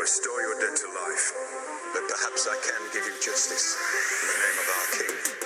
restore your dead to life, but perhaps I can give you justice in the name of our king.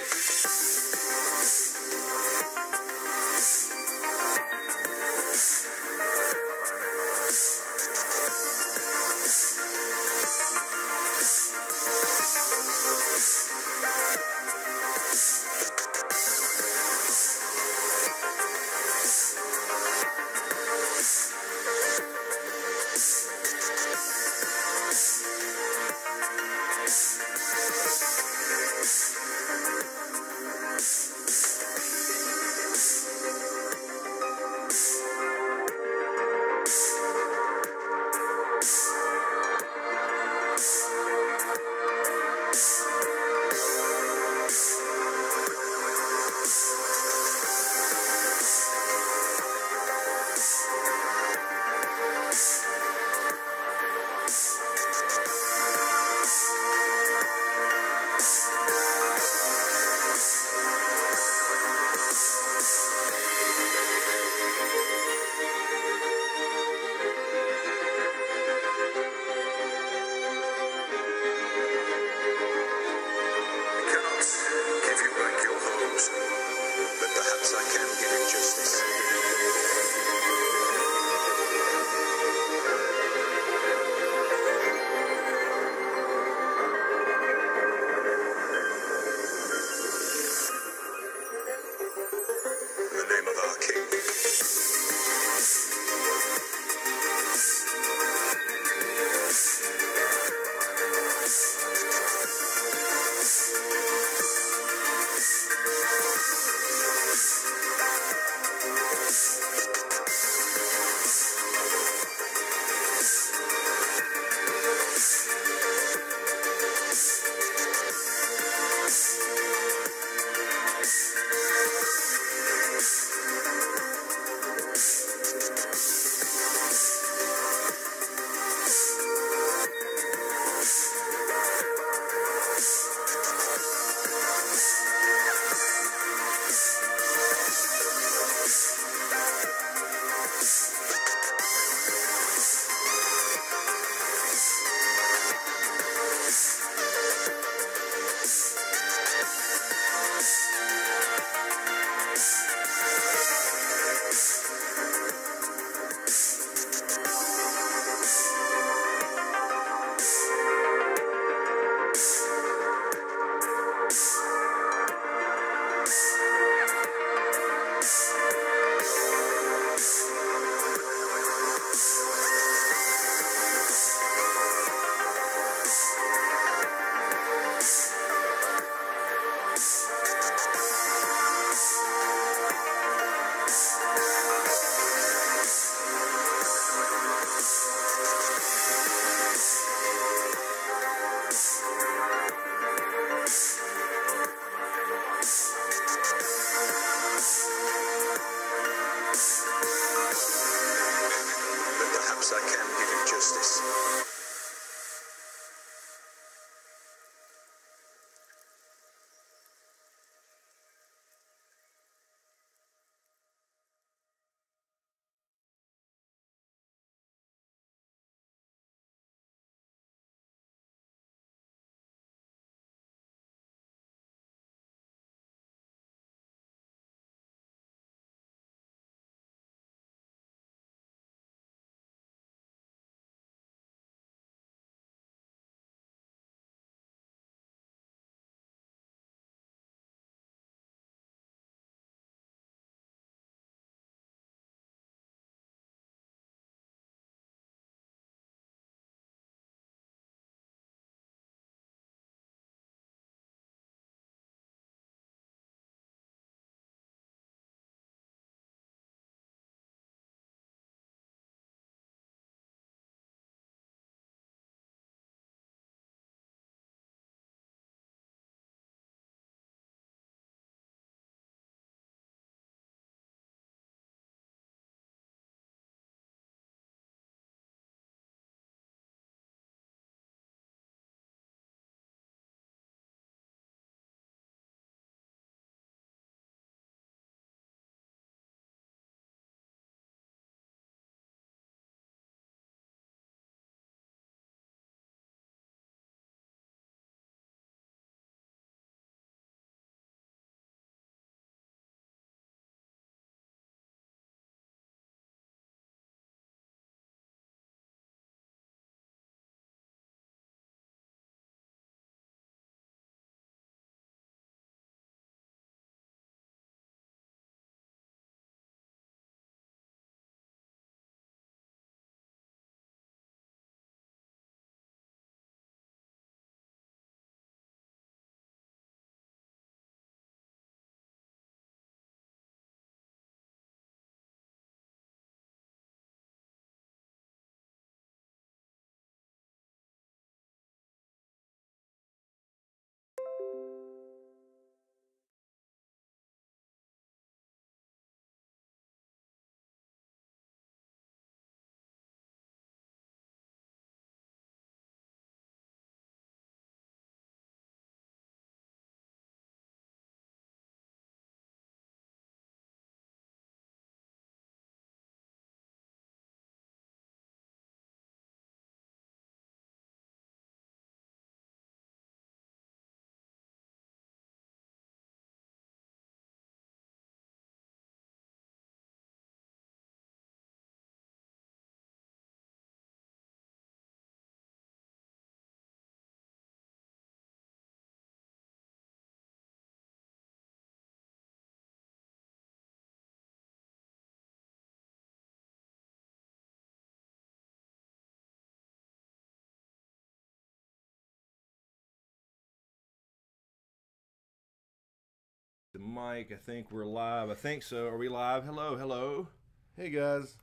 the mic. I think we're live. I think so. Are we live? Hello, hello. Hey, guys.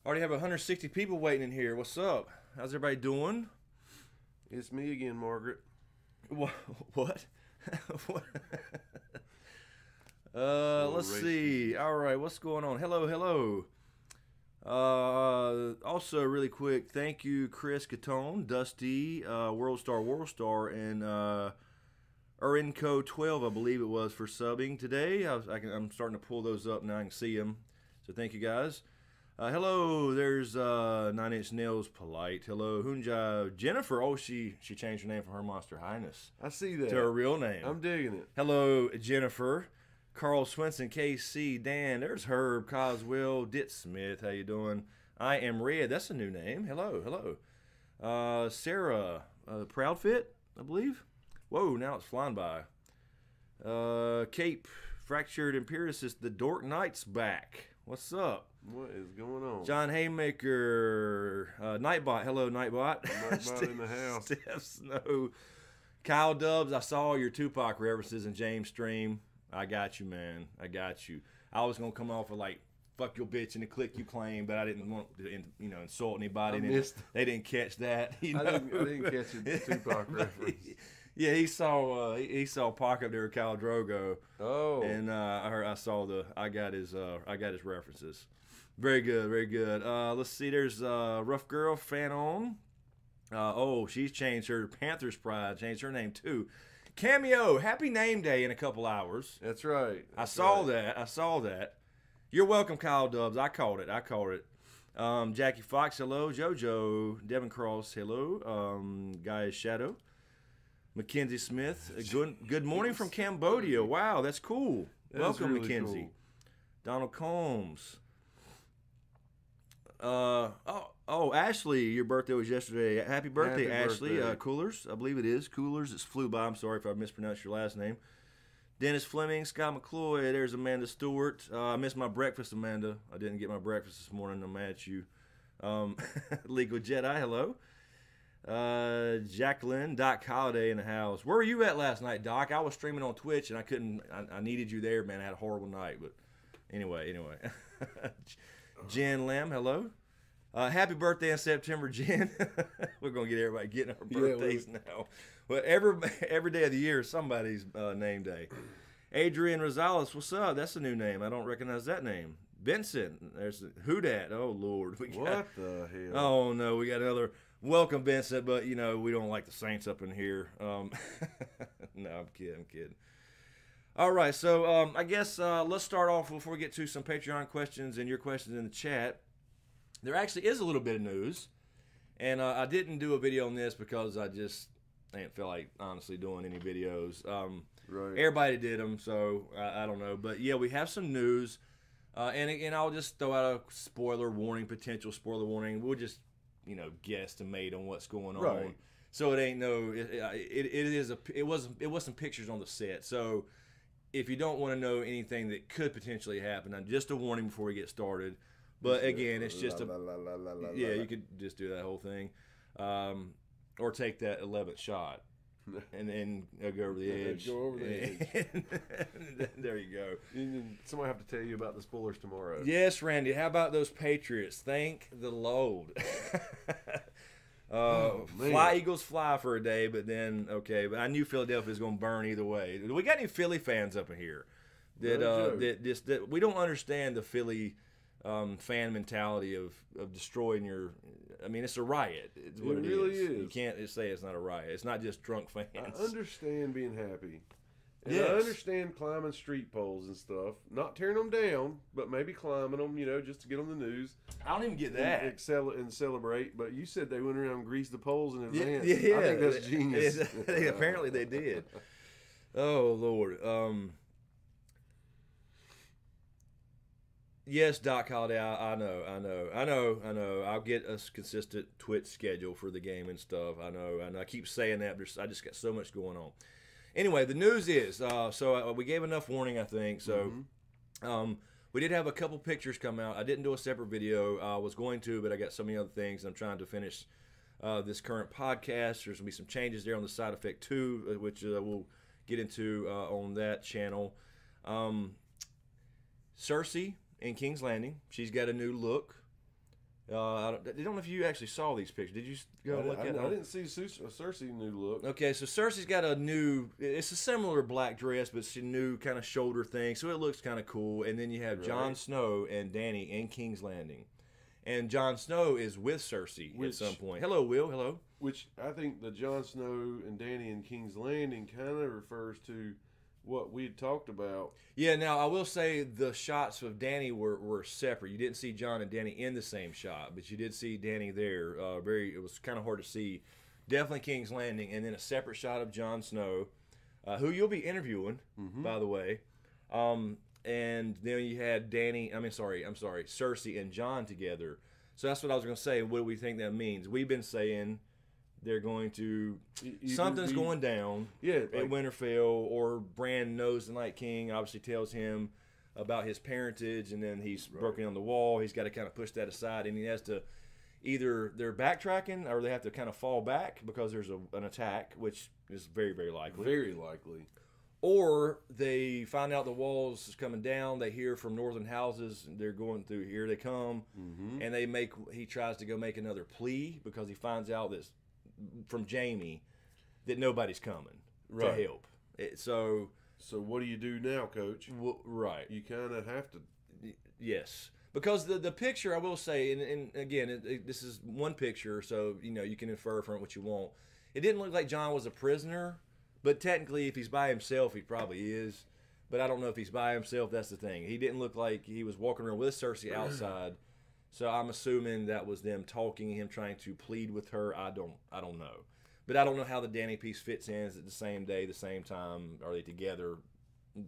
Already have 160 people waiting in here. What's up? How's everybody doing? It's me again, Margaret. What? What? Let's see. All right, what's going on? Hello, hello. Also, really quick, thank you, Chris Catone, Dusty, Worldstar, and Urinco12, I believe it was, for subbing today. I'm starting to pull those up now. I can see them. So thank you, guys. Hello, there's 9 Inch Nails Polite. Hello, Hunja Jennifer. Oh, she changed her name from Her Monster Highness. I see that. To her real name. I'm digging it. Hello, Jennifer. Carl Swenson, KC, Dan. There's Herb, Coswell, Dit Smith. How you doing? I am Red. That's a new name. Hello, hello. Sarah, Proudfit, I believe. Whoa, now it's flying by. Cape, Fractured Empiricist, the Dork Knight's back. What's up? What is going on? John Haymaker, Nightbot. Hello, Nightbot. Nightbot in the house. Steph Snow. Kyle Dubs, I saw your Tupac references in James' stream. I got you, man. I got you. I was going to come off with, like, fuck your bitch and the click you claim, but I didn't want to, insult anybody. They didn't catch that. I didn't catch the Tupac reference. Yeah, he saw Pac up there with Khal Drogo. Oh. And I got his references. Very good, very good. Let's see, there's Rough Girl, Fanon. She's changed her Panther's Pride, changed her name too. Cameo, happy name day in a couple hours. That's right. I saw that. You're welcome, Kyle Dubs. I called it. Jackie Fox, hello. JoJo, Devin Cross, hello. Guy Shadow. Mackenzie Smith, good morning from Cambodia. Wow, that's cool. Welcome, really Mackenzie. Cool. Donald Combs. Ashley, your birthday was yesterday. Happy birthday, Ashley. Birthday. Coolers, I believe it is. Coolers, it flew by. I'm sorry if I mispronounced your last name. Dennis Fleming, Scott McCloy. There's Amanda Stewart. I missed my breakfast, Amanda. I didn't get my breakfast this morning. I'm mad at you. Legal Jedi, hello. Jacqueline, Doc Holiday in the house. Where were you at last night, Doc? I was streaming on Twitch and I needed you there, man. I had a horrible night, but anyway. Jen Lamb, hello. Happy birthday in September, Jen. We're gonna get everybody getting our birthdays now. Well, every day of the year is somebody's name day. Adrian Rosales, what's up? That's a new name. I don't recognize that name. Vincent, there's who dat? Oh Lord, what the hell? Oh no, we got another. Welcome, Vincent, but, we don't like the Saints up in here. No, I'm kidding. All right, so I guess let's start off before we get to some Patreon questions and your questions in the chat. There actually is a little bit of news, and I didn't do a video on this because I just didn't feel like, honestly, doing any videos. Right. Everybody did them, so I don't know. But, yeah, we have some news, and I'll just throw out a potential spoiler warning. We'll just guesstimate on what's going on. Right. So it ain't it wasn't pictures on the set. So if you don't want to know anything that could potentially happen, just a warning before we get started. But again, it's just you could just do that whole thing, or take that 11th shot. And then go over the edge. There you go. Somebody have to tell you about the spoilers tomorrow. Yes, Randy. How about those Patriots? Thank the Lord. Fly Eagles fly for a day, but then but I knew Philadelphia was going to burn either way. Do we got any Philly fans up in here that we don't understand the Philly fan mentality of destroying your? I mean, it's a riot. It's what it really is. You can't just say it's not a riot. It's not just drunk fans. I understand being happy. And yes. I understand climbing street poles and stuff. Not tearing them down, but maybe climbing them, just to get on the news. I don't even get that. And celebrate. But you said they went around and greased the poles in advance. Yeah. I think that's genius. Apparently they did. Oh, Lord. Yes, Doc Holiday, I know. I'll get a consistent Twitch schedule for the game and stuff. I know. I keep saying that, but I just got so much going on. Anyway, the news is, we gave enough warning, I think. So we did have a couple pictures come out. I didn't do a separate video. I was going to, but I got so many other things. I'm trying to finish this current podcast. There's going to be some changes there on the side effect too, which we'll get into on that channel. Cersei in King's Landing, she's got a new look. I don't know if you actually saw these pictures. Did you go look at them? I didn't see Cersei new look. Okay, so Cersei's got a new, it's a similar black dress, but it's a new kind of shoulder thing, so it looks kind of cool. And then you have Jon Snow and Dany in King's Landing. And Jon Snow is with Cersei at some point. Hello, Will. Hello. Which I think the Jon Snow and Dany in King's Landing kind of refers to what we had talked about. Yeah, now I will say the shots of Dany were separate. You didn't see Jon and Dany in the same shot, but you did see Dany there. It was kind of hard to see. Definitely King's Landing, and then a separate shot of Jon Snow, who you'll be interviewing, by the way. And then you had Cersei and Jon together. So that's what I was going to say. What do we think that means? We've been saying they're going to something's going down at Winterfell, or Bran knows the Night King obviously tells him about his parentage, and then he's broken on the wall. He's got to kind of push that aside, and he has to either they're backtracking or they have to kind of fall back because there's an attack, which is very, very likely. Very likely. Or they find out the walls is coming down. They hear from northern houses they're going through. Here they come, and he tries to go make another plea because he finds out this from Jaime that nobody's coming to help. So what do you do now, Coach? Right. You kind of have to. Yes. Because the picture, I will say, and again, this is one picture, so you can infer from it what you want. It didn't look like Jon was a prisoner, but technically, if he's by himself, he probably is. But I don't know if he's by himself. That's the thing. He didn't look like he was walking around with Cersei outside. So I'm assuming that was them talking, him trying to plead with her. I don't know. But I don't know how the Dany piece fits in. Is it the same day, the same time? Are they together?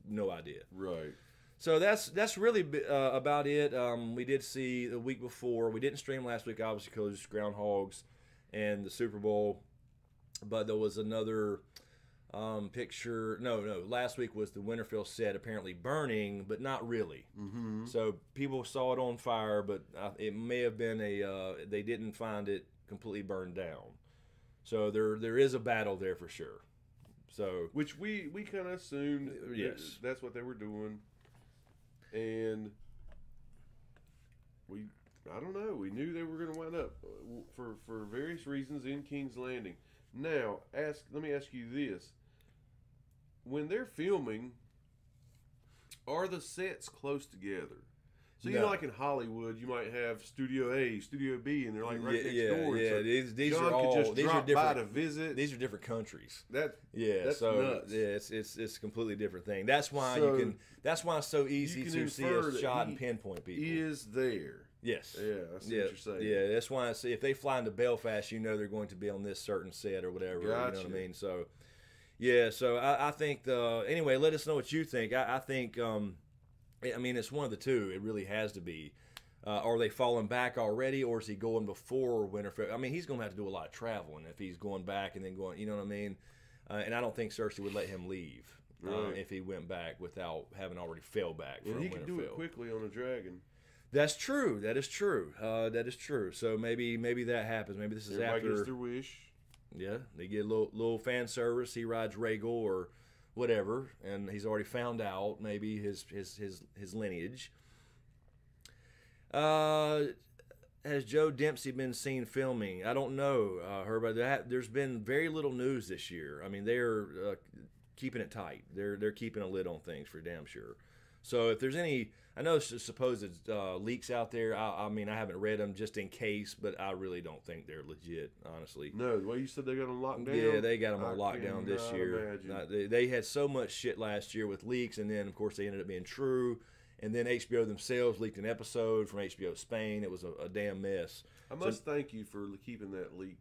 No idea. Right. So that's really about it. We did see the week before. We didn't stream last week, obviously, because groundhogs and the Super Bowl. But there was another picture. No. Last week was the Winterfell set apparently burning, but not really. So people saw it on fire, but it may have been they didn't find it completely burned down. So there is a battle there for sure. So which we kind of assumed that's what they were doing, and I don't know. We knew they were going to wind up for various reasons in King's Landing. Now let me ask you this. When they're filming, are the sets close together? So like in Hollywood, you might have Studio A, Studio B, and they're like right next door. Yeah, so these John are all could just these drop are different by to visit. These are different countries. That's so nuts. It's a completely different thing. That's why That's why it's so easy to see a shot and pinpoint people. Is there? Yes. Yeah, I see what you're saying. Yeah, that's why I see if they fly into Belfast, they're going to be on this certain set or whatever. Gotcha. You know what I mean? So. Yeah, so I think anyway, let us know what you think. I think it's one of the two. It really has to be. Are they falling back already, or is he going before Winterfell? I mean, he's going to have to do a lot of traveling if he's going back and then going. You know what I mean? And I don't think Cersei would let him leave if he went back without having already fell back. And from he Winterfell. can do it quickly on a dragon. That's true. That is true. That is true. So maybe that happens. Maybe this is Everybody after. gets their wish. Yeah, they get a little fan service. He rides Rhaegal or whatever, and he's already found out maybe his lineage. Has Joe Dempsey been seen filming? I don't know, Herb. There's been very little news this year. I mean, they're keeping it tight. They're keeping a lid on things for damn sure. So if there's any, I know it's supposed leaks out there. I mean, I haven't read them just in case, but I really don't think they're legit, honestly. No, the way you said they got them locked down. Yeah, they got them on lockdown this year. Imagine. They had so much shit last year with leaks, and then, of course, they ended up being true. And then HBO themselves leaked an episode from HBO Spain. It was a damn mess. I must thank you for keeping that leak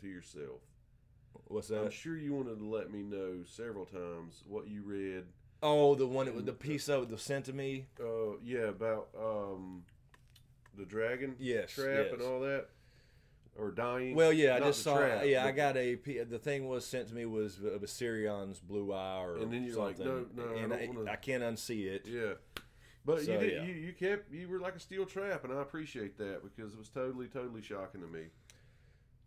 to yourself. What's that? I'm sure you wanted to let me know several times what you read. Oh, the one the piece of it was sent to me. Yeah, about the dragon trap and all that, or dying. Well, yeah, I Not just the saw. trap, Yeah, I got the thing was sent to me was Viserion's blue eye or and then you're something. like, no, and I can't unsee it. Yeah, but So, you did. yeah. You were like a steel trap, and I appreciate that because it was totally shocking to me.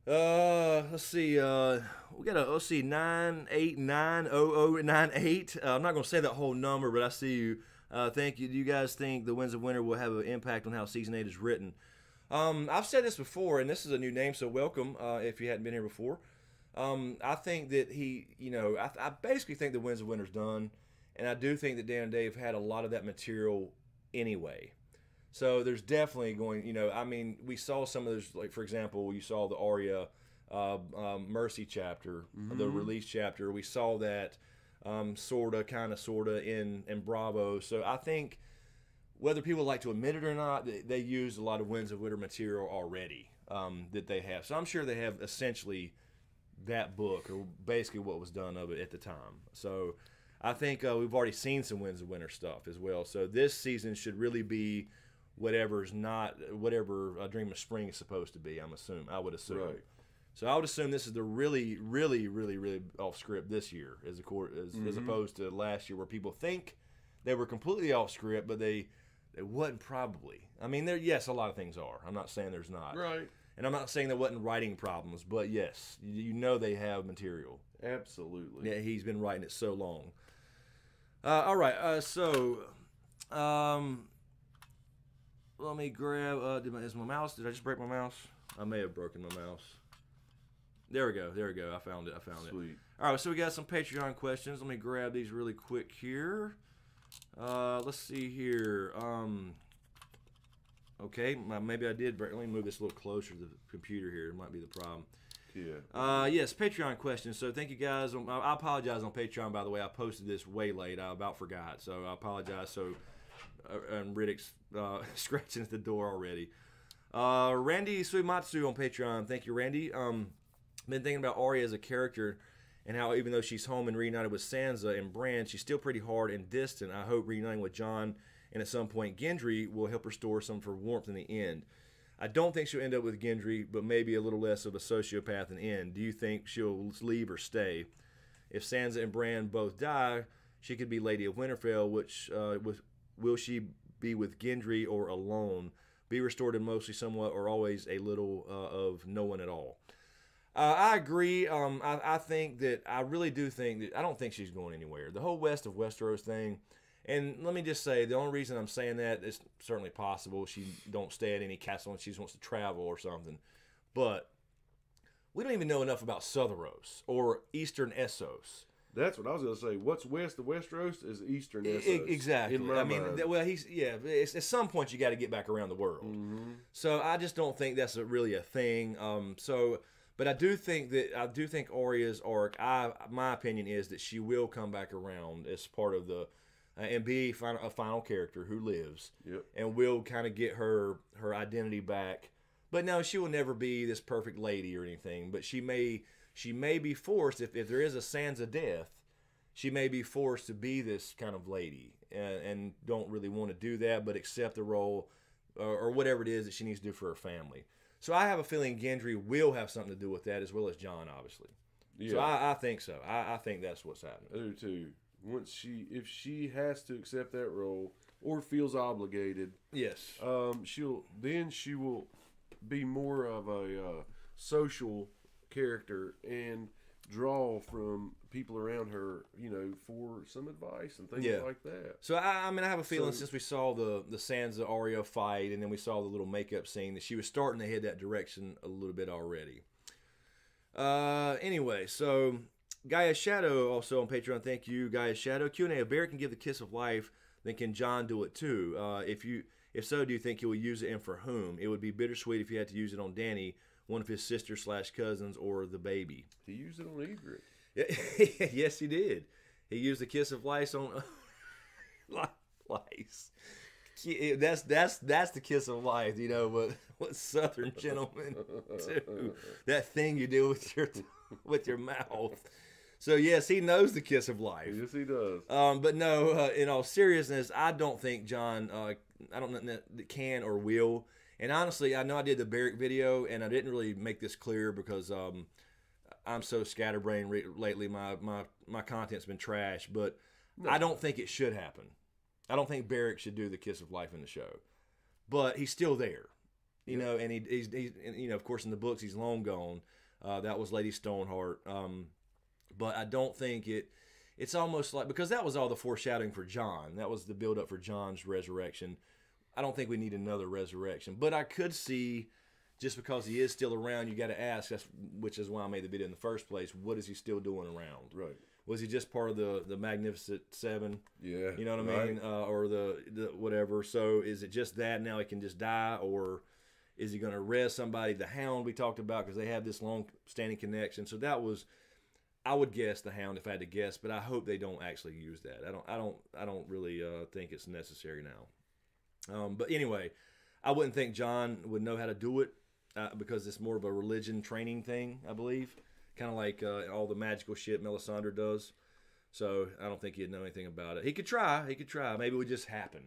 Let's see. We got let's see, 9890098. I'm not gonna say that whole number, but I see you. Thank you. Do you guys think the Winds of Winter will have an impact on how season 8 is written? I've said this before, and this is a new name, so welcome if you hadn't been here before. I think that I basically think the Winds of Winter's done, and I do think that Dan and Dave had a lot of that material anyway. So there's definitely going, I mean, we saw some of those, like, for example, you saw the Arya Mercy chapter, the release chapter. We saw that sorta in Bravo. So I think whether people like to admit it or not, they use a lot of Winds of Winter material already that they have. So I'm sure they have essentially that book, or basically what was done of it at the time. So I think we've already seen some Winds of Winter stuff as well. So this season should really be whatever A Dream of Spring is supposed to be. I would assume. Right. So I would assume this is the really, really, really, really off script this year, as opposed to last year, where people think they were completely off script, but they wasn't probably. I mean, yes, a lot of things are. I'm not saying there's not. Right. And I'm not saying there wasn't writing problems, but yes, they have material. Absolutely. Yeah, he's been writing it so long. All right, let me grab. Is my mouse? Did I just break my mouse? I may have broken my mouse. There we go. I found it. Sweet. All right, so we got some Patreon questions. Let me grab these really quick here. Let's see here. Okay, maybe I did break. Let me move this a little closer to the computer here. It might be the problem. Yeah. Yes, Patreon questions. So thank you guys. I apologize on Patreon, by the way. I posted this way late. I about forgot, so I apologize. So, and Riddick's scratching at the door already. Randy Suimatsu on Patreon. Thank you, Randy. Been thinking about Arya as a character and how even though she's home and reunited with Sansa and Bran, she's still pretty hard and distant. I hope reuniting with Jon and at some point Gendry will help restore some of her warmth in the end. I don't think she'll end up with Gendry, but maybe a little less of a sociopath in the end. Do you think she'll leave or stay? If Sansa and Bran both die, she could be Lady of Winterfell, which will she be with Gendry or alone? Be restored in mostly somewhat or always a little of no one at all? I agree. I really do think that I don't think she's going anywhere. The whole west of Westeros thing, and let me just say, the only reason I'm saying that is certainly possible she don't stay at any castle and she just wants to travel or something. But we don't even know enough about Sotheros or Eastern Essos. That's what I was going to say. What's west of Westeros is Eastern Essos. Exactly. In my mind. At some point you got to get back around the world. Mm-hmm. So I just don't think that's really a thing. But I do think Arya's arc, my opinion is that she will come back around as part of the, and be a final character who lives. Yep. And will kind of get her identity back. But no, she will never be this perfect lady or anything. But she may be forced, if there is a Sansa death, she may be forced to be this kind of lady and don't really want to do that, but accept the role or whatever it is that she needs to do for her family. So I have a feeling Gendry will have something to do with that, as well as Jon, obviously. Yeah. So I think so. I think that's what's happening. I do too. If she has to accept that role or feels obligated, yes, she will be more of a social character and draw from people around her, for some advice and things like that. So I have a feeling since we saw the Sansa Arya fight and then we saw the little makeup scene that she was starting to head that direction a little bit already. Anyway, so Gaia Shadow also on Patreon. Thank you, Gaia Shadow. Q&A: if Beric can give the kiss of life, then can Jon do it too? If so, do you think he will use it, and for whom? It would be bittersweet if he had to use it on Dany, one of his sisters/cousins, or the baby. He used it on Ygritte. Yes, he did. He used the kiss of lice on lice. That's the kiss of life, what Southern gentlemen do. That thing you do with your mouth. So yes, he knows the kiss of life. Yes, he does. But no, in all seriousness, I don't think Jon. I don't know that can or will. And honestly, I know I did the Beric video, and I didn't really make this clear because I'm so scatterbrained lately. My content's been trash, but no. I don't think it should happen. I don't think Beric should do the kiss of life in the show, but he's still there. You know, and he's you know, of course, in the books, he's long gone. That was Lady Stoneheart. But I don't think it's almost like, because that was all the foreshadowing for Jon. That was the build up for Jon's resurrection. I don't think we need another resurrection. But I could see, just because he is still around, you got to ask, which is why I made the video in the first place, what is he still doing around? Right. Was he just part of the Magnificent Seven? Yeah. You know what I mean? Or the whatever. So is it just that now he can just die? Or is he going to arrest somebody? The Hound we talked about, because they have this long-standing connection. So that was, I would guess the Hound if I had to guess, but I hope they don't actually use that. I don't really think it's necessary now. But anyway, I wouldn't think Jon would know how to do it because it's more of a religion training thing, I believe. Kind of like all the magical shit Melisandre does. So I don't think he'd know anything about it. He could try. Maybe it would just happen.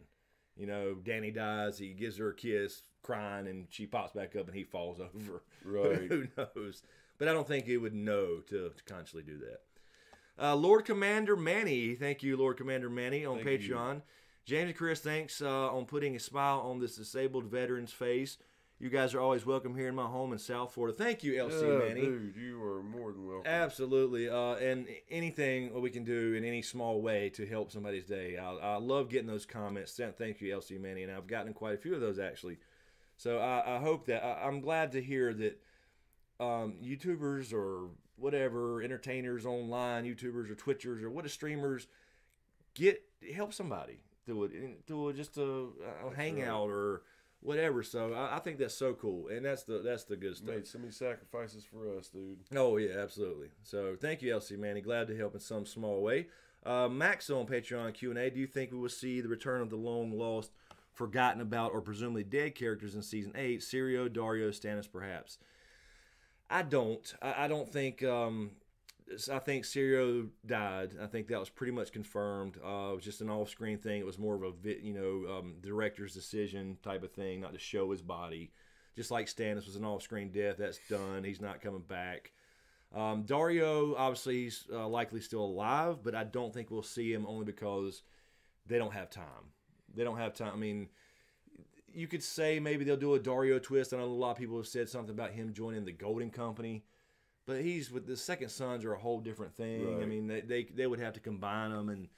You know, Dany dies, he gives her a kiss, crying, and she pops back up and he falls over. Right. Who knows? But I don't think he would know to consciously do that. Lord Commander Manny, thank you, Lord Commander Manny, on Thank Patreon. you. James and Chris, thanks on putting a smile on this disabled veteran's face. You guys are always welcome here in my home in South Florida. Thank you, LC Manny. Dude, you are more than welcome. Absolutely. And anything we can do in any small way to help somebody's day. I love getting those comments. Thank you, LC Manny. And I've gotten quite a few of those, actually. So I hope that, I'm glad to hear that YouTubers or whatever, entertainers online, YouTubers or Twitchers or what streamers, help somebody through just a hangout or whatever. So I think that's so cool, and that's the good stuff. Made so many sacrifices for us, dude. Oh yeah, absolutely. So thank you, LC Manny. Glad to help in some small way. Max on Patreon Q&A. Do you think we will see the return of the long lost, forgotten about, or presumably dead characters in season 8? Syrio, Dario, Stannis, perhaps. I don't. I don't think. I think Syrio died. I think that was pretty much confirmed. It was just an off-screen thing. It was more of a director's decision type of thing, not to show his body. Just like Stannis was an off-screen death. That's done. He's not coming back. Dario, obviously, he's likely still alive, but I don't think we'll see him only because they don't have time. They don't have time. I mean, you could say maybe they'll do a Dario twist. I know a lot of people have said something about him joining the Golden Company. But he's with the Second Sons are a whole different thing. Right. I mean, they would have to combine them, and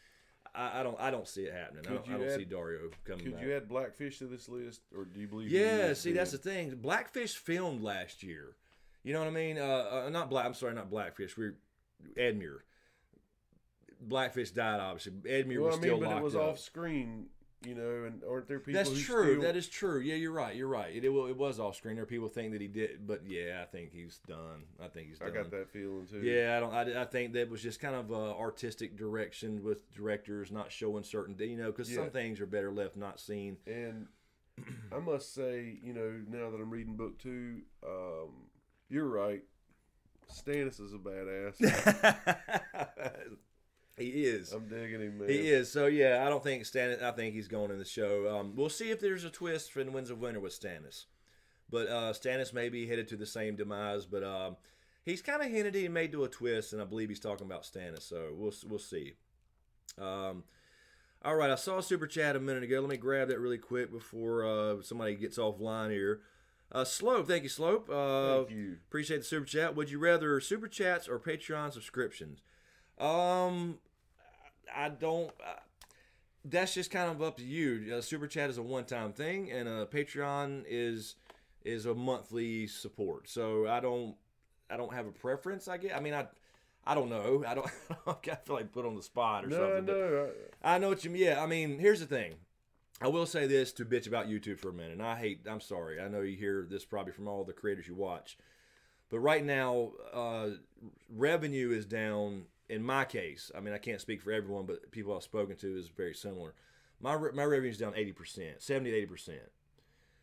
I don't see it happening. I don't see Dario coming back. Could you add Blackfish to this list, or do you believe? Yeah, see, that's the thing. Blackfish filmed last year. You know what I mean? Not Blackfish. Edmure. Blackfish died, obviously. Edmure was still locked up. But it was off screen. You know, and aren't there people? That's true. That is true. Yeah, you're right. It was off screen. There are people think that he did, but yeah, I think he's done. I got that feeling too. Yeah, I think that was just kind of artistic direction with directors not showing certain, because some things are better left not seen. And I must say, now that I'm reading book 2, you're right. Stannis is a badass. He is. I'm digging him, man. He is. So, yeah, I don't think Stannis... I think he's going in the show. We'll see if there's a twist for the Winds of Winter with Stannis. But Stannis may be headed to the same demise. But he's kind of hinted he made to a twist, and I believe he's talking about Stannis. So, we'll see. All right, I saw a super chat a minute ago. Let me grab that really quick before somebody gets offline here. Slope, thank you, Slope. Thank you. Appreciate the super chat. Would you rather super chats or Patreon subscriptions? I don't. That's just kind of up to you. Super chat is a one-time thing, and Patreon is a monthly support. So I don't have a preference. I guess. I mean, I don't know. I feel like put on the spot or something. No. I know what you mean. Yeah. I mean, here's the thing. I will say this to bitch about YouTube for a minute. And I'm sorry. I know you hear this probably from all the creators you watch, but right now, revenue is down. In my case, I mean, I can't speak for everyone, but people I've spoken to is very similar. My revenue is down 80%, 70 to 80%.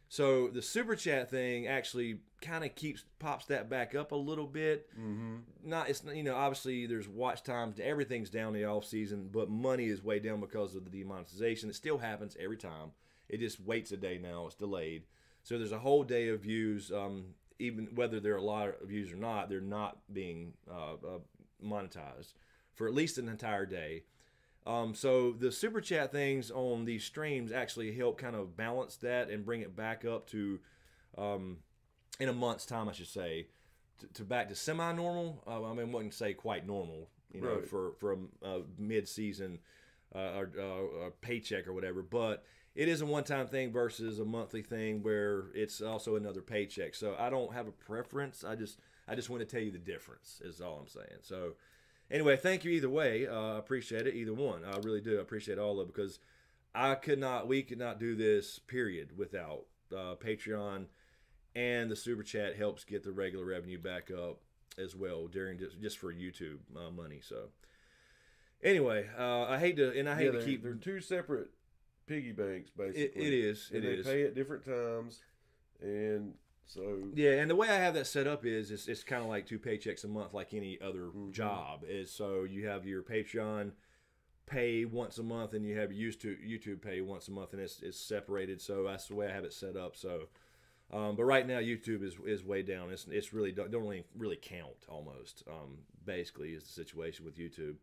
So the super chat thing actually kind of pops that back up a little bit. Mm-hmm. Obviously there's watch times, everything's down in the off season, but money is way down because of the demonetization. It still happens every time. It just waits a day now. It's delayed. So there's a whole day of views, even whether there are a lot of views or not, they're not being monetized for at least an entire day. So the super chat things on these streams actually help kind of balance that and bring it back up to in a month's time, I should say, to back to semi-normal. I mean, I wouldn't say quite normal, you know, Right. for a mid-season or paycheck or whatever. But it is a one-time thing versus a monthly thing where it's also another paycheck. So I don't have a preference. I just want to tell you the difference is all I'm saying. So anyway, thank you either way. I appreciate it, either one. I really do. I appreciate all of it because we could not do this, period, without Patreon, and the Super Chat helps get the regular revenue back up as well during just for YouTube money. So anyway, I hate to keep. They're two separate piggy banks, basically. It is. And they pay at different times, and so yeah. And the way I have that set up is it's kind of like 2 paychecks a month, like any other job. Is so you have your Patreon pay once a month, and you have YouTube pay once a month, and it's separated. So that's the way I have it set up. So. But right now YouTube is way down. It's really don't really count almost. Basically, is the situation with YouTube.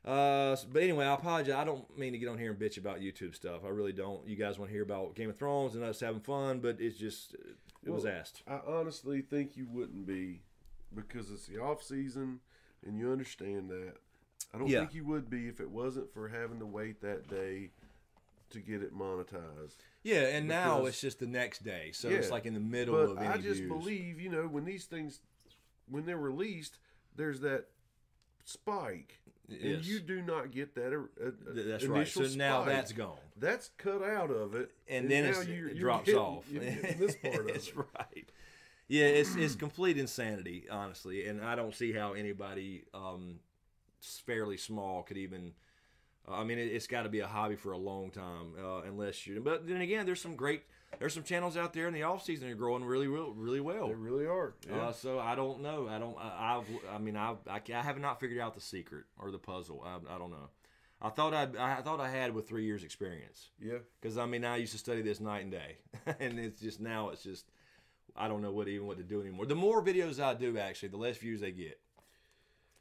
But anyway, I apologize. I don't mean to get on here and bitch about YouTube stuff. I really don't. You guys want to hear about Game of Thrones and us having fun, but it's just it was asked. I honestly think you wouldn't be, because it's the off season, and you understand that. I don't think you would be if it wasn't for having to wait that day to get it monetized. Yeah, and now it's just the next day, so it's like in the middle of any I just views. believe, you know, when these things, when they're released, there's that spike, and you do not get that That's initial right. So spike. now that's gone, that's cut out of it, and then now it drops getting, off. You're getting this part of That's it. right. Yeah, it's complete insanity, honestly, and I don't see how anybody fairly small could even. I mean, it's got to be a hobby for a long time, unless you. But then again, there's some channels out there in the off season that are growing really well. They really are. Yeah. So I don't know. I have not figured out the secret or the puzzle. I don't know. I thought I had with 3 years experience. Yeah. Because I mean, I used to study this night and day, and it's just I don't know what to do anymore. The more videos I do, actually, the less views they get.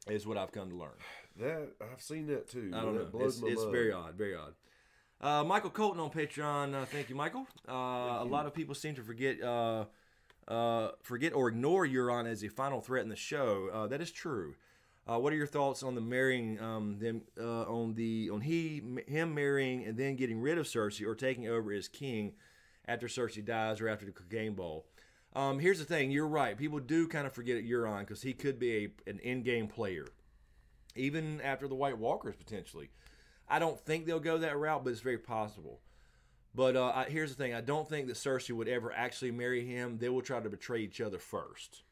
Is what I've come to learn. That I've seen that too. I don't know. Blows my It's mind. very odd, very odd. Michael Colton on Patreon. Thank you, Michael. A lot of people seem to forget or ignore Euron as a final threat in the show. That is true. What are your thoughts on the marrying them him marrying and then getting rid of Cersei or taking over as king after Cersei dies or after the Cocaine Bowl? Here's the thing. You're right. People do kind of forget Euron because he could be an in-game player, even after the White Walkers potentially. I don't think they'll go that route, but it's very possible. But here's the thing. I don't think that Cersei would ever actually marry him. They will try to betray each other first.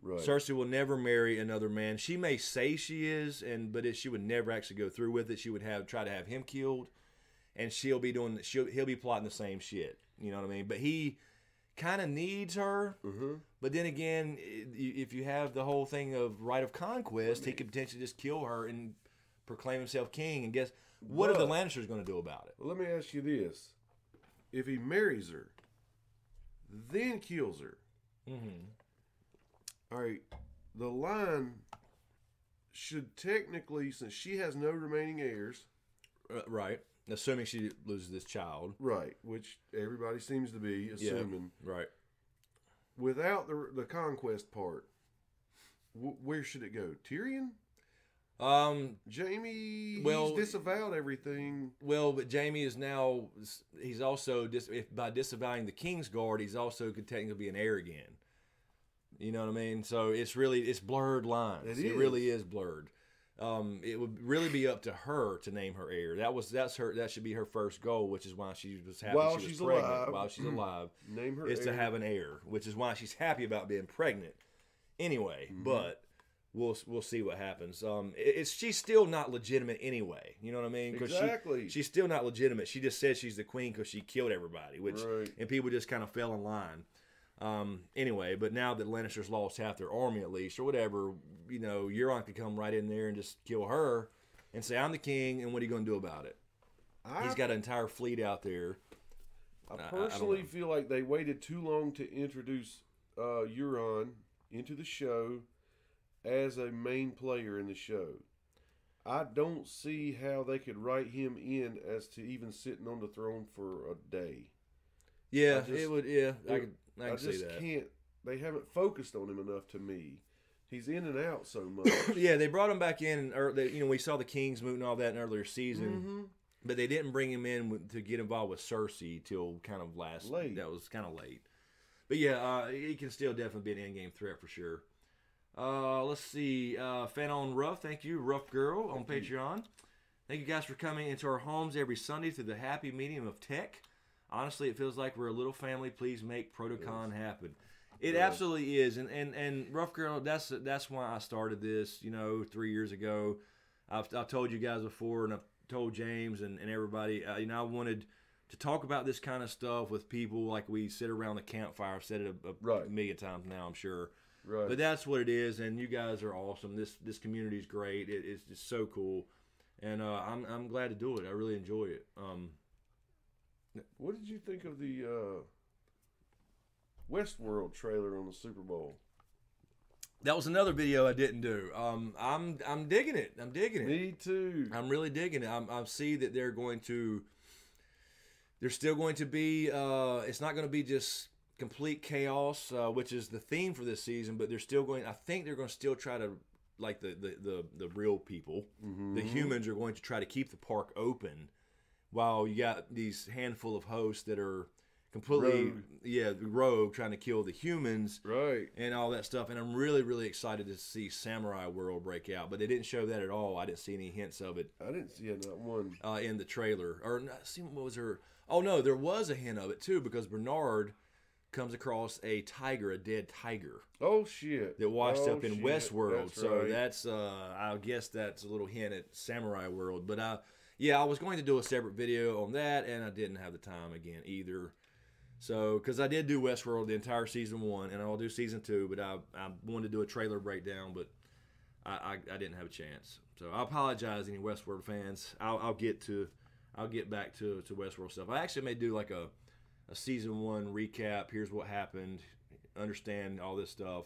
Right. Cersei will never marry another man. She may say she is, but she would never actually go through with it. She would try to have him killed, and he'll be plotting the same shit. You know what I mean? But he kind of needs her, but then again, if you have the whole thing of right of conquest, he could potentially just kill her and proclaim himself king. And guess what are the Lannisters going to do about it? Well, let me ask you this: if he marries her, then kills her, all right, the line should technically, since she has no remaining heirs, right? Assuming she loses this child. Right, which everybody seems to be assuming. Yeah, right. Without the conquest part, where should it go? Tyrion? Jaime, he's disavowed everything. Well, but Jaime is now, he's also, by disavowing the Kingsguard, he's also could technically be an heir again. You know what I mean? So it's blurred lines. It really is blurred. It would really be up to her to name her heir. That should be her first goal, which is why she was happy while she was she's pregnant. alive. While she's alive, name her is heir. to have an heir, which is why she's happy about being pregnant. Anyway, but we'll see what happens. She's still not legitimate anyway. You know what I mean? Exactly. She's still not legitimate. She just said she's the queen because she killed everybody, and people just kind of fell in line. Anyway, but now that Lannisters lost half their army at least, or whatever, you know, Euron could come right in there and just kill her and say, I'm the king, and what are you going to do about it? He's got an entire fleet out there. I personally feel like they waited too long to introduce Euron into the show as a main player in the show. I don't see how they could write him in as to even sitting on the throne for a day. Yeah, it would. Yeah, I can see just that. can't. They haven't focused on him enough to me. He's in and out so much. Yeah, they brought him back in. We saw the King's Moot and all that in earlier season. Mm-hmm. But they didn't bring him in to get involved with Cersei till kind of Late. That was kind of late. But yeah, he can still definitely be an in-game threat for sure. Let's see. Fanon Ruff, thank you. Ruff Girl on Patreon. Thank you guys for coming into our homes every Sunday through the happy medium of tech. Honestly, it feels like we're a little family. Please make Protocon happen. It absolutely is. And Ruff Girl, that's why I started this, 3 years ago. I've told you guys before, and I've told James and everybody, I wanted to talk about this kind of stuff with people like we sit around the campfire. I've said it a million times now, I'm sure. Right. But that's what it is, and you guys are awesome. This community is great. It's just so cool, and I'm glad to do it. I really enjoy it. What did you think of the Westworld trailer on the Super Bowl? That was another video I didn't do. I'm digging it. I'm digging it. Me too. I'm really digging it. I see that they're still going to be. It's not going to be just complete chaos, which is the theme for this season. But they're still going. I think they're going to still try to, like the real people, the humans are going to try to keep the park open, while you got these handful of hosts that are completely rogue, trying to kill the humans, right, and all that stuff. And I'm really, really excited to see Samurai World break out, but they didn't show that at all. I didn't see any hints of it. I didn't see not one in the trailer. Or see, what was her? Oh no, there was a hint of it too, because Bernard comes across a dead tiger. Oh shit! That washed up in Westworld. That's so right. that's I guess that's a little hint at Samurai World. But I was going to do a separate video on that, and I didn't have the time again either. So, because I did do Westworld the entire season 1, and I'll do season 2, but I wanted to do a trailer breakdown, but I didn't have a chance. So I apologize, any Westworld fans. I'll get back to Westworld stuff. I actually may do like a season 1 recap. Here's what happened. Understand all this stuff.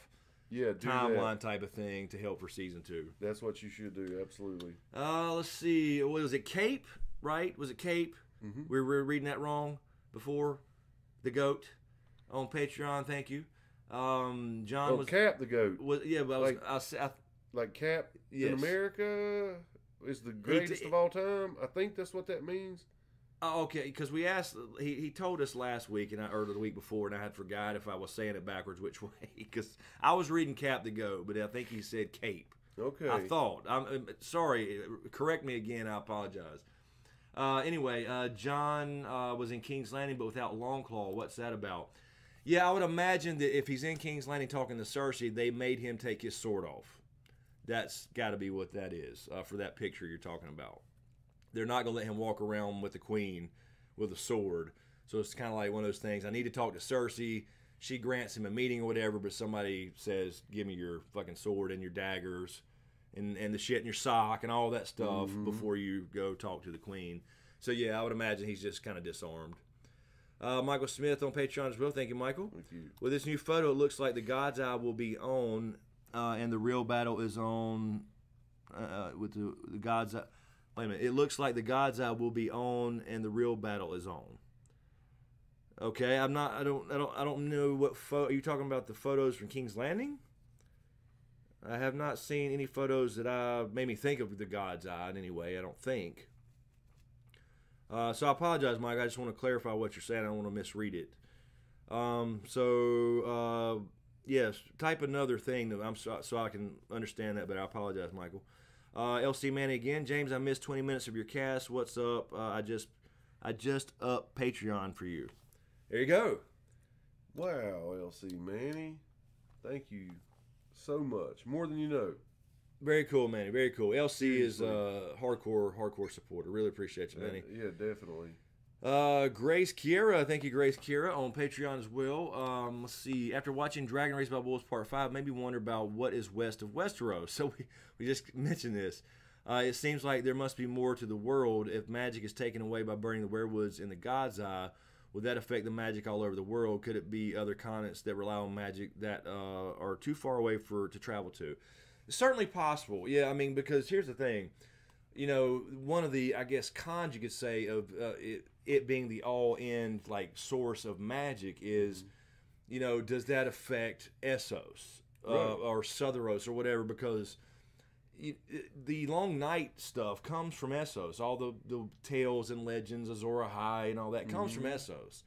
Yeah, do timeline that. Type of thing to help for season 2. That's what you should do. Absolutely. Let's see. What was it? Cape, right? Was it Cape? Mm-hmm. We were reading that wrong before. The goat on Patreon, thank you. John was Cap the goat. But like Cap yes. in America is the greatest of all time. I think that's what that means. Okay, because we asked, he told us last week or the week before, and I had forgot if I was saying it backwards which way, because I was reading Cap the goat, but I think he said Cape. Okay. I thought. I'm sorry. Correct me again. I apologize. Anyway, John was in King's Landing, but without Longclaw. What's that about? Yeah, I would imagine that if he's in King's Landing talking to Cersei, they made him take his sword off. That's got to be what that is for that picture you're talking about. They're not going to let him walk around with the queen with a sword. So it's kind of like one of those things. I need to talk to Cersei. She grants him a meeting or whatever, but somebody says, give me your fucking sword and your daggers. And the shit in your sock and all that stuff before you go talk to the queen. So, yeah, I would imagine he's just kind of disarmed. Michael Smith on Patreon as well. Thank you, Michael. Thank you. With this new photo, it looks like the God's Eye will be on, and the real battle is on with the God's Eye. Wait a minute. It looks like the God's Eye will be on, and the real battle is on. Okay, I don't know what photo. Are you talking about the photos from King's Landing? I have not seen any photos that made me think of the God's Eye in any way, I don't think. So I apologize, Mike. I just want to clarify what you're saying. I don't want to misread it. Yes, type another thing so I can understand that, but I apologize, Michael. LC Manny again. James, I missed 20 minutes of your cast. What's up? I just upped Patreon for you. There you go. Wow, LC Manny. Thank you so much. More than you know. Very cool, Manny. Very cool. LC is hardcore supporter. Really appreciate you, Manny. Yeah, definitely. Grace Kiera, thank you, Grace Kiera, on Patreon as well. Let's see. After watching Dragon Race by Wolves Part 5, made me wonder about what is west of Westeros. So we just mentioned this. It seems like there must be more to the world. If magic is taken away by burning the werewoods in the God's Eye, would that affect the magic all over the world? Could it be other continents that rely on magic that are too far away to travel to? It's certainly possible. Yeah, I mean, because here's the thing. You know, one of the, I guess, cons you could say of it being the all-in, like, source of magic is, does that affect Essos or Sotheros or whatever? Because the Long Night stuff comes from Essos. All the tales and legends, Azor Ahai and all that comes from Essos.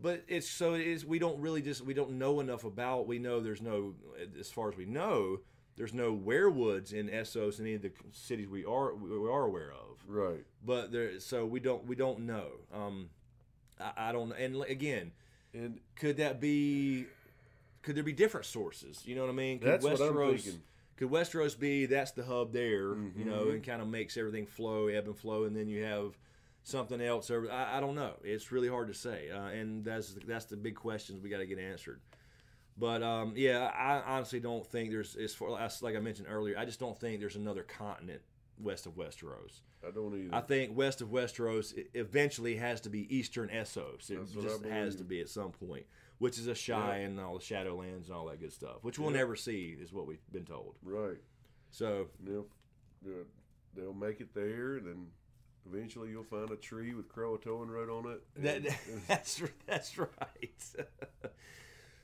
But we don't know enough about. We know there's no, as far as we know, there's no werewoods in Essos in any of the cities we are aware of. Right. But we don't know. I don't. And again, could there be different sources? You know what I mean? That's what I'm thinking. Could Westeros be that's the hub there, and kind of makes everything flow, ebb and flow, and then you have something else? I don't know. It's really hard to say, and that's the big questions we got to get answered. But I honestly don't think there's, like I mentioned earlier, I just don't think there's another continent west of Westeros. I don't either. I think west of Westeros eventually has to be Eastern Essos. It just has to be at some point, which is Ashai and all the Shadowlands and all that good stuff, which we'll never see, is what we've been told. Right. So they'll make it there, and then eventually you'll find a tree with Croatoan wrote on it. That's right.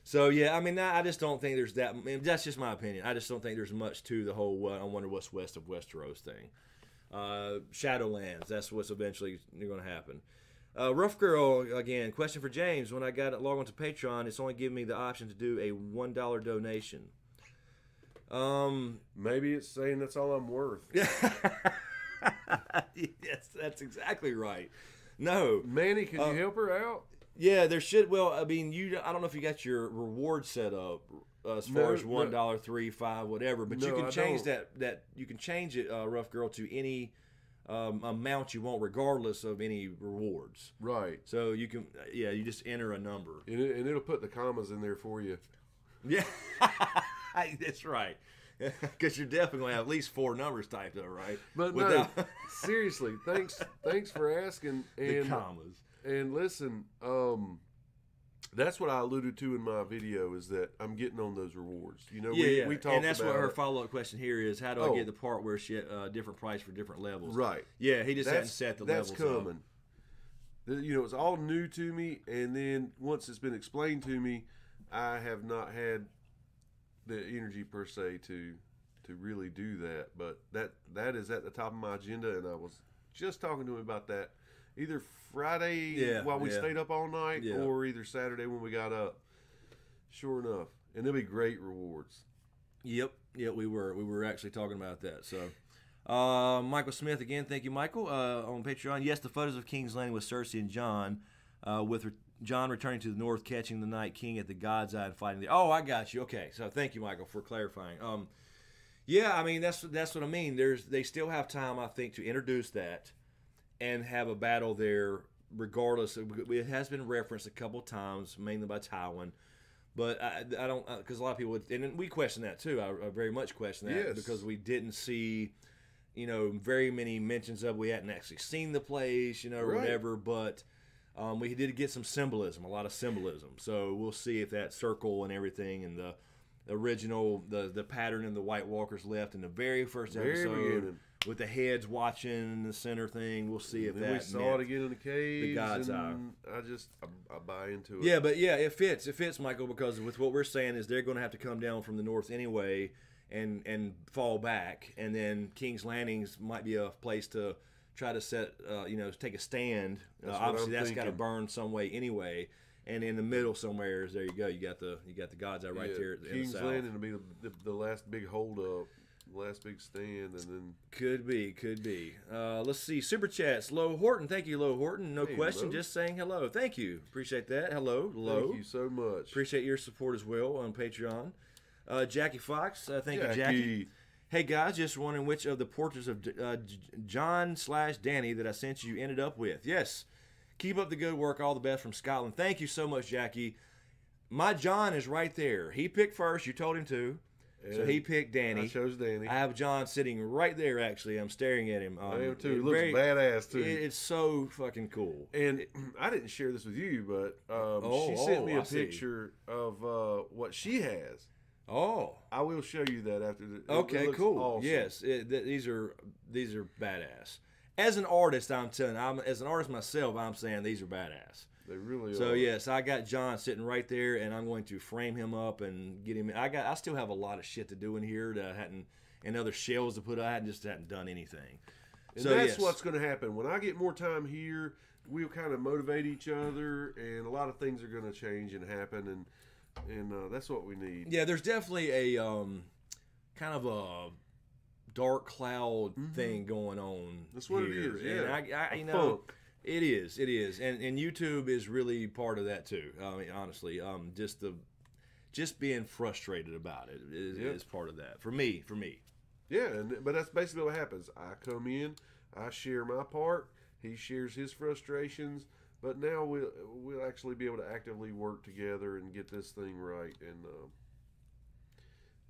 So yeah, I mean, I just don't think there's that. I mean, that's just my opinion. I just don't think there's much to the whole I wonder what's west of Westeros thing. Shadowlands, that's what's eventually going to happen. Rough Girl, again, question for James. When I got it logged onto Patreon, it's only giving me the option to do a $1 donation. Maybe it's saying that's all I'm worth. Yes, that's exactly right. No. Manny, can you help her out? Yeah, there should. Well, I mean, I don't know if you got your reward set up as far as $1, $3, $5, whatever, but you can change that. You can change it, Rough Girl, to any amount you want, regardless of any rewards. Right. So you can, you just enter a number, and it'll put the commas in there for you. Yeah, that's right. Because you're definitely going to have at least 4 numbers typed up, right? But no, seriously, thanks for asking. And, the commas. And listen, that's what I alluded to in my video, is that I'm getting on those rewards. We talked about it. And that's what her follow-up question here is, how do I get the part where she different price for different levels? Right. Yeah, he just hadn't set the levels. That's coming. It's all new to me, and then once it's been explained to me, I have not had the energy per se to really do that. But that is at the top of my agenda, and I was just talking to him about that either Friday while we stayed up all night, or either Saturday when we got up. Sure enough, and there'll be great rewards. Yep, we were actually talking about that. So, Michael Smith again, thank you, Michael, on Patreon. Yes, the photos of King's Landing with Cersei and Jon, with Jon returning to the north, catching the Night King at the God's Eye and fighting the. Oh, I got you. Okay, so thank you, Michael, for clarifying. I mean that's what I mean. They still have time, I think, to introduce that and have a battle there, regardless. It has been referenced a couple times, mainly by Tywin, but I don't, because a lot of people would, and we question that too. I very much question that, because we didn't see, very many mentions of. We hadn't actually seen the place, or whatever, but. We did get some symbolism, a lot of symbolism. So we'll see if that circle and everything, and the original, the pattern in the White Walkers left in the very first episode with the heads watching in the center thing. We'll see if that. We saw it again in the cave. The God's Eye. I buy into it. Yeah, but it fits. It fits, Michael, because with what we're saying is they're going to have to come down from the north anyway and fall back, and then King's Landings might be a place to try to set, take a stand. Obviously, that's got to burn some way anyway. And in the middle somewhere, there you go. You got the God's Eye right there in the King's south. Landing will be the last big hold up, last big stand, and then could be. Let's see, super chats. Lo Horton, thank you, Lo Horton. No question, just saying hello. Thank you, appreciate that. Hello, Lo. Thank you so much. Appreciate your support as well on Patreon. Jackie Fox, thank you, Jackie. Hey guys, just wondering which of the portraits of Jon/Danny that I sent you ended up with. Yes, keep up the good work. All the best from Scotland. Thank you so much, Jackie. My Jon is right there. He picked first. You told him to. And so he picked Danny. I chose Danny. I have Jon sitting right there, actually. I'm staring at him. I am too. It looks badass, too. It's so fucking cool. And I didn't share this with you, but she sent me a picture of what she has. Oh, I will show you that after the. Okay, cool. Awesome. Yes, these are badass, as an artist, I'm telling you, as an artist myself, I'm saying these are badass. They really are. So yes, I got John sitting right there, and I'm going to frame him up and get him. I still have a lot of shit to do in here that I hadn't, and other shells to put. I hadn't done anything. And so that's yes. what's going to happen when I get more time here. We'll kind of motivate each other, and a lot of things are going to change and happen, and that's what we need. Yeah, there's definitely a kind of a dark cloud thing going on. That's what here. it is. Yeah, and I you know. Funk. It is, and YouTube is really part of that too. I mean, honestly, just being frustrated about it is part of that for me. Yeah, but that's basically what happens. I come in, I share my part, he shares his frustrations, but now we'll actually be able to actively work together and get this thing right, and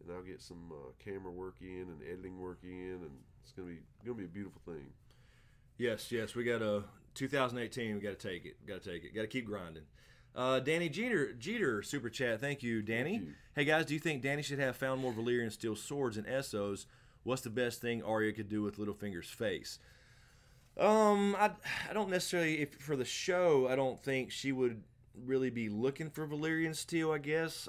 I'll get some camera work in and editing work in, and it's gonna be a beautiful thing. Yes, we got a 2018. We got to take it. Got to keep grinding. Danny Jeter super chat. Thank you, Danny. Thank you. Hey guys, do you think Danny should have found more Valyrian steel swords and Essos? What's the best thing Arya could do with Littlefinger's face? I don't necessarily. For the show, I don't think she would really be looking for Valyrian steel. I guess.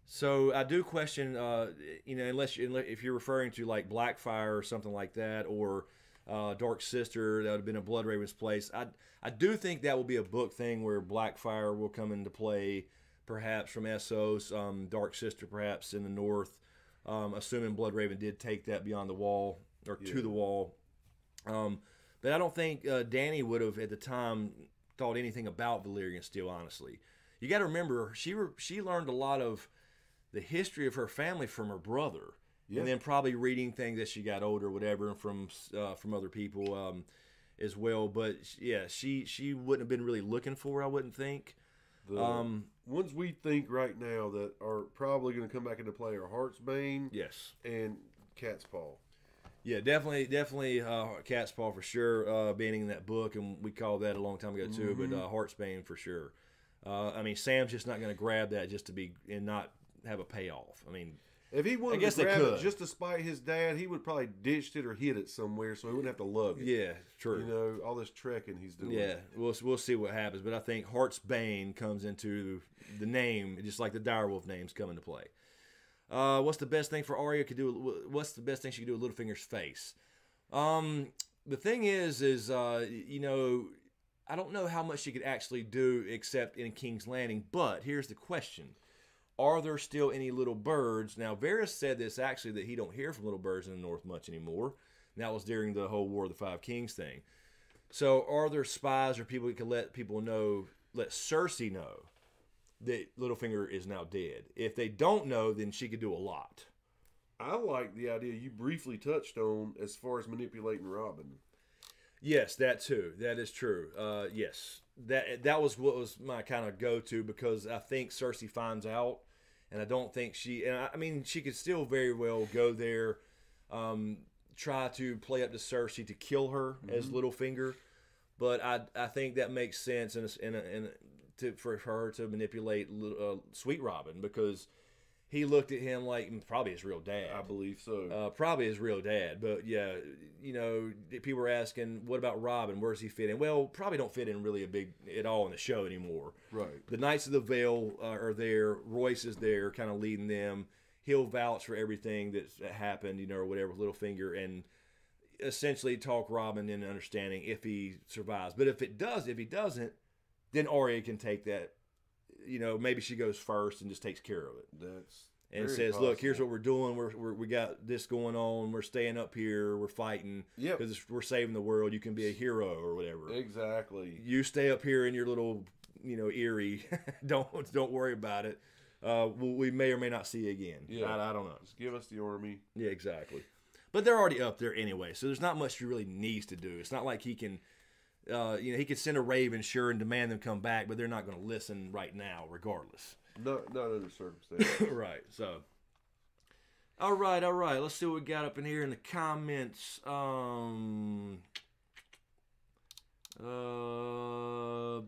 So I do question. Unless if you're referring to like Blackfire or something like that, or Dark Sister, that would have been a Bloodraven's place. I do think that will be a book thing where Blackfire will come into play, perhaps from Essos, Dark Sister perhaps in the north, assuming Bloodraven did take that beyond the wall or to the wall. But I don't think Dany would have at the time thought anything about Valyrian steel. Honestly, you got to remember she learned a lot of the history of her family from her brother. Yeah. And then probably reading things as she got older, whatever, and from other people as well. But yeah, she wouldn't have been really looking for it, I wouldn't think. The ones we think right now that are probably going to come back into play are Heartsbane, yes, and Cat's Paw. Yeah, definitely Cat's Paw for sure, being in that book, and we called that a long time ago too. But Heartsbane for sure. I mean, Sam's just not going to grab that just to be and not have a payoff. I mean. If he wanted to grab it just to spite his dad, he would probably ditched it or hid it somewhere so he wouldn't have to lug it. Yeah, true. You know, all this trekking he's doing. Yeah, we'll see what happens. But I think Heartsbane comes into the name, just like the direwolf names come into play. What's the best thing for Arya could do? What's the best thing she could do with Littlefinger's face? The thing is I don't know how much she could actually do except in King's Landing. But here's the question. Are there still any little birds? Now, Varys said this actually that he don't hear from little birds in the north much anymore. And that was during the whole War of the Five Kings thing. So are there spies or people who can let Cersei know that Littlefinger is now dead? If they don't know, then she could do a lot. I like the idea you briefly touched on as far as manipulating Robin. Yes, that too. That is true. Yes. That was what was my kind of go-to, because I think Cersei finds out, and I don't think she could still very well go there, try to play up to Cersei to kill her as Littlefinger, but I think that makes sense for her to manipulate Sweet Robin, because he looked at him like probably his real dad. I believe so. Probably his real dad. But yeah, people were asking, what about Robin? Where does he fit in? Well, probably don't fit in really at all in the show anymore. Right. The Knights of the Vale are there. Royce is there, kind of leading them. He'll vouch for everything that happened, or whatever, with Littlefinger, and essentially talk Robin into understanding if he survives. But if he doesn't, then Arya can take that. Maybe she goes first and just takes care of it. And says, possible. Look, here's what we're doing. We got this going on. We're staying up here. We're fighting. Because we're saving the world. You can be a hero or whatever. Exactly. You stay up here in your little, Eyrie. Don't worry about it. We may or may not see you again. Yeah. I don't know. Just give us the army. Yeah, exactly. But they're already up there anyway, so there's not much he really needs to do. It's not like he can... he could send a raven, sure, and demand them come back, but they're not going to listen right now, regardless. Not under circumstances. Right. So, all right. Let's see what we got up in here in the comments.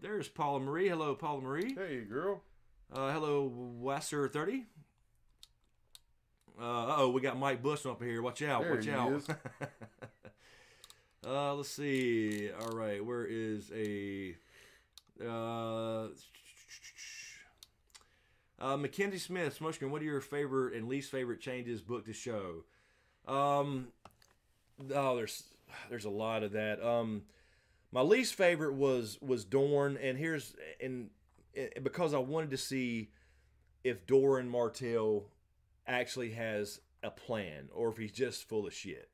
There's Paula Marie. Hello, Paula Marie. Hey, girl. Hello, Wasser30. We got Mike Bush up here. Watch out. There Watch he out. is. Let's see. All right, where is a Mackenzie Smith, Smokescreen, what are your favorite and least favorite changes book to show? There's a lot of that. My least favorite was Dorne, and because I wanted to see if Doran Martell actually has a plan or if he's just full of shit.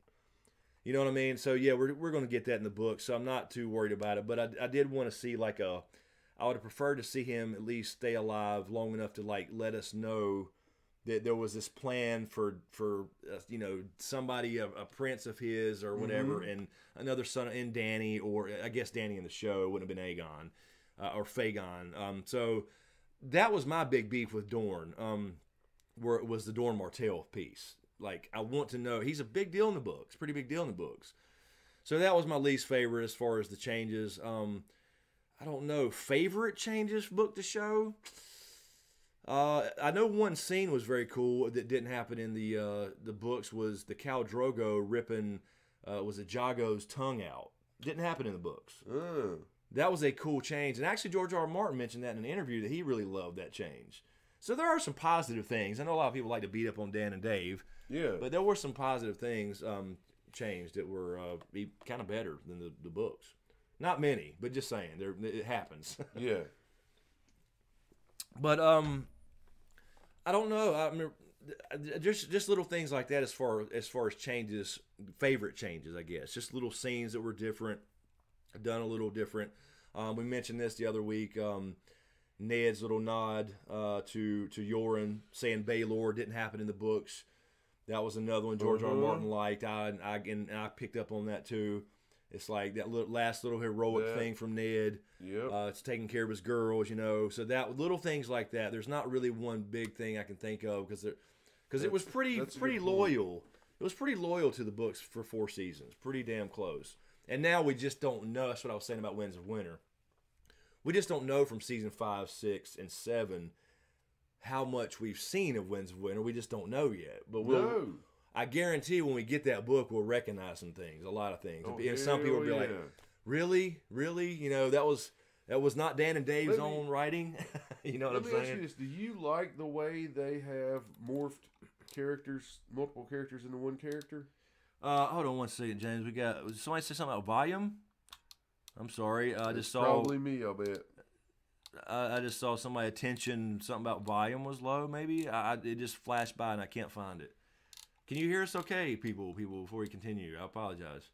You know what I mean? So yeah, we're going to get that in the book, so I'm not too worried about it. But I did want to see I would have preferred to see him at least stay alive long enough to let us know that there was this plan for somebody, a prince of his or whatever, and another son in Dany, or I guess Dany in the show would have been Aegon or Fagon. So that was my big beef with Dorne, where it was the Dorne Martell piece. Like, I want to know, he's a big deal in the books, pretty big deal in the books. So that was my least favorite as far as the changes. I don't know, favorite changes book to show? I know one scene was very cool that didn't happen in the books, was the Khal Drogo ripping was it Jago's tongue out. Didn't happen in the books. That was a cool change, and actually George R. R. Martin mentioned that in an interview that he really loved that change. So there are some positive things. I know a lot of people like to beat up on Dan and Dave. Yeah. But there were some positive things changed that were kind of better than the books. Not many, but just saying, it happens. Yeah. But I don't know. I mean, just little things like that as far as changes, favorite changes, I guess. Just little scenes that were different, done a little different. We mentioned this the other week. Ned's little nod to Euron saying Baelor didn't happen in the books. That was another one George R. R. Martin liked. I picked up on that too. It's like that last little heroic thing from Ned. Yeah. It's taking care of his girls, So that little things like that. There's not really one big thing I can think of because it was pretty loyal. It was pretty loyal to the books for 4 seasons. Pretty damn close. And now we just don't know. That's what I was saying about Winds of Winter. We just don't know from season 5, 6, and 7 how much we've seen of Winds of Winter. We just don't know yet. But I guarantee when we get that book, we'll recognize some things, a lot of things. And some people will be like, really? That was not Dan and Dave's own writing. You know what I'm saying? Let me ask you this. Do you like the way they have morphed multiple characters into one character? Hold on one second, James. We got somebody say something about volume. I'm sorry. I just saw probably me. I'll bet. I just saw somebody attention something about volume was low. Maybe it just flashed by and I can't find it. Can you hear us? Okay, people. Before we continue, I apologize.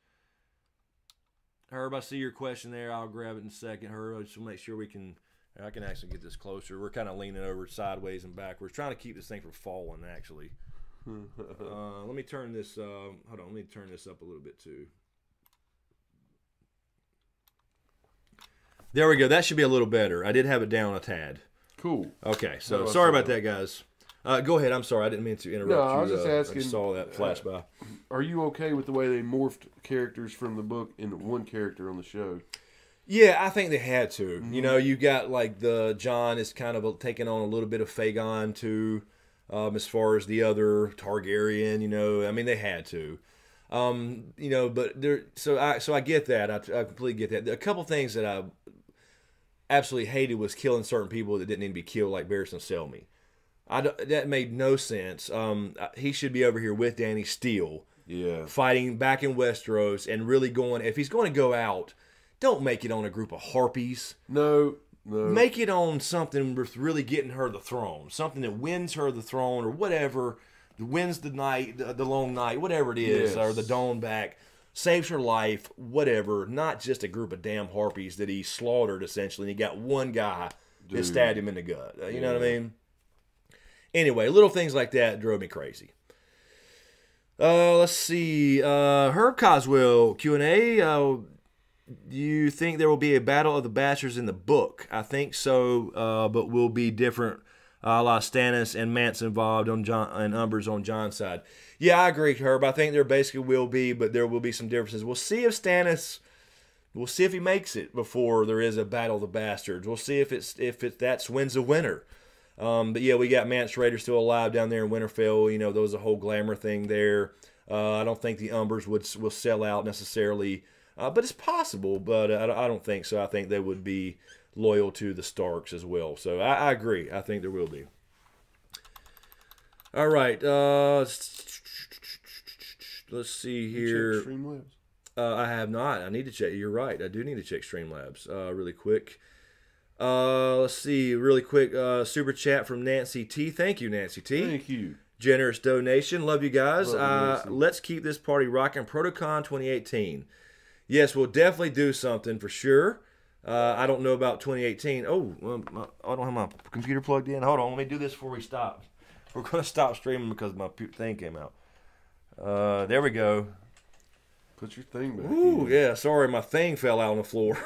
Herb, I see your question there. I'll grab it in a second. Herb, just to make sure I can actually get this closer. We're kind of leaning over sideways and backwards, trying to keep this thing from falling. Actually, let me turn this. Hold on, let me turn this up a little bit too. There we go. That should be a little better. I did have it down a tad. Cool. Okay, so sorry about that, guys. Go ahead. I'm sorry. I didn't mean to interrupt you. No, I was just asking. I just saw that flash by. Are you okay with the way they morphed characters from the book into one character on the show? Yeah, I think they had to. Mm-hmm. You got like the Jon is kind of taking on a little bit of Fagon too, as far as the other Targaryen. I mean, they had to. But there. So I get that. I completely get that. A couple things that I absolutely hated was killing certain people that didn't need to be killed, like Barristan Selmy. That made no sense. He should be over here with Dany Steele, fighting back in Westeros and really going. If he's going to go out, don't make it on a group of harpies. No. Make it on something with really getting her the throne, something that wins her the throne or whatever, wins the night, the long night, whatever it is, or the dawn back, saves her life, whatever. Not just a group of damn harpies that he slaughtered essentially. And he got one guy that stabbed him in the gut. You know what I mean? Anyway, little things like that drove me crazy. Let's see. Herb Coswell, Q&A. Do you think there will be a Battle of the Bastards in the book? I think so, but will be different. A lot of Stannis and Mance involved on Jon and Umber's on Jon's side. Yeah, I agree, Herb. I think there basically will be, but there will be some differences. We'll see if he makes it before there is a Battle of the Bastards. We'll see if that's Winds of Winter. But yeah, we got Mance Rayder still alive down there in Winterfell. There was a whole glamour thing there. I don't think the Umbers will sell out necessarily But it's possible, but I don't think so. I think they would be loyal to the Starks as well. So I agree. I think there will be. All right. Let's see here. Check Streamlabs? I have not. I need to check. You're right. I do need to check Streamlabs really quick. Let's see. Really quick. Super chat from Nancy T. Thank you, Nancy T. Thank you. Generous donation. Love you guys. Love you, let's keep this party rocking. Protocon 2018. Yes, we'll definitely do something for sure. I don't know about 2018. Oh, I don't have my computer plugged in. Hold on. Let me do this before we stop. We're going to stop streaming because my thing came out. There we go. Put your thing back Ooh, in. yeah. Sorry, my thing fell out on the floor.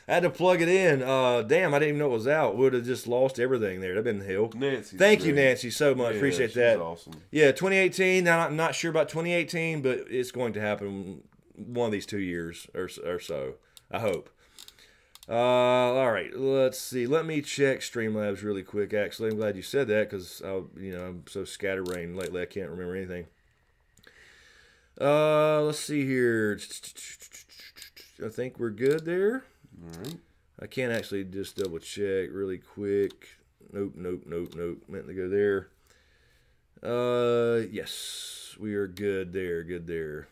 I had to plug it in. Damn, I didn't even know it was out. Would have just lost everything there. That'd been hell. Nancy. Thank you, Nancy, so much. Appreciate she's that. Awesome. Yeah, 2018. Now, I'm not sure about 2018, but it's going to happen one of these 2 years or so. I hope. All right, let's see. Let me check Streamlabs really quick. Actually, I'm glad you said that because I'm so scatterbrained lately. I can't remember anything. Let's see here. I think we're good there. All right. I can't actually just double check really quick. Nope. Meant to go there. Yes, we are good there. Good there.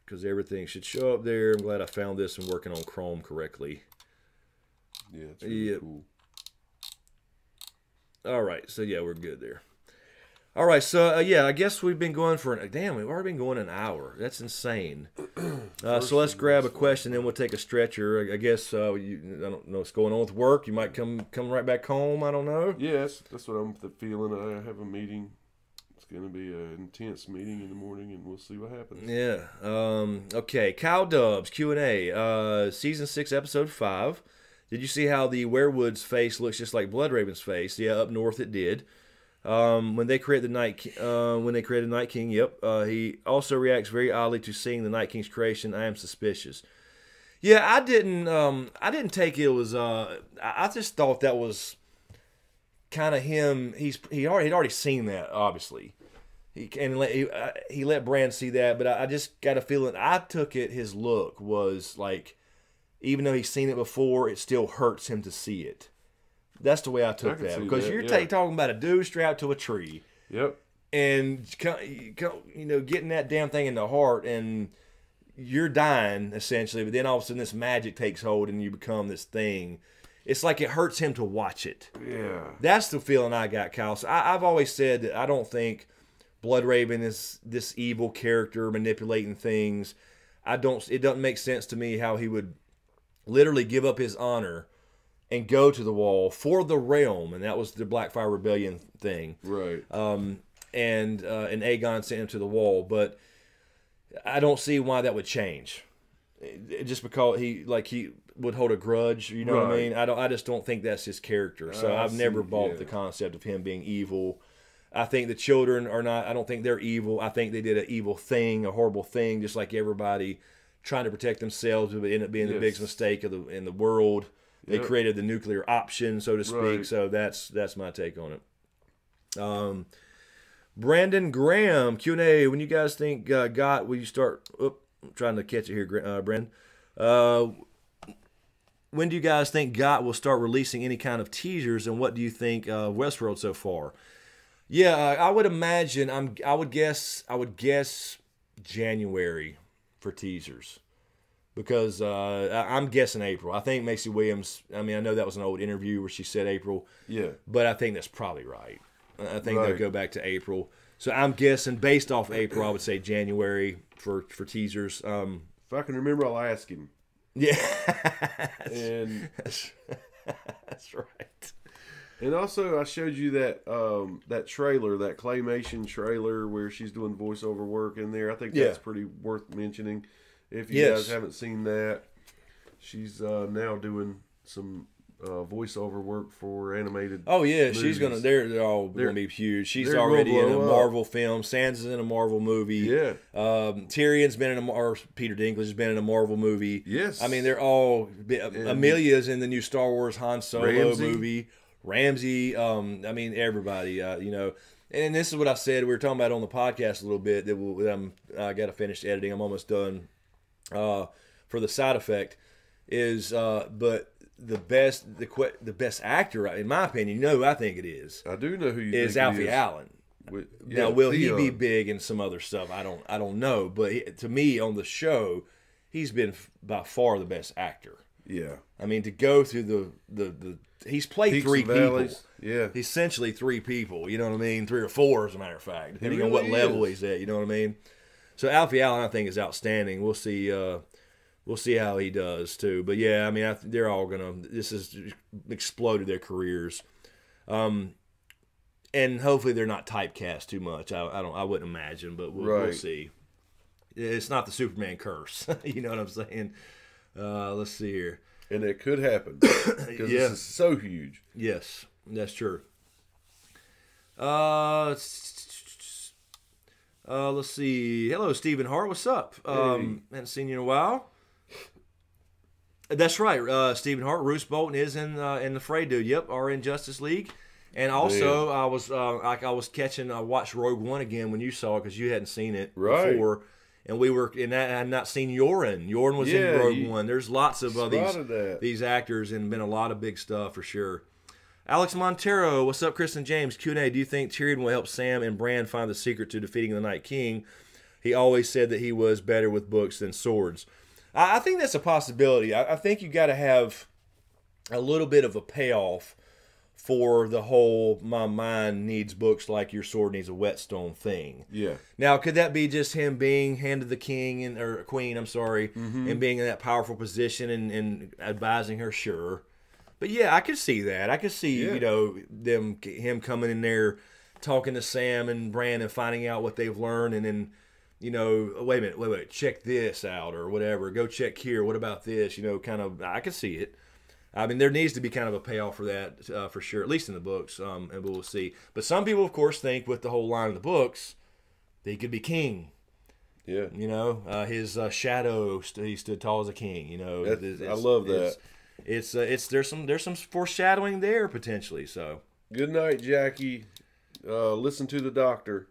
Because everything should show up there. I'm glad I found this and working on Chrome correctly. Yeah, it's really cool. All right, so yeah, we're good there. All right, so yeah, I guess we've been going for damn, we've already been going an hour. That's insane. So let's grab a question, then we'll take a stretcher. I guess I don't know what's going on with work. You might come right back home. I don't know. Yeah, that's what I'm feeling. I have a meeting. It's going to be an intense meeting in the morning, and we'll see what happens. Yeah. Okay. Kyle Dubs Q&A. Season 6, episode 5. Did you see how the Werewood's face looks just like Bloodraven's face? Yeah, up north it did. When they created the Night King, yep. He also reacts very oddly to seeing the Night King's creation. I am suspicious. Yeah, I didn't take it was. I just thought that was kind of him. He'd already seen that, obviously. He let Bran see that, but I just got a feeling. I took it. His look was like, even though he's seen it before, it still hurts him to see it. That's the way I took that, because you're talking about a dude strapped to a tree. Yep. And getting that damn thing in the heart, and you're dying essentially. But then all of a sudden, this magic takes hold, and you become this thing. It's like it hurts him to watch it. Yeah. That's the feeling I got, Kyle. So I've always said that I don't think Bloodraven is this evil character manipulating things. It doesn't make sense to me how he would literally give up his honor and go to the wall for the realm, and that was the Blackfire Rebellion thing. Right. And Aegon sent him to the wall, but I don't see why that would change. Just because he would hold a grudge, you know what I mean? I just don't think that's his character. So I've never bought the concept of him being evil. I think the children are not. I don't think they're evil. I think they did an evil thing, a horrible thing, just like everybody trying to protect themselves. It ended up being the biggest mistake in the world. They created the nuclear option, so to speak. Right. So that's my take on it. Brandon Graham, Q&A. When you guys think will you start? I'm trying to catch it here, Brandon. When do you guys think GOT will start releasing any kind of teasers, and what do you think of Westworld so far? Yeah, I would imagine. I would guess January for teasers. Because I'm guessing April. I think Macy Williams, I know that was an old interview where she said April. Yeah. But I think that's probably right. I think they'll go back to April. So I'm guessing based off April, I would say January for teasers. If I can remember, I'll ask him. Yeah. That's right. And also, I showed you that trailer, that claymation trailer where she's doing voiceover work in there. I think that's pretty worth mentioning. If you guys haven't seen that, she's now doing some voiceover work for animated. Oh yeah, movies. She's gonna. They're all gonna be huge. She's already in a Marvel film. Sansa's in a Marvel movie. Yeah. Tyrion's been in or Peter Dinklage has been in a Marvel movie. Yes. They're all. Amelia's in the new Star Wars Han Solo movie. Ramsey. Everybody. And this is what I said. We were talking about on the podcast a little bit. That I got to finish editing. I'm almost done. For the side effect is, but the best actor, in my opinion, you know who I think it is. I do know who you is think Alfie it is. Allen. Now, will he be big in some other stuff? I don't know. But to me, on the show, he's been by far the best actor. Yeah. I mean, to go through the he's played Peaks three and people. valleys. Yeah. Essentially three people. You know what I mean? 3 or 4, as a matter of fact, depending on what level he's at. You know what I mean? So Alfie Allen, I think, is outstanding. We'll see. We'll see how he does too. But yeah, I mean, they're all gonna. This has exploded their careers. And hopefully they're not typecast too much. I wouldn't imagine, but we'll see. It's not the Superman curse. You know what I'm saying? Let's see here. And it could happen because this is so huge. Yes, that's true. Let's see. Hello, Stephen Hart. What's up? Haven't seen you in a while. That's right. Stephen Hart. Roose Bolton is in the fray, dude. Yep, are in Justice League. And also, I was catching. I watched Rogue One again when you saw it because you hadn't seen it before, and we were. And I had not seen Euron. Euron was in Rogue One. There's lots of these actors, and been a lot of big stuff for sure. Alex Montero, what's up, Chris and James? Q&A. Do you think Tyrion will help Sam and Bran find the secret to defeating the Night King? He always said that he was better with books than swords. I think that's a possibility. I think you got to have a little bit of a payoff for the whole my mind needs books like your sword needs a whetstone thing. Yeah. Now, could that be just him being hand of the king or queen, I'm sorry, and being in that powerful position and advising her? Sure. But yeah, I could see that. I could see, him coming in there talking to Sam and Bran and finding out what they've learned, and then, wait a minute, check this out or whatever. Go check here. What about this? Kind of, I could see it. I mean, there needs to be kind of a payoff for that, for sure, at least in the books, and we'll see. But some people, of course, think with the whole line of the books, that he could be king. Yeah. His shadow, he stood tall as a king. I love that. There's some foreshadowing there potentially. So good night, Jackie. Listen to the doctor.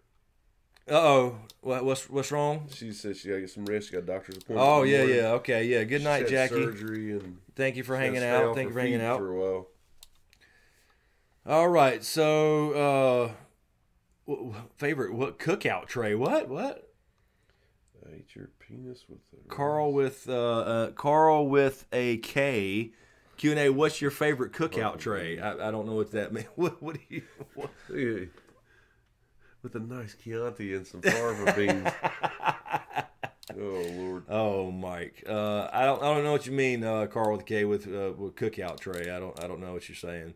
What's wrong? She said she gotta get some rest. She got a doctor's appointment. Oh yeah. Okay, yeah. Good night, Jackie. Surgery and thank you for hanging out. Thank you for hanging out for a while. All right. So favorite cookout tray? What? I ate your penis with a Carl with a K. Q&A. What's your favorite cookout tray? I don't know what that means. What do you? Hey, with a nice Chianti and some farva beans. Oh Lord. Oh Mike. I don't know what you mean, Carl with a K with cookout tray. I don't know what you're saying.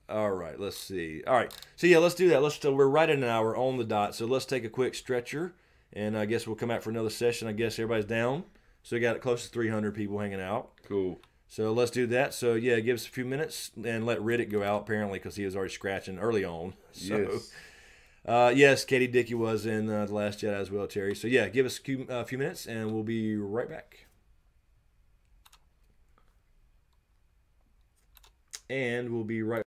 All right, let's see. All right, so yeah, let's do that. We're right at an hour on the dot, so let's take a quick stretcher, and I guess we'll come out for another session. I guess everybody's down, so we got close to 300 people hanging out. Cool. So let's do that. So yeah, give us a few minutes and let Riddick go out apparently because he was already scratching early on. So, yes. Yes, Katie Dickey was in The Last Jedi as well, Terry. So yeah, give us a few minutes, and we'll be right back. And we'll be right.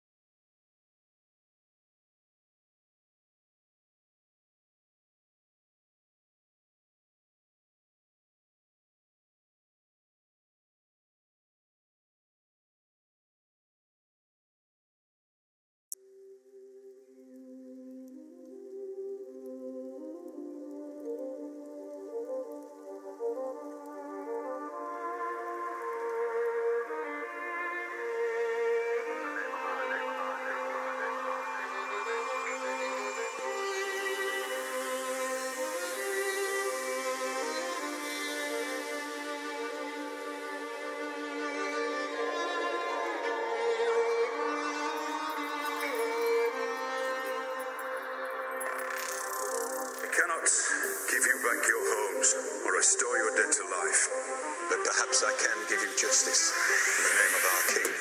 Cannot give you back your homes or restore your dead to life, but perhaps I can give you justice in the name of our king.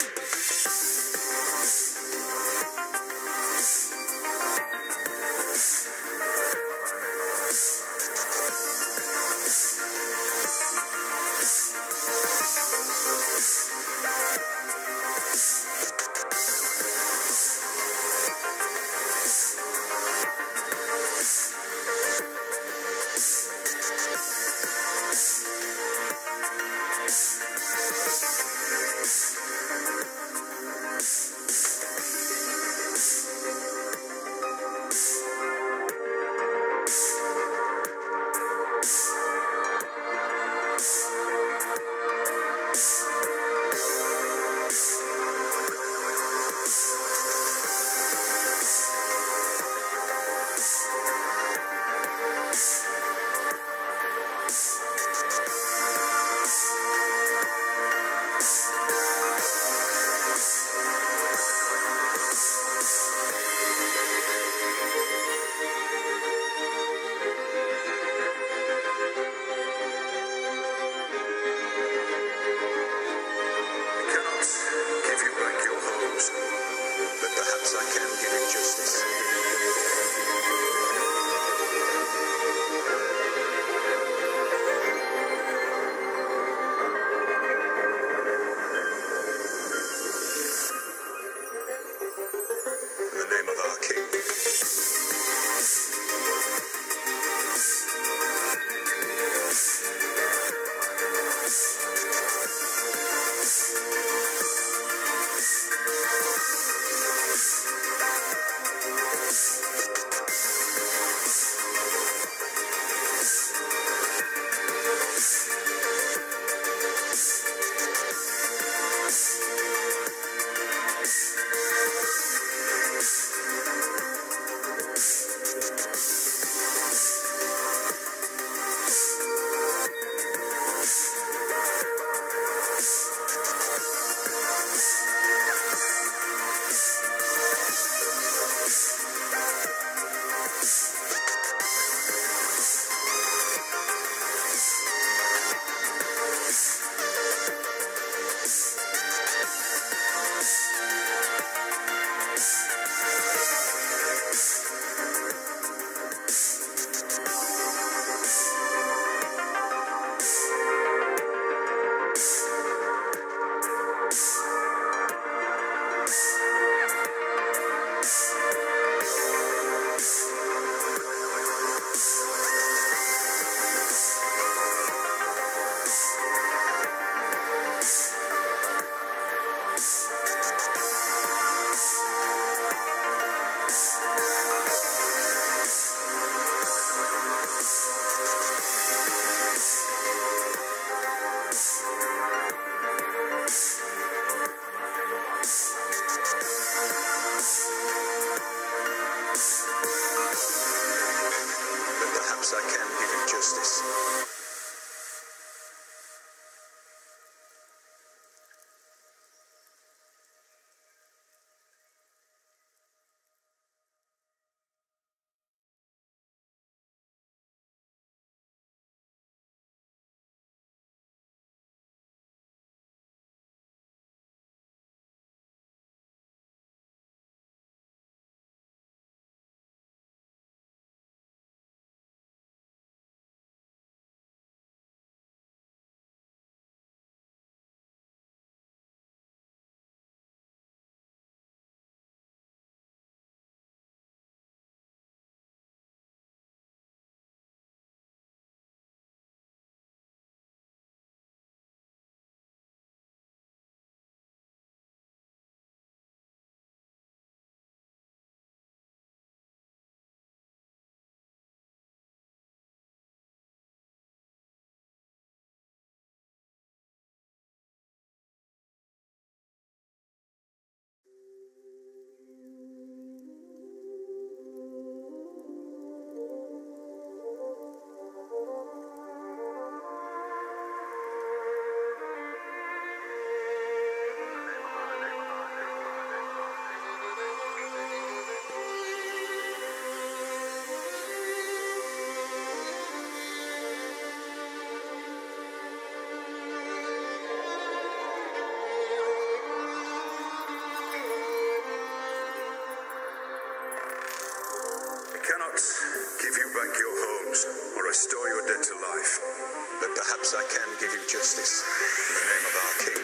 perhaps I can give you justice in the name of our king.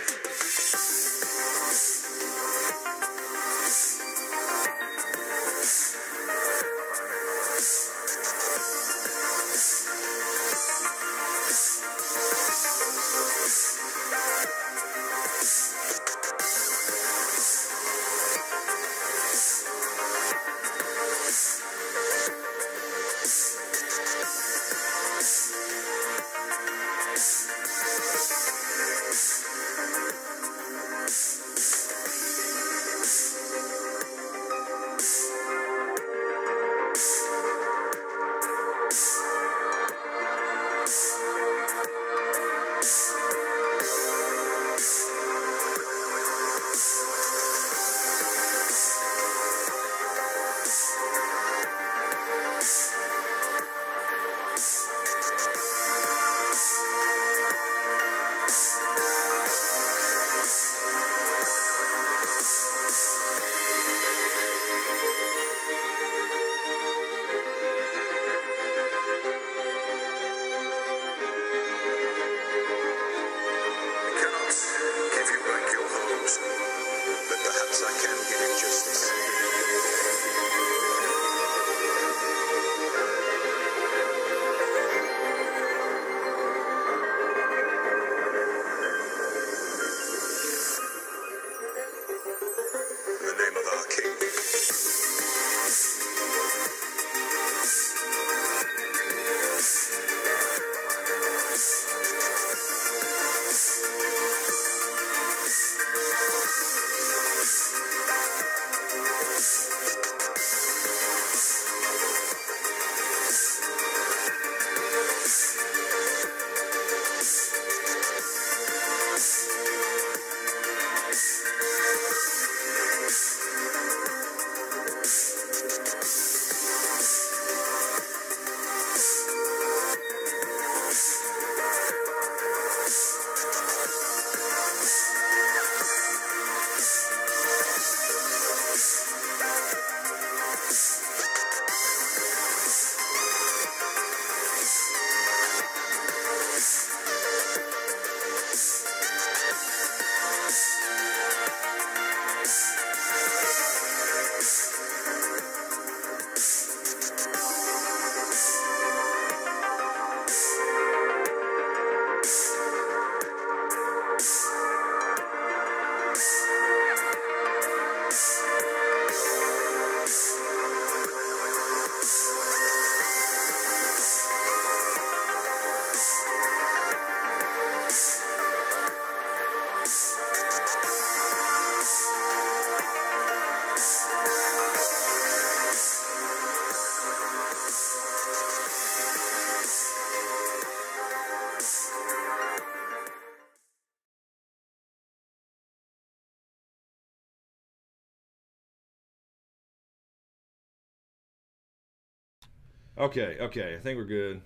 Okay, I think we're good.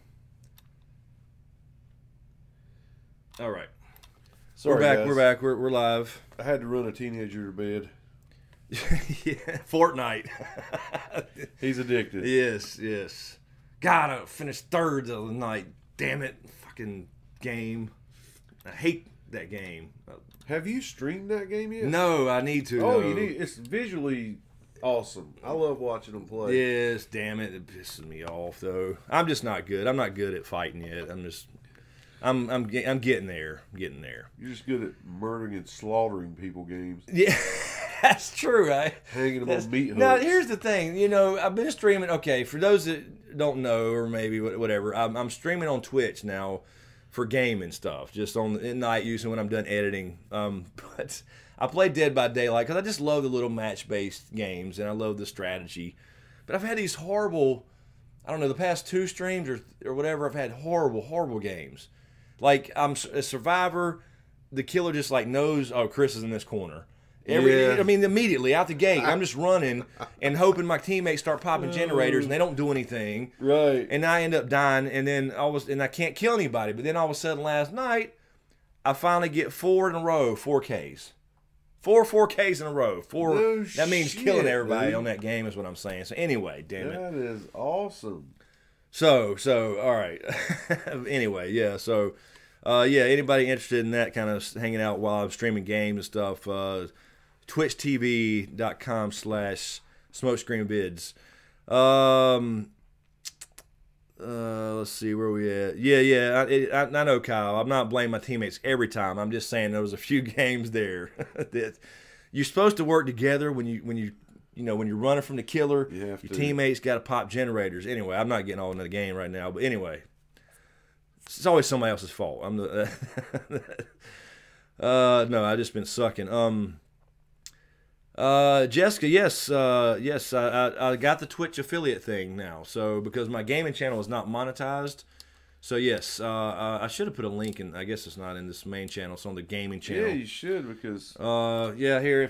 All right. Sorry, we're back. guys. We're back. We're live. I had to run a teenager to bed. Yeah, Fortnite. He's addicted. Yes. God, I finished third of the night. Damn it. Fucking game. I hate that game. Have you streamed that game yet? No, I need to. Oh, though. you need. It's visually awesome. I love watching them play. Yes, damn it. It pisses me off, though. I'm just not good. I'm not good at fighting yet. I'm getting there. I'm getting there. You're just good at murdering and slaughtering people games. Yeah, that's true, right? Hanging them on meat hooks. Now, here's the thing. You know, I've been streaming. Okay, for those that don't know, or maybe whatever, I'm streaming on Twitch now for gaming stuff, just at night, usually when I'm done editing. But I play Dead by Daylight because I just love the little match-based games, and I love the strategy. But I've had these horrible, I don't know, the past 2 streams or whatever, I've had horrible games. Like, I'm a survivor, the killer just like knows, oh, Chris is in this corner. I mean, immediately out the gate, I'm just running and hoping my teammates start popping generators, and they don't do anything. Right. And I end up dying, and then I can't kill anybody. But then all of a sudden, last night, I finally get 4 in a row, 4Ks. 4 Ks in a row. That means killing everybody on that game is what I'm saying. So anyway, damn it. That is awesome. So all right. Anyway, yeah. So Yeah, anybody interested in that kind of hanging out while I'm streaming games and stuff, twitchtv.com/smokescreenvids. Let's see where we at. Yeah. I know, Kyle. I'm not blaming my teammates every time. I'm just saying there was a few games there that you're supposed to work together when you're running from the killer. Your teammates got to pop generators. Anyway, I'm not getting all into the game right now, but anyway, it's always somebody else's fault. I'm the no, I just been sucking. Jessica, yes, I got the Twitch affiliate thing now. So because my gaming channel is not monetized, so yes, I should have put a link in. I guess it's not in this main channel. It's on the gaming channel. Yeah, you should because. Yeah, here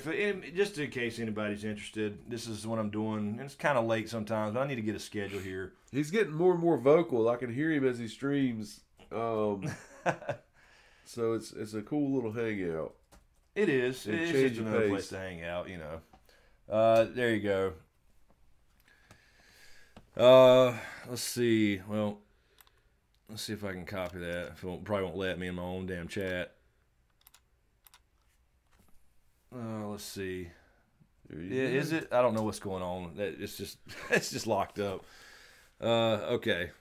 just in case anybody's interested, this is what I'm doing. It's kind of late sometimes, but I need to get a schedule here. He's getting more and more vocal. I can hear him as he streams. So it's a cool little hangout. It is. It's just another place to hang out, you know. There you go. Let's see. Well, let's see if I can copy that. Probably won't let me in my own damn chat. Let's see. Yeah, is it? I don't know what's going on. It's just locked up. Okay.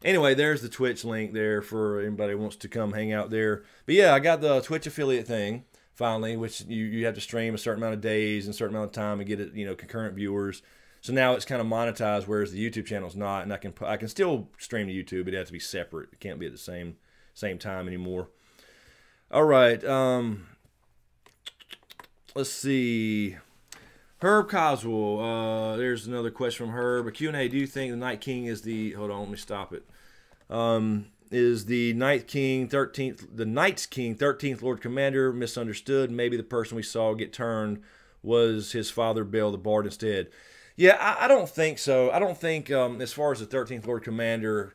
Anyway, there's the Twitch link there for anybody who wants to come hang out there. But yeah, I got the Twitch affiliate thing. Finally, which you have to stream a certain amount of days and a certain amount of time and get it, concurrent viewers. So now it's kind of monetized, whereas the YouTube channel is not, and I can still stream to YouTube. It has to be separate. It can't be at the same time anymore. All right, let's see. Herb Coswell, there's another question from Herb. A Q&A, do you think the Night King is the? Hold on, let me stop it. Is the Night's King 13th Lord Commander misunderstood? Maybe the person we saw get turned was his father, Bael the Bard, instead. Yeah, I don't think so. I don't think, as far as the 13th Lord Commander,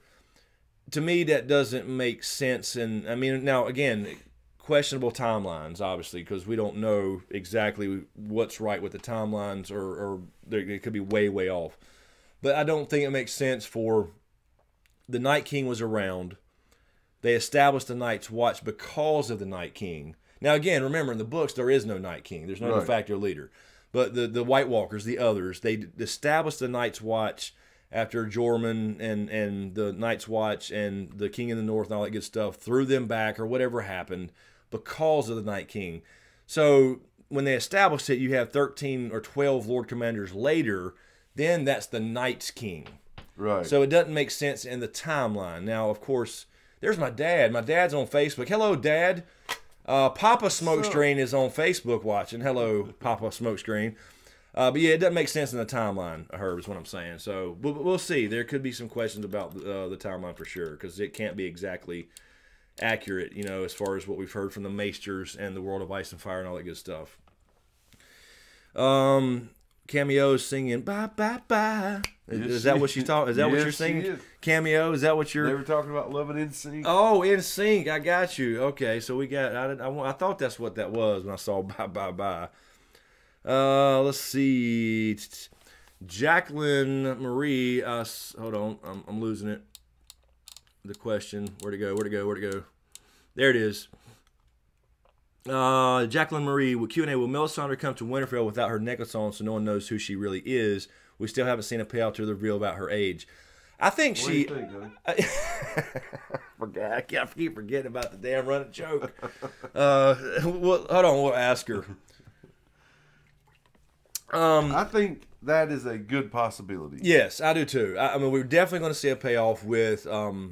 to me that doesn't make sense. And I mean, now again, questionable timelines, obviously, because we don't know exactly what's right with the timelines, or it could be way, way off. But I don't think it makes sense for the Night King was around. They established the Night's Watch because of the Night King. Now, again, remember, in the books, there is no Night King. There's no de facto leader. But the White Walkers, the others, they established the Night's Watch after Jorman and the Night's Watch and the King in the North and all that good stuff, threw them back or whatever happened because of the Night King. So when they established it, you have 13 or 12 Lord Commanders later, then that's the Night's King. Right. So it doesn't make sense in the timeline. Now, of course, there's my dad. My dad's on Facebook. Hello, Dad. Papa Smokescreen is on Facebook watching. Hello, Papa Smokescreen. But yeah, it doesn't make sense in the timeline, Herb, is what I'm saying. So we'll see. There could be some questions about the timeline for sure, because it can't be exactly accurate, as far as what we've heard from the Maesters and the World of Ice and Fire and all that good stuff. Cameo's singing "Bye Bye Bye." Is that what she's talking? Is that what you're singing? Cameo? Is that what you're? They were talking about loving NSYNC. Oh, NSYNC. I got you. Okay, so we got. I thought that's what that was when I saw "Bye Bye Bye." Let's see. Jacqueline Marie. Hold on. I'm losing it. The question. Where'd it go? There it is. Jacqueline Marie, with Q&A, will Melisandre come to Winterfell without her necklace on so no one knows who she really is? We still haven't seen a payout to the reveal about her age. I think what do you think, I keep forgetting about the damn running joke. Hold on, we'll ask her. I think that is a good possibility. Yes, I do too. I mean, we're definitely going to see a payoff with Arya.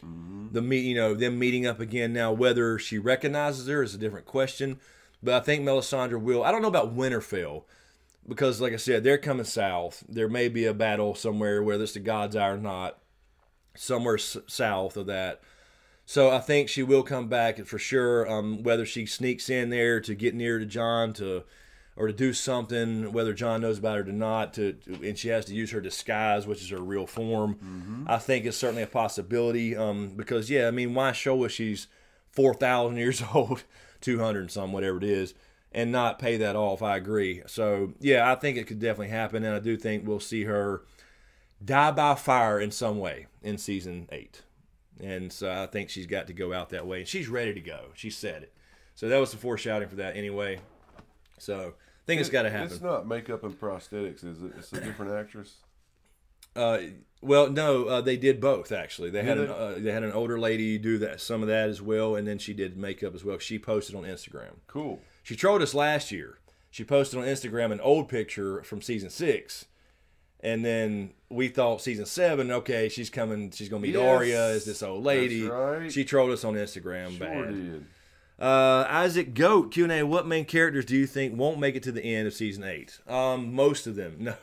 Mm-hmm. Them meeting up again. Now, whether she recognizes her is a different question, but I think Melisandre will. I don't know about Winterfell, because, like I said, they're coming south. There may be a battle somewhere, whether it's the God's Eye or not, somewhere south of that. So I think she will come back for sure. Whether she sneaks in there to get near to Jon or to do something, whether Jon knows about it or not, and she has to use her disguise, which is her real form. Mm-hmm. I think it's certainly a possibility. Because yeah, I mean, why show us she's 4,000 years old, 200 and some, whatever it is, and not pay that off? I agree. So yeah, I think it could definitely happen, and I do think we'll see her die by fire in some way in season 8. And so I think she's got to go out that way. And she's ready to go. She said it. So that was the foreshadowing for that anyway. So I think it's got to happen. It's not makeup and prosthetics, is it? It's a different actress? Well, no, they did both actually. They had an older lady do that, some of that as well, and then she did makeup as well. She posted on Instagram. Cool. She trolled us last year. She posted on Instagram an old picture from season 6, and then we thought season 7. Okay, she's coming. She's gonna be Daria as this old lady. That's right. She trolled us on Instagram. Sure bad. did. Isaac Goat Q&A. What main characters do you think won't make it to the end of season 8? Most of them. No.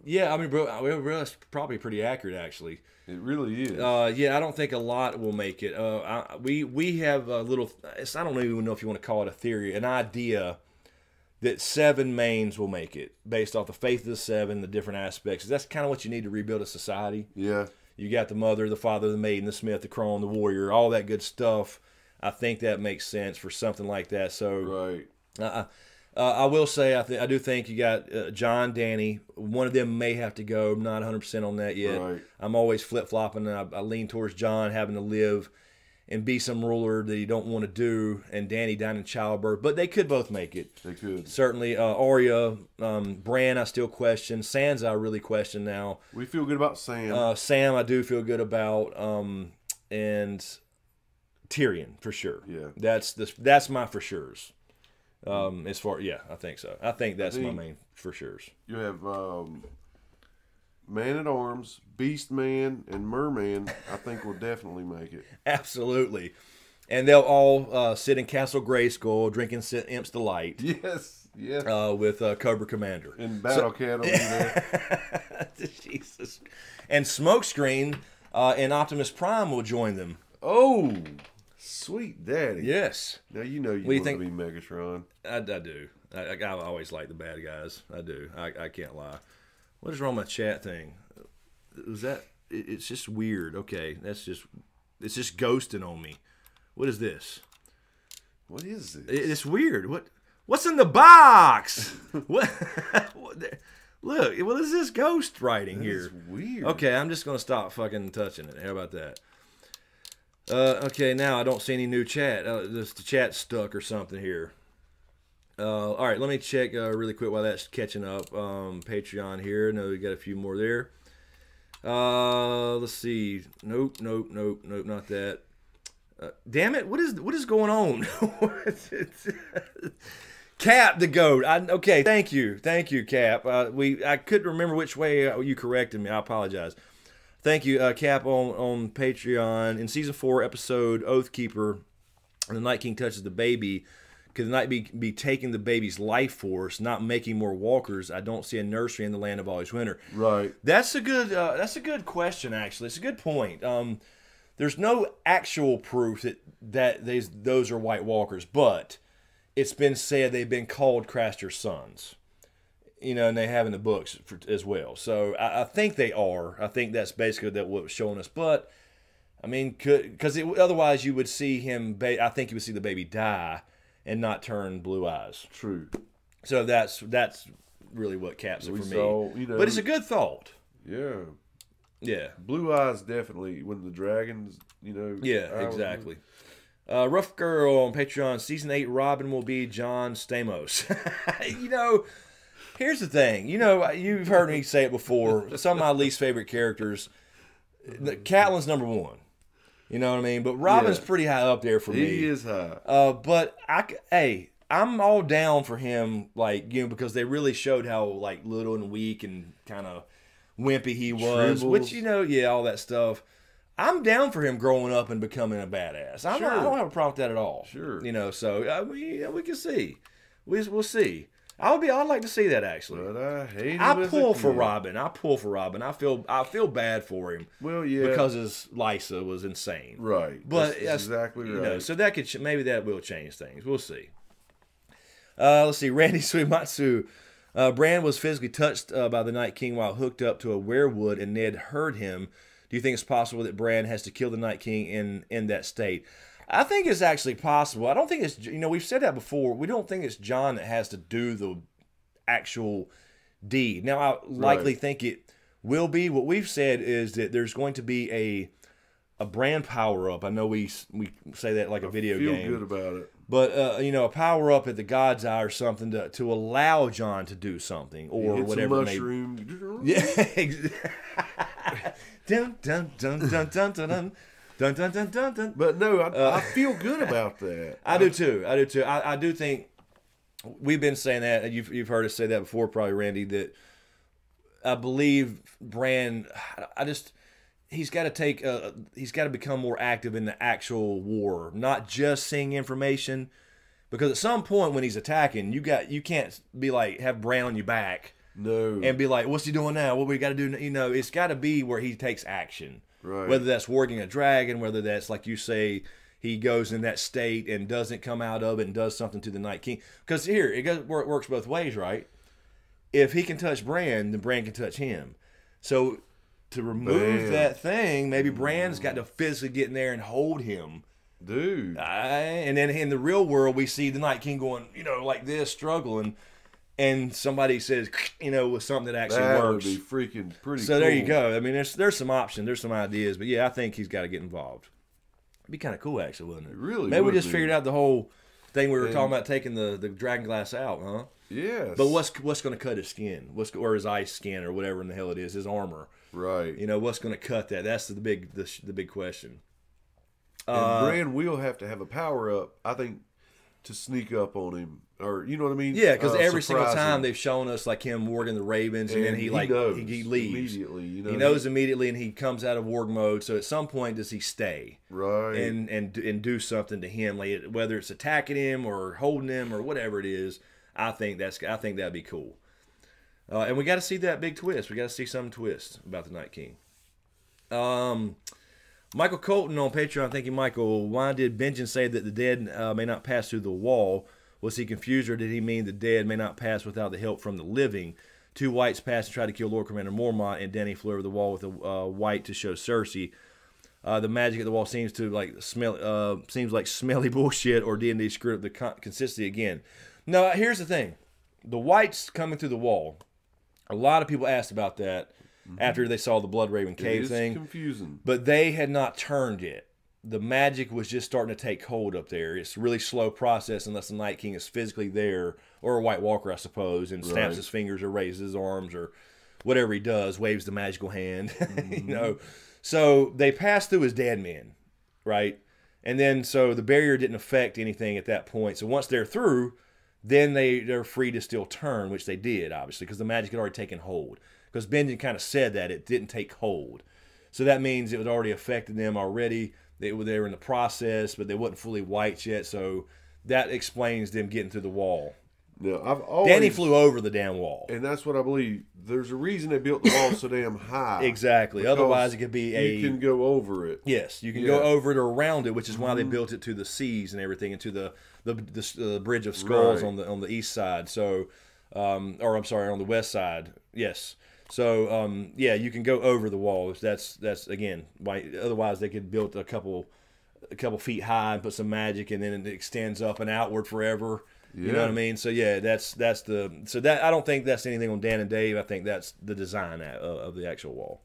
Yeah, I mean, bro, that's probably pretty accurate, actually. It really is. Yeah, I don't think a lot will make it. We have a little. I don't even know if you want to call it a theory, an idea that 7 mains will make it based off the faith of the 7, the different aspects. That's kind of what you need to rebuild a society. Yeah. You got the mother, the father, the maiden, the smith, the crone, the warrior, all that good stuff. I think that makes sense for something like that. So Right. I will say I do think you got John, Danny. One of them may have to go. I'm not 100% on that yet. Right. I'm always flip-flopping. I lean towards John having to live and be some ruler that you don't want to do, and Danny down in childbirth. But they could both make it. They could. Certainly. Arya, Bran, I still question. Sansa, I really question now. We feel good about Sam. Sam, I do feel good about. And Tyrion, for sure. Yeah. That's my for sures. As far, yeah, I think so. I think that's my main for sures. You have Man at Arms, Beast Man, and Merman. I think will definitely make it. Absolutely, and they'll all sit in Castle Grayskull drinking Imp's Delight. Yes, yes. With Cobra Commander And Battle Cat over there. Jesus, and Smokescreen and Optimus Prime will join them. Oh, sweet daddy. Yes. Now you know you want to be Megatron. I do. I always like the bad guys. I do. I can't lie. What is wrong with my chat thing? Was that? It's just weird. Okay, it's just ghosting on me. What is this? What is this? It's weird. What's in the box? What? Look, what is this ghost writing here? It's weird. Okay, I'm just gonna stop fucking touching it. How about that? Okay, now I don't see any new chat. The chat's stuck or something here. All right, let me check really quick while that's catching up. Patreon here. No, we got a few more there. Let's see. Nope, not that. Damn it! What is going on? Cap the goat. Okay, thank you, Cap. I couldn't remember which way you corrected me. I apologize. Thank you, Cap, on Patreon. In Season 4, episode Oathkeeper, the Night King touches the baby. Could the Night be taking the baby's life force, not making more walkers? I don't see a nursery in the land of always winter. Right. That's a good question, actually. It's a good point. There's no actual proof that those are White Walkers, but it's been said they've been called Craster's sons. You know, and they have in the books as well. So I think they are. I think that's basically what was showing us. But I mean, because otherwise you would see him. I think you would see the baby die and not turn blue eyes. True. So that's really what caps it for me. But it's a good thought. Yeah. Yeah. Blue eyes definitely when the dragons. Yeah, exactly. Rough Girl on Patreon. Season 8 Robin will be John Stamos. Here's the thing. You've heard me say it before. Some of my least favorite characters. Catelyn's number 1. You know what I mean? But Robin's pretty high up there for me. He is high. But I'm all down for him, because they really showed how little and weak and kind of wimpy he was. Tribbles. Which all that stuff. I'm down for him growing up and becoming a badass. I don't have a problem with that at all. Sure. So we can see. We'll see. I'd like to see that actually. But I hate him. I pull for Robin. I feel bad for him. Well, yeah, because his Lysa was insane. Right. But that's exactly right. So that could maybe that will change things. We'll see. Let's see. Randy Suimatsu. Bran was physically touched by the Night King while hooked up to a werewood, and Ned heard him. Do you think it's possible that Bran has to kill the Night King in that state? I think it's actually possible. I don't think it's, we've said that before. We don't think it's Jon that has to do the actual deed. Now, I likely think it will be. What we've said is that there's going to be a brand power up. I know we say that like a video feel game. Good about it. But you know, a power up at the God's Eye or something to allow Jon to do something or whatever. Mushroom. Yeah. Dun dun dun dun dun dun dun. Dun, dun, dun, dun, dun. But no, I feel good about that. I do too. I do think we've been saying that, and you've heard us say that before, probably, Randy. That I believe Bran. He's got to become more active in the actual war, not just seeing information. Because at some point when he's attacking, you can't be like have Bran on your back, no, and be like, what's he doing now? What we got to do? You know, it's got to be where he takes action. Right. Whether that's working a dragon, whether that's, like you say, he goes in that state and doesn't come out of it and does something to the Night King. Because here, it works both ways, right? If he can touch Bran, then Bran can touch him. So to remove that thing, maybe Bran's got to physically get in there and hold him. Dude. And then in the real world, we see the Night King going, you know, like this, struggling. And somebody says, you know, with something that actually works. That would be freaking pretty so cool. There you go. I mean, there's some options, there's some ideas, but yeah, I think he's got to get involved. It'd be kind of cool, actually, wouldn't it? Really? Maybe we just figured out the whole thing we were talking about, taking the dragon glass out, huh? Yes. But what's going to cut his skin? Or his ice skin, or whatever in the hell it is, his armor. Right. You know, what's going to cut that? That's the big question. And Bran will have to have a power up, I think, to sneak up on him. Or, you know what I mean? Yeah, because every single time him. they've shown us like him warging the ravens, and then he knows he leaves immediately. You know, he knows immediately, and he comes out of warg mode. So at some point, does he stay? Right. And do something to him, like whether it's attacking him or holding him or whatever it is. I think that'd be cool. And we got to see that big twist. We got to see some twist about the Night King. Michael Colton on Patreon, thank you, Michael. Why did Benjen say that the dead may not pass through the wall? Was he confused, or did he mean the dead may not pass without the help from the living? 2 whites passed and tried to kill Lord Commander Mormont, and Dany flew over the wall with a white to show Cersei. The magic at the wall seems like smelly bullshit, or D&D screwed up the consistency again. No, here's the thing: the whites coming through the wall. A lot of people asked about that after they saw the Blood Raven cave thing. It's confusing, but they had not turned yet. The magic was just starting to take hold up there. It's a really slow process unless the Night King is physically there, or a White Walker, I suppose, and snaps his fingers or raises his arms or whatever he does, waves the magical hand. You know, so they passed through as dead men, right? And then so the barrier didn't affect anything at that point. So once they're through, then they're free to still turn, which they did, obviously, because the magic had already taken hold. Because Benjen kind of said that it didn't take hold. So that means it had already affected them already. They were in the process, but they wasn't fully white yet, so that explains them getting through the wall. No, Dany flew over the damn wall. And that's what I believe. There's a reason they built the wall so damn high. Exactly. Otherwise, it could be you can go over it. Yes, you can go over it or around it, which is why they built it to the seas and everything, and to the Bridge of Skulls on the east side. So, or I'm sorry, on the west side. Yes. So, yeah, you can go over the walls. That's again why. Otherwise, they could build a couple feet high and put some magic, and then it extends up and outward forever. You know what I mean? So yeah, that's that. I don't think that's anything on Dan and Dave. I think that's the design of the actual wall.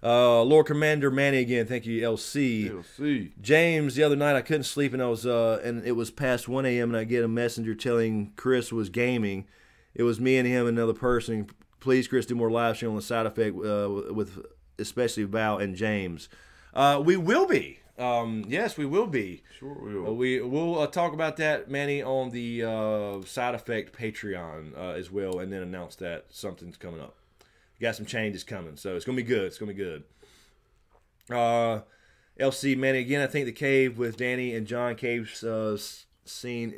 Lord Commander Manny again. Thank you, LC. James, the other night I couldn't sleep, and it was past 1 a.m. and I get a messenger telling Chris was gaming. It was me and him and another person. Please, Chris, do more live stream on the side effect with especially Val and James. We will be. Yes, we will be. Sure we will. We'll talk about that, Manny, on the side effect Patreon as well, and then announce that something's coming up. Got some changes coming, so it's gonna be good. It's gonna be good. LC, Manny, again, I think the cave with Dany and Jon Cave's screen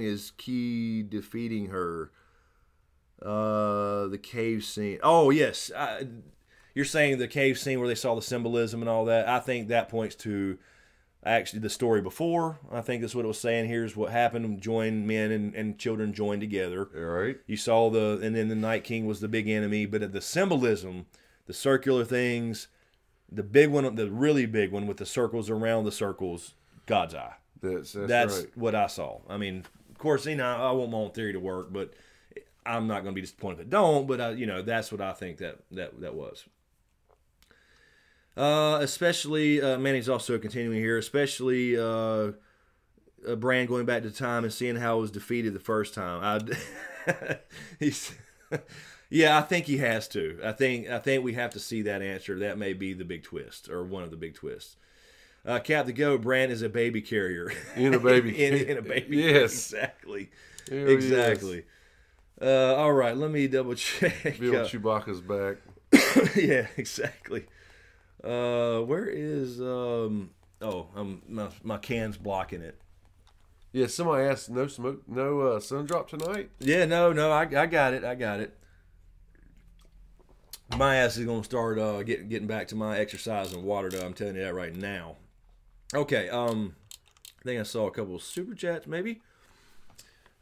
is key defeating her. The cave scene. Oh yes. You're saying the cave scene where they saw the symbolism and all that. I think that points to actually the story before. I think that's what it was saying. Here's what happened. Men and children joined together. All right. You saw and then the Night King was the big enemy. But the symbolism, the circular things, the big one, the really big one with the circles around the circles, God's Eye. That's right. What I saw. I mean, of course, I want my own theory to work, but I'm not going to be disappointed if it don't. But that's what I think that was. Especially, Manny's also continuing here, especially Bran going back to time and seeing how it was defeated the first time. He's, yeah, I think he has to. I think we have to see that answer. That may be the big twist, or one of the big twists. Cap the Goat, Bran is a baby carrier. In a baby. in a baby. Yes. Exactly. Hell Exactly. All right, let me double check. Bill Chewbacca's back. Yeah, exactly. Where is my can's blocking it. Yeah, somebody asked no sun drop tonight. Yeah, no, I got it. My ass is gonna start getting back to my exercise and water though. I'm telling you that right now. Okay, I think I saw a couple of super chats maybe.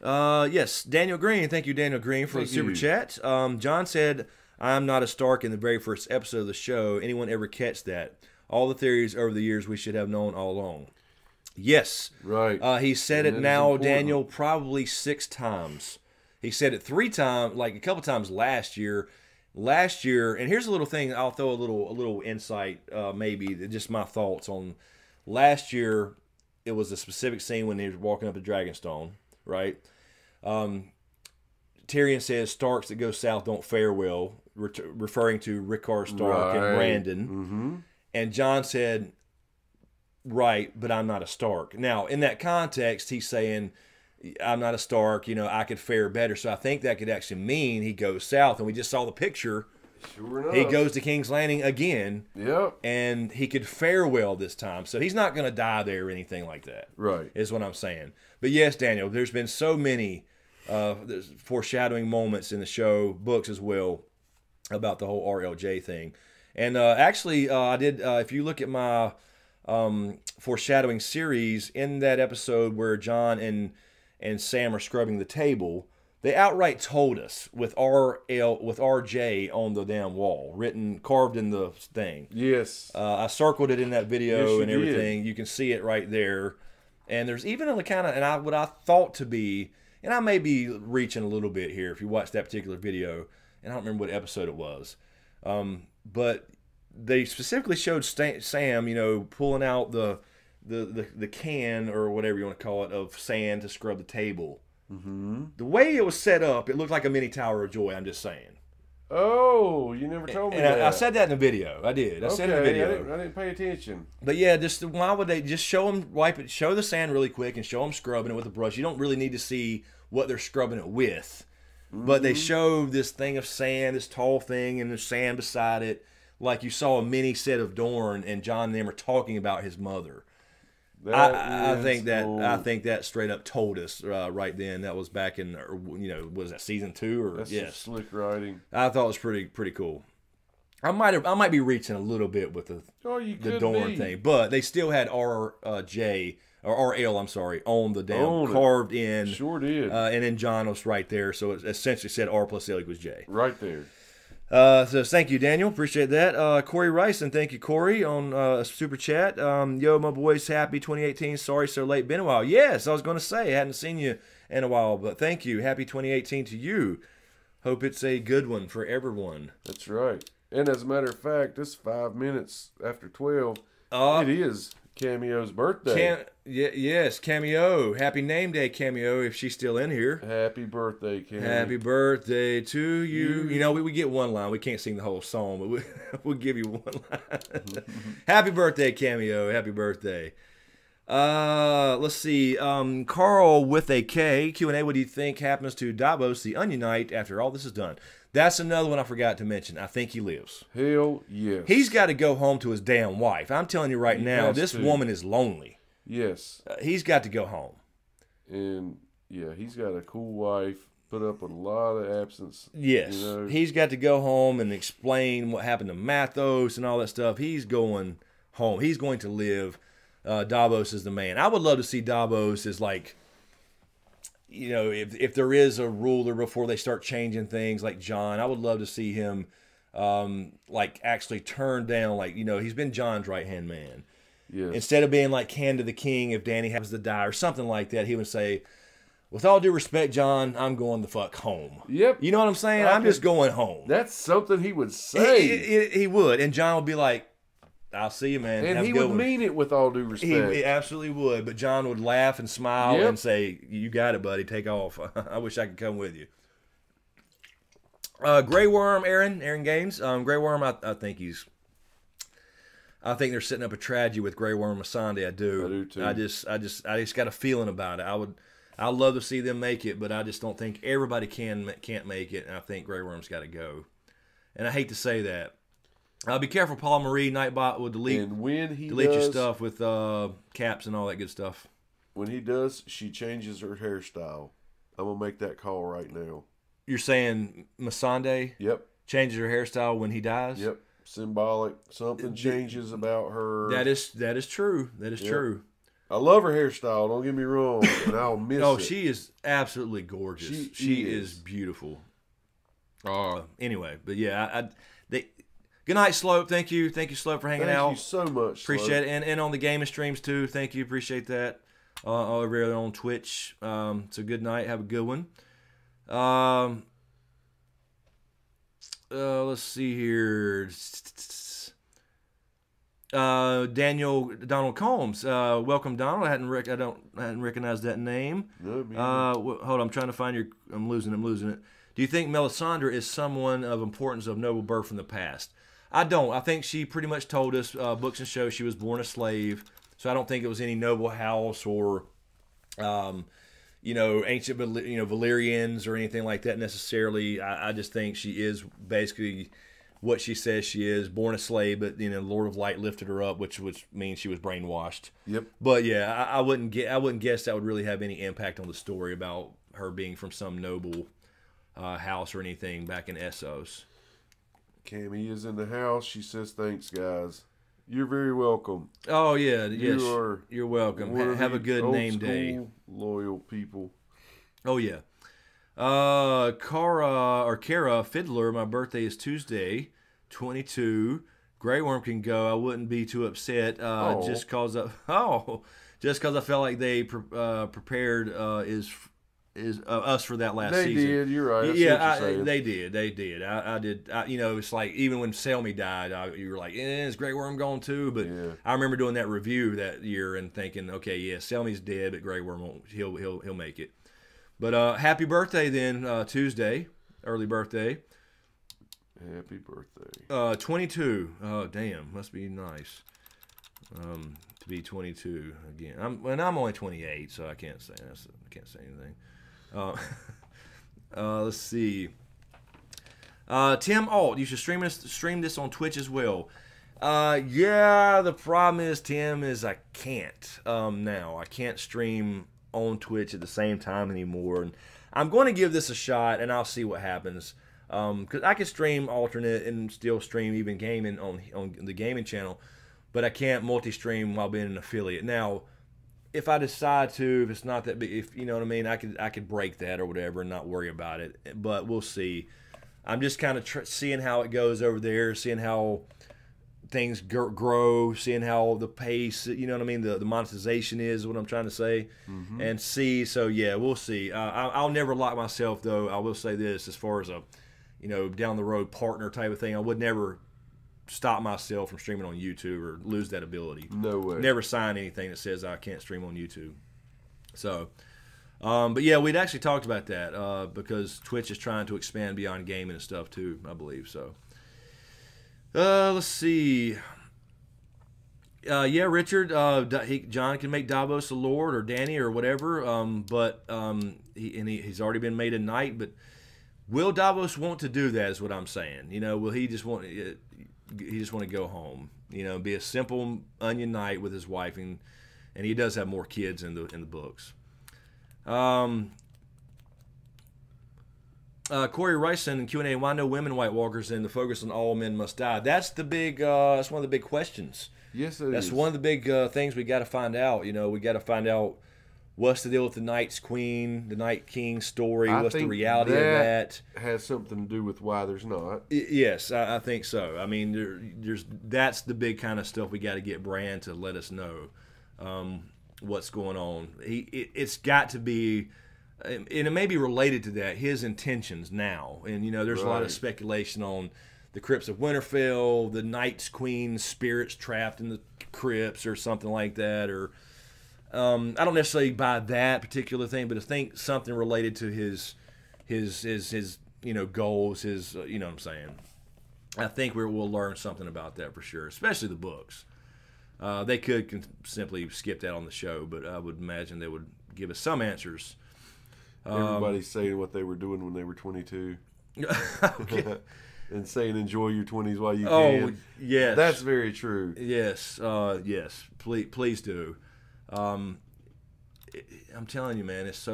Yes, Daniel Green. Thank you, Daniel Green, for the super chat. John said, "I'm not a Stark" in the very first episode of the show. Anyone ever catch that? All the theories over the years we should have known all along. Yes. Right. He said it now, Daniel, probably 6 times. He said it 3 times, like a couple times last year. And here's a little thing. I'll throw a little insight, maybe just my thoughts on last year. It was a specific scene when he was walking up to Dragonstone, right? Tyrion says Starks that go south don't fare well, referring to Rickard Stark and Brandon. Mm-hmm. And John said, right, but I'm not a Stark. Now, in that context, he's saying, I'm not a Stark, I could fare better. So I think that could actually mean he goes south. And we just saw the picture. Sure enough. He goes to King's Landing again. Yep. And he could fare well this time. So he's not going to die there or anything like that. Right. Is what I'm saying. But yes, Daniel, there's been so many foreshadowing moments in the show, books as well, about the whole RLJ thing. And actually, I did, if you look at my foreshadowing series, in that episode where John and Sam are scrubbing the table, they outright told us with RJ on the damn wall, carved in the thing. Yes. I circled it in that video and everything. Did. You can see it right there. And there's even a kind of, what I thought to be, and I may be reaching a little bit here if you watch that particular video, and I don't remember what episode it was. But they specifically showed Sam, pulling out the can or whatever you want to call it of sand to scrub the table. Mm-hmm. The way it was set up, it looked like a mini Tower of Joy. I'm just saying. Oh, you never told me that. I said that in the video. I did. I said it in the video. I didn't pay attention. But yeah, why would they just show them show the sand really quick and show them scrubbing it with a brush? You don't really need to see what they're scrubbing it with. Mm-hmm. But they show this thing of sand, this tall thing, and there's sand beside it, like you saw a mini set of Dorne, and John and them are talking about his mother. I think that straight up told us right then. That was back in, was that season 2 or that's yes, slick writing. I thought it was pretty cool. I might be reaching a little bit with the Dorne thing, but they still had RJ or RL, I'm sorry, on the damn carved in. Sure did. And then John was right there, so it essentially said R plus L equals J. Right there. So thank you, Daniel. Appreciate that. Corey Rice, and thank you, Corey, on Super Chat. Yo, my boys, happy 2018. Sorry so late. Been a while. Yes, I was going to say, I hadn't seen you in a while, but thank you. Happy 2018 to you. Hope it's a good one for everyone. That's right. And as a matter of fact, it's 5 minutes after 12. It is Cameo's birthday. Yes, Cameo. Happy name day, Cameo, if she's still in here. Happy birthday, Cameo. Happy birthday to you. We get one line. We can't sing the whole song, but we'll give you one line. Happy birthday, Cameo. Happy birthday. Let's see. Carl with a K. Q&A, what do you think happens to Davos, the Onion Knight, after all this is done? That's another one I forgot to mention. I think he lives. Hell yes. He's got to go home to his damn wife. I'm telling you right now, this woman is lonely. Yes. He's got to go home. And, yeah, he's got a cool wife, put up with a lot of absence. Yes. He's got to go home and explain what happened to Mathos and all that stuff. He's going home. He's going to live. Davos is the man. I would love to see Davos as like, if there is a ruler before they start changing things like Jon, I would love to see him like actually turn down, like, he's been Jon's right-hand man. Yes. Instead of being like Hand to the King if Dany happens to die or something like that, he would say, with all due respect, Jon, I'm going the fuck home. Yep. You know what I'm saying? I'm just going home. That's something he would say. He would. And Jon would be like, I'll see you, man. And Have a he good would one." mean it with all due respect. He absolutely would. But John would laugh and smile and say, "You got it, buddy. Take off. I wish I could come with you." Grey Worm, Aaron Games. Grey Worm, I think they're setting up a tragedy with Grey Worm Melisandre. I do too. I just got a feeling about it. I'd love to see them make it, but I just don't think everybody can't make it. And I think Grey Worm's got to go. And I hate to say that. Be careful, Paul Marie. Nightbot will delete your stuff with caps and all that good stuff. When he does, she changes her hairstyle. I'm gonna make that call right now. You're saying Melisandre? Yep. Changes her hairstyle when he dies? Yep. Symbolic. Something changes about her. That is true. That is true. I love her hairstyle. Don't get me wrong, but I'll miss it. Oh, she is absolutely gorgeous. She is beautiful. Anyway, but yeah, good night, Slope. Thank you, Slope, for hanging out. Thank you so much. Appreciate it, and on the gaming streams too. Thank you, appreciate that. Over there on Twitch. So good night. Have a good one. Let's see here. Donald Combs. Welcome, Donald. I hadn't recognized that name. No, hold on, I'm trying to find your. I'm losing it. Do you think Melisandre is someone of importance of noble birth from the past? I don't. I think she pretty much told us, books and shows, she was born a slave. So I don't think it was any noble house or, ancient, Valyrians or anything like that necessarily. I just think she is basically what she says she is, born a slave, but Lord of Light lifted her up, which means she was brainwashed. Yep. But yeah, I wouldn't guess that would really have any impact on the story about her being from some noble house or anything back in Essos. Cammy is in the house. She says, "Thanks, guys. You're very welcome." Oh yeah, yes. You're welcome. Have a good name day. Loyal people. Oh yeah. Kara Fiddler. My birthday is Tuesday, 22. Grey Worm can go. I wouldn't be too upset. Just cause I felt like they prepared us for that last season. They did. You're right. They did. I did. It's like even when Selmy died, you were like, "Is Grey Worm gone too?" But yeah. I remember doing that review that year and thinking, "Okay, yeah, Selmy's dead, but Grey Worm won't. He'll make it." But happy birthday then, Tuesday, early birthday. Happy birthday. 22. Oh damn, must be nice. To be 22 again. I'm only 28, so I can't say anything. Let's see. Tim Alt, you should stream this on Twitch as well. Yeah, the problem is, Tim, is I can't now. I can't stream on Twitch at the same time anymore. And I'm going to give this a shot, and I'll see what happens. Because I can stream alternate and still stream even gaming on the gaming channel, but I can't multi-stream while being an affiliate. Now, if I decide to, if it's not that big, if you know what I mean, I could break that or whatever and not worry about it. But we'll see. I'm just kind of seeing how it goes over there, seeing how things grow, seeing how the pace, you know what I mean, the monetization is what I'm trying to say, and see. So yeah, we'll see. I'll never lock myself though. I will say this, as far as a, down the road partner type of thing, I would never stop myself from streaming on YouTube or lose that ability. No way. Never sign anything that says I can't stream on YouTube. So, but yeah, we'd actually talked about that because Twitch is trying to expand beyond gaming and stuff too, I believe. So, let's see. Yeah, Richard, John can make Davos a lord or Danny or whatever, but he's already been made a knight. But will Davos want to do that? Is what I'm saying. Will he just want? He just want to go home, be a simple onion knight with his wife, and he does have more kids in the books. Corey Ryson in Q&A: why no women White Walkers and the focus on all men must die? That's the big. That's one of the big questions. Yes, that's one of the big things we got to find out. We got to find out what's the deal with the Night's Queen, the Night King story. What's the reality of that? Has something to do with why there's not. Yes, I think so. I mean, that's the big kind of stuff we got to get Bran to let us know what's going on. It's got to be, and it may be related to that, his intentions now. And there's a lot of speculation on the crypts of Winterfell, the Night's Queen's spirits trapped in the crypts or something like that, or I don't necessarily buy that particular thing, but I think something related to his goals, his you know what I'm saying. I think we'll learn something about that for sure, especially the books. They could simply skip that on the show, but I would imagine they would give us some answers. Everybody's saying what they were doing when they were 22. Okay. And saying enjoy your 20s while you Oh, can. yes. That's very true. Yes, yes. Please do. I'm telling you, man, it's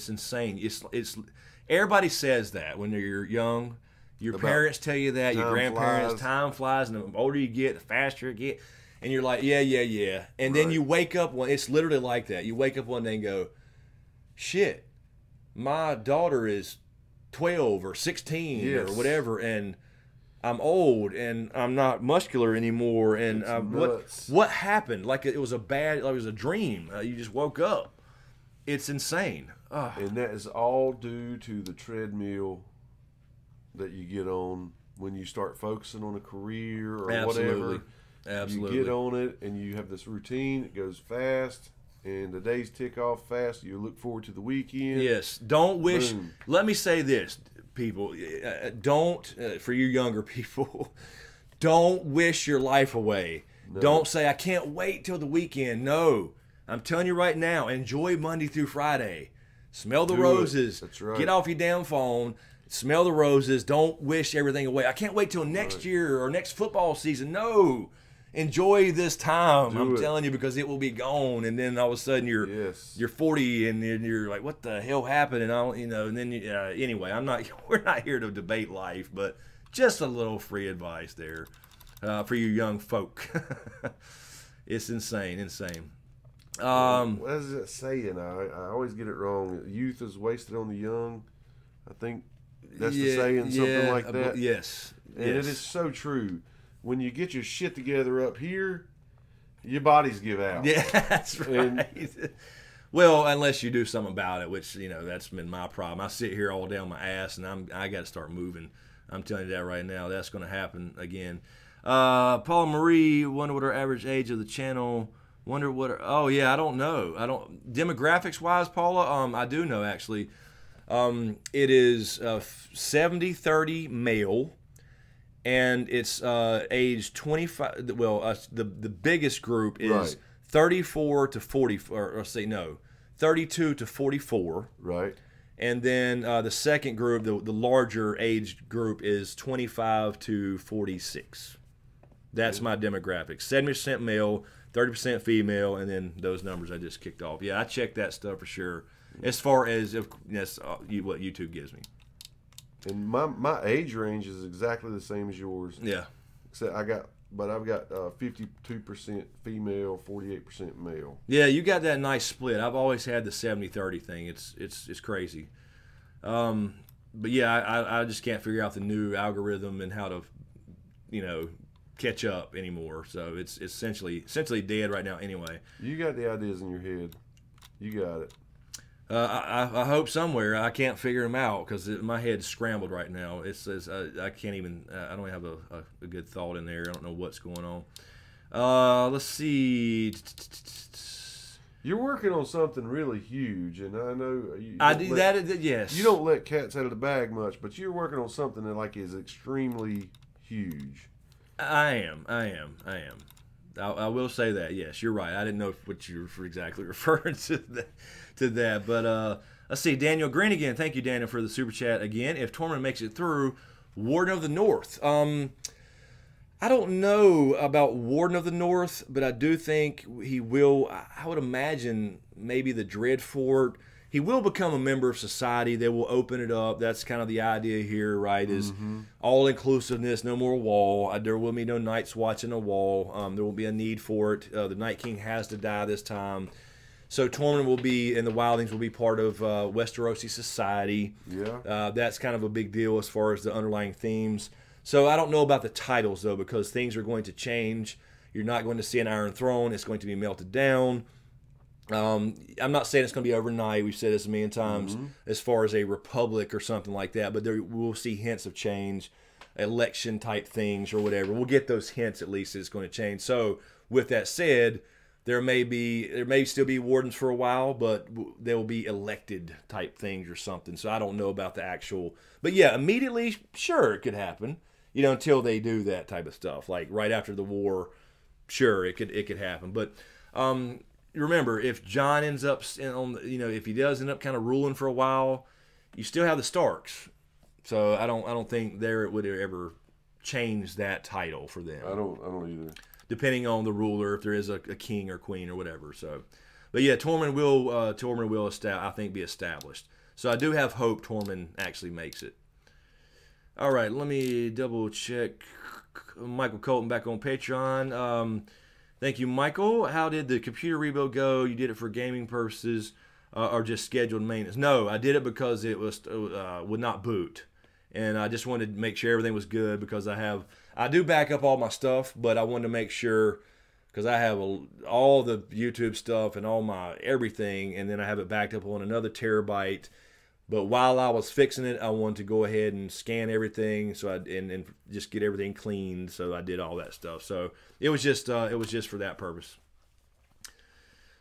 insane. It's everybody says that when you're young. Your parents tell you that, your grandparents, time flies, and the older you get, the faster it gets. And you're like, yeah. And then you wake up it's literally like that. You wake up one day and go, shit, my daughter is 12 or 16 or whatever, and I'm old and I'm not muscular anymore. And what happened? Like it was a dream. You just woke up. It's insane. And that is all due to the treadmill that you get on when you start focusing on a career or whatever. Absolutely. You get on it and you have this routine. It goes fast and the days tick off fast. You look forward to the weekend. Yes. Don't wish. Boom. Let me say this, people. Don't, for you younger people, don't wish your life away. No. Don't say, I can't wait till the weekend. No. I'm telling you right now, enjoy Monday through Friday. Smell the roses. That's right. Get off your damn phone. Smell the roses. Don't wish everything away. I can't wait till next year or next football season. No. Enjoy this time. I'm telling you, because it will be gone, and then all of a sudden you're 40 and you're like, what the hell happened? And and then anyway, we're not here to debate life, but just a little free advice there for you young folk. It's insane. What does it say? And I always get it wrong. Youth is wasted on the young. I think that's the saying, something like that. Yes. And it is so true. When you get your shit together up here, your bodies give out. Yeah, that's right. Well, unless you do something about it, which, that's been my problem. I sit here all down my ass, and I got to start moving. I'm telling you that right now. That's going to happen again. Paul Marie, wonder what our average age of the channel. Wonder what. Oh yeah, I don't know. Demographics wise, Paula. I do know actually. It is 70-30 male, and it's age 25. Well, the biggest group is 34 to 40. Or let's say 32 to 44. Right. And then the second group, the larger age group, is 25 to 46. That's my demographics. 70% male, 30% female, and then those numbers I just kicked off. Yeah, I check that stuff for sure. As far as what YouTube gives me. And my age range is exactly the same as yours. Yeah. Except I've got 52% female, 48% male. Yeah, you got that nice split. I've always had the 70-30 thing. It's crazy. But yeah, I just can't figure out the new algorithm and how to, catch up anymore. So it's essentially dead right now anyway. You got the ideas in your head. You got it. I hope somewhere. I can't figure them out because my head's scrambled right now. It says I can't even. I don't have a good thought in there. I don't know what's going on. Let's see. You're working on something really huge, and I know I do that. Yes. You don't let cats out of the bag much, but you're working on something that is extremely huge. I am. I will say that. Yes, you're right. I didn't know what you were exactly referring to that. But let's see. Daniel Green again. Thank you, Daniel, for the super chat again. If Tormund makes it through, Warden of the North. I don't know about Warden of the North, but I do think he will. I would imagine maybe the Dreadfort. He will become a member of society. They will open it up. That's kind of the idea here, right? Is all-inclusiveness, no more wall. There will be no Nights watching a wall. There will be a need for it. The Night King has to die this time. So Tormund will be, and the Wildlings will be part of Westerosi society. Yeah. That's kind of a big deal as far as the underlying themes. So I don't know about the titles, though, because things are going to change. You're not going to see an Iron Throne. It's going to be melted down. I'm not saying it's going to be overnight. We've said this a million times as far as a republic or something like that, but we'll see hints of change. election type things or whatever. We'll get those hints at least that it's going to change. So with that said, there may still be wardens for a while, but there will be elected type things or something. So I don't know about the actual, but yeah, immediately, sure, it could happen. You know, until they do that type of stuff, like right after the war, sure, it could happen. But remember, if Jon ends up if he does end up kind of ruling for a while, you still have the Starks. So I don't think it would ever change that title for them. I don't either. Depending on the ruler, if there is a king or queen or whatever. So, but yeah, Tormund will I think be established. So I do have hope Tormund actually makes it. All right, let me double check. Michael Colton back on Patreon. Thank you, Michael. How did the computer rebuild go? You did it for gaming purposes or just scheduled maintenance? No, I did it because it would not boot. And I just wanted to make sure everything was good because I do back up all my stuff, but I wanted to make sure because I have all the YouTube stuff and all my everything, and then I have it backed up on another terabyte. But while I was fixing it, I wanted to go ahead and scan everything, and just get everything cleaned. So I did all that stuff. So it was just for that purpose.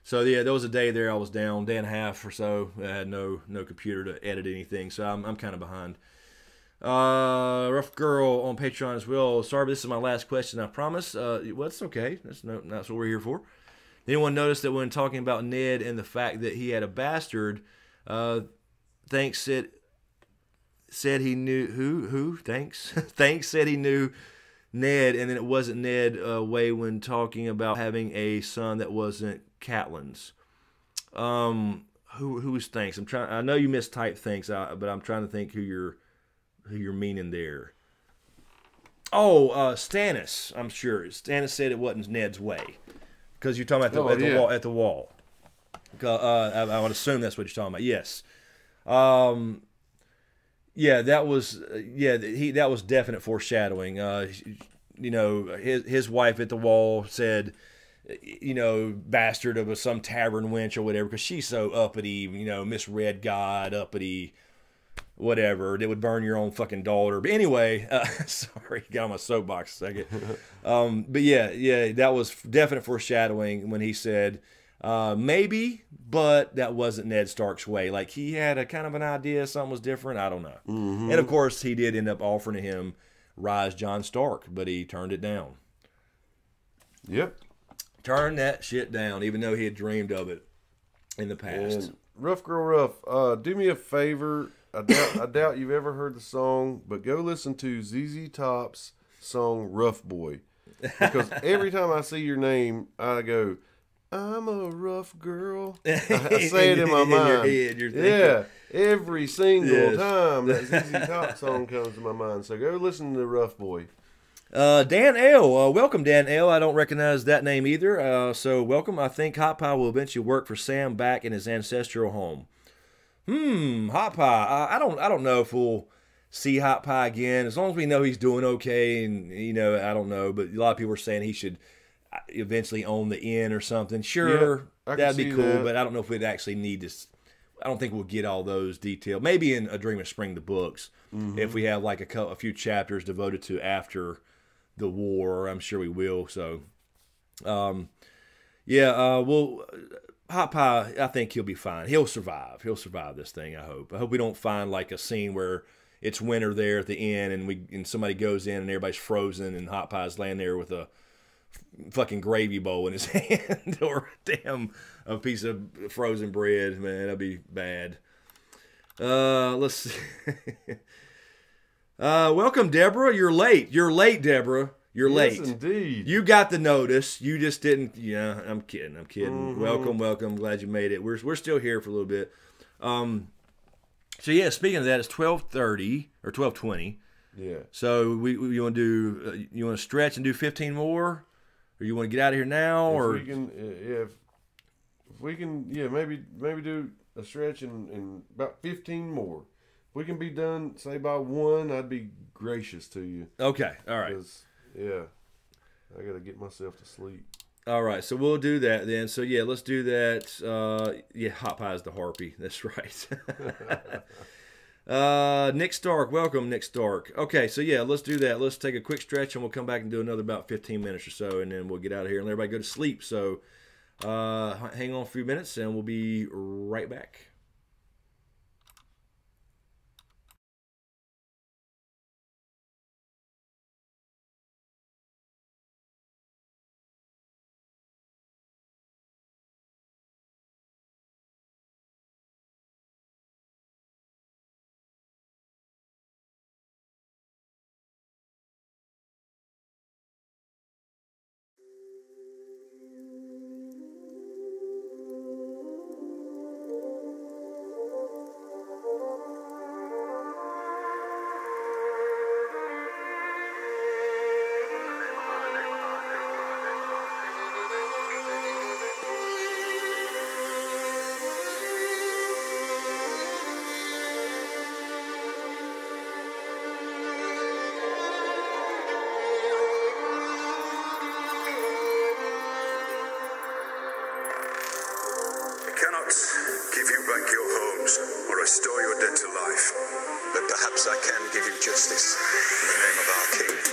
So yeah, there was a day there I was down, day and a half or so. I had no computer to edit anything, so I'm kind of behind. Rough Girl on Patreon as well. Sorry, but this is my last question. I promise. Well, it's okay. That's what we're here for. Anyone notice that when talking about Ned and the fact that he had a bastard? Thanks said he knew who? Thanks. Thanks said he knew Ned, and then it wasn't Ned way when talking about having a son that wasn't Catelyn's. Who was Thanks? I know you mistyped Thanks, but I'm trying to think who you're meaning there. Oh, Stannis. I'm sure Stannis said it wasn't Ned's way because you're talking about at the wall. I would assume that's what you're talking about. Yes. Yeah, that was that was definite foreshadowing. His wife at the wall said, bastard of some tavern wench or whatever, because she's so uppity, misread God, uppity, whatever. That would burn your own fucking daughter. But anyway, sorry, got on my soapbox a second. But yeah, that was definite foreshadowing when he said, maybe, but that wasn't Ned Stark's way. Like, he had a kind of an idea something was different. I don't know. Mm-hmm. And of course, he did end up offering to him Rise Jon Stark, but he turned it down. Yep. Turned that shit down, even though he had dreamed of it in the past. And Rough Girl Rough, do me a favor. I doubt you've ever heard the song, but go listen to ZZ Top's song Rough Boy. Because every time I see your name, I go, I'm a rough girl. I say it in my mind. Your head, every single time that ZZ Top song comes to my mind. So go listen to Rough Boy. Dan L. Welcome, Dan L. I don't recognize that name either. So welcome. I think Hot Pie will eventually work for Sam back in his ancestral home. Hot Pie. I don't know if we'll see Hot Pie again. As long as we know he's doing okay, and I don't know. But a lot of people are saying he should eventually own the inn or something. Sure, that'd be cool, but I don't know if we'd actually need to. I don't think we'll get all those details. Maybe in A Dream of Spring, the books, if we have like a few chapters devoted to after the war. I'm sure we will. So, Hot Pie, I think he'll be fine. He'll survive. He'll survive this thing, I hope. I hope we don't find like a scene where it's winter there at the inn and somebody goes in and everybody's frozen and Hot Pie's laying there with a fucking gravy bowl in his hand or a piece of frozen bread. Man, that'd be bad. Let's see. Welcome, Deborah. You're late, Deborah. You're late. Yes, indeed. You got the notice. You just didn't. Yeah, I'm kidding. Mm-hmm. Welcome. Glad you made it. We're still here for a little bit. So yeah, speaking of that, it's 12:30 or 12:20. Yeah. So you want to do? You want to stretch and do 15 more, or you want to get out of here now? If we can, maybe do a stretch and about 15 more. If we can be done, say by 1, I'd be gracious to you. Okay. All right. Yeah, I gotta get myself to sleep. All right, so we'll do that then. So yeah, let's do that. Hot Pie's the harpy. That's right. Nick Stark, welcome, Nick Stark. Okay, so yeah, let's do that. Let's take a quick stretch, and we'll come back and do another about 15 minutes or so, and then we'll get out of here and let everybody go to sleep. So, hang on a few minutes, and we'll be right back. Give you back your homes or restore your dead to life, but perhaps I can give you justice in the name of our king.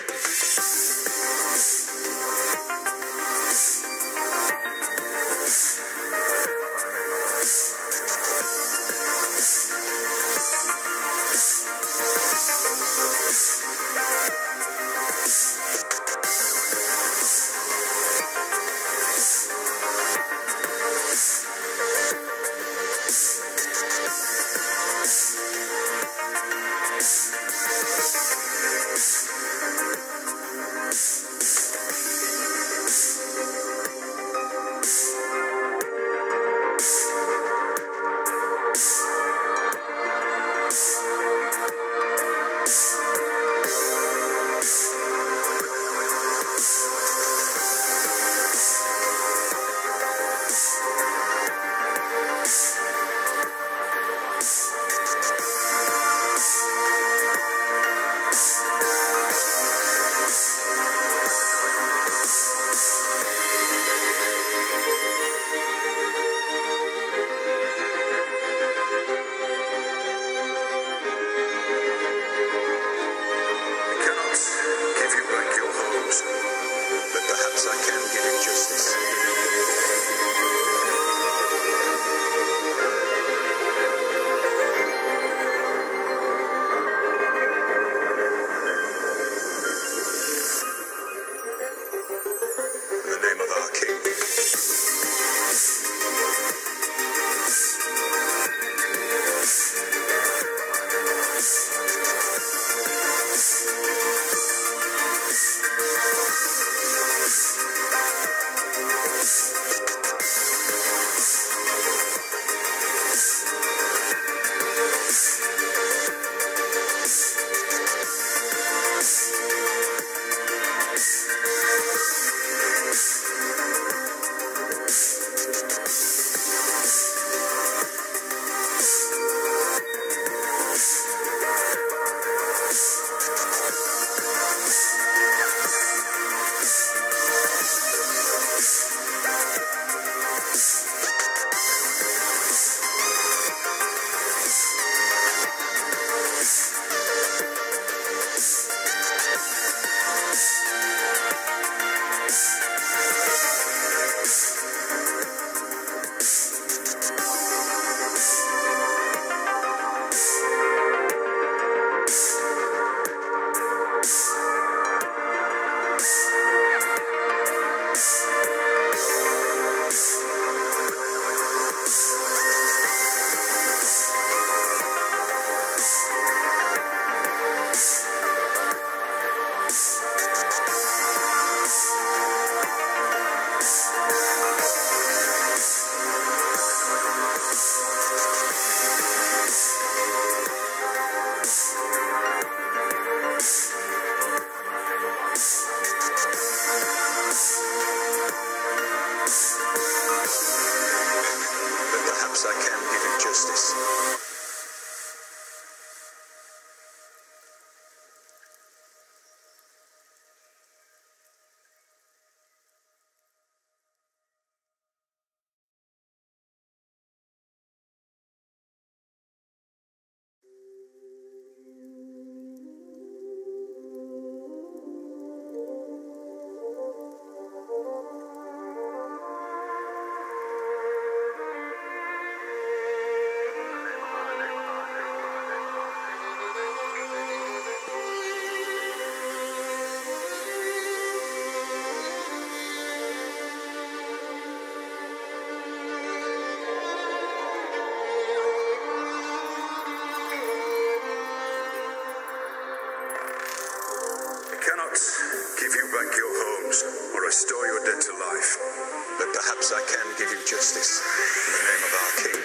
I can give you justice in the name of our king.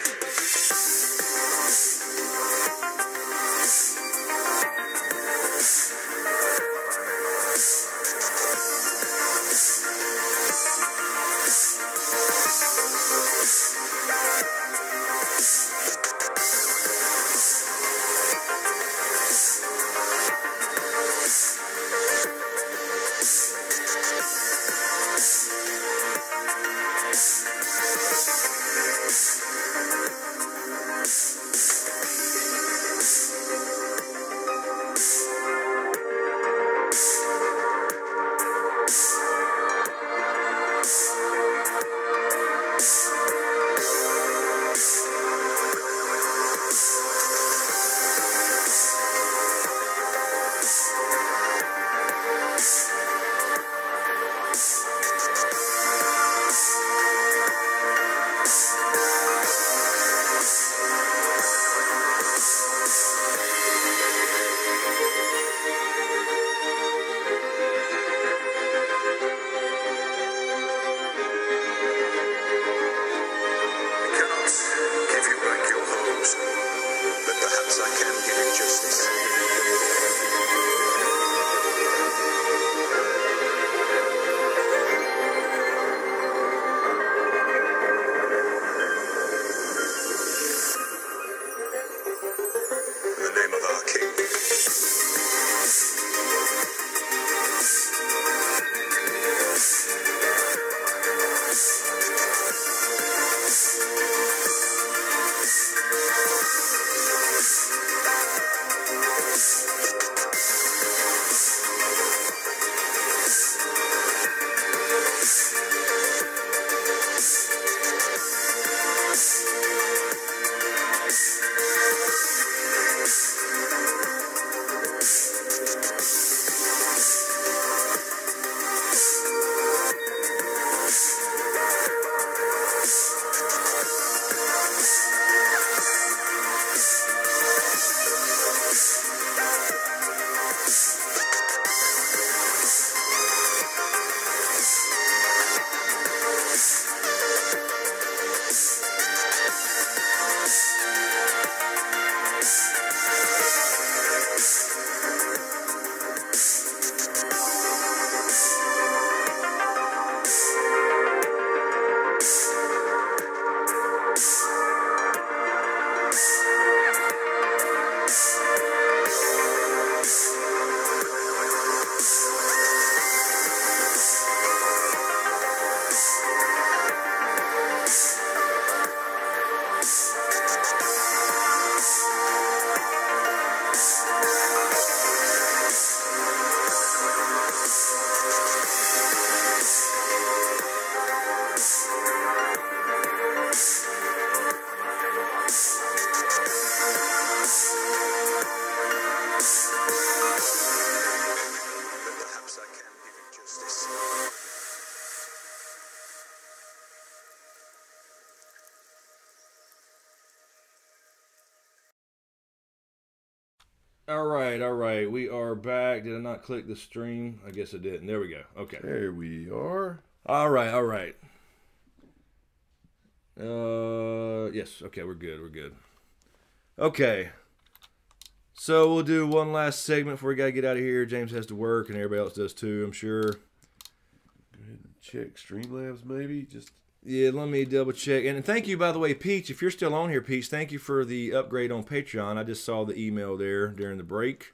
All right. We are back. Did I not click the stream? I guess I didn't. There we go. Okay. There we are. All right. Yes. Okay, we're good. Okay. So we'll do one last segment before we gotta get out of here. James has to work, and everybody else does too, I'm sure. Go ahead and check Streamlabs, maybe. Just yeah, let me double check. And thank you, by the way, Peach. If you're still on here, Peach, thank you for the upgrade on Patreon. I just saw the email there during the break.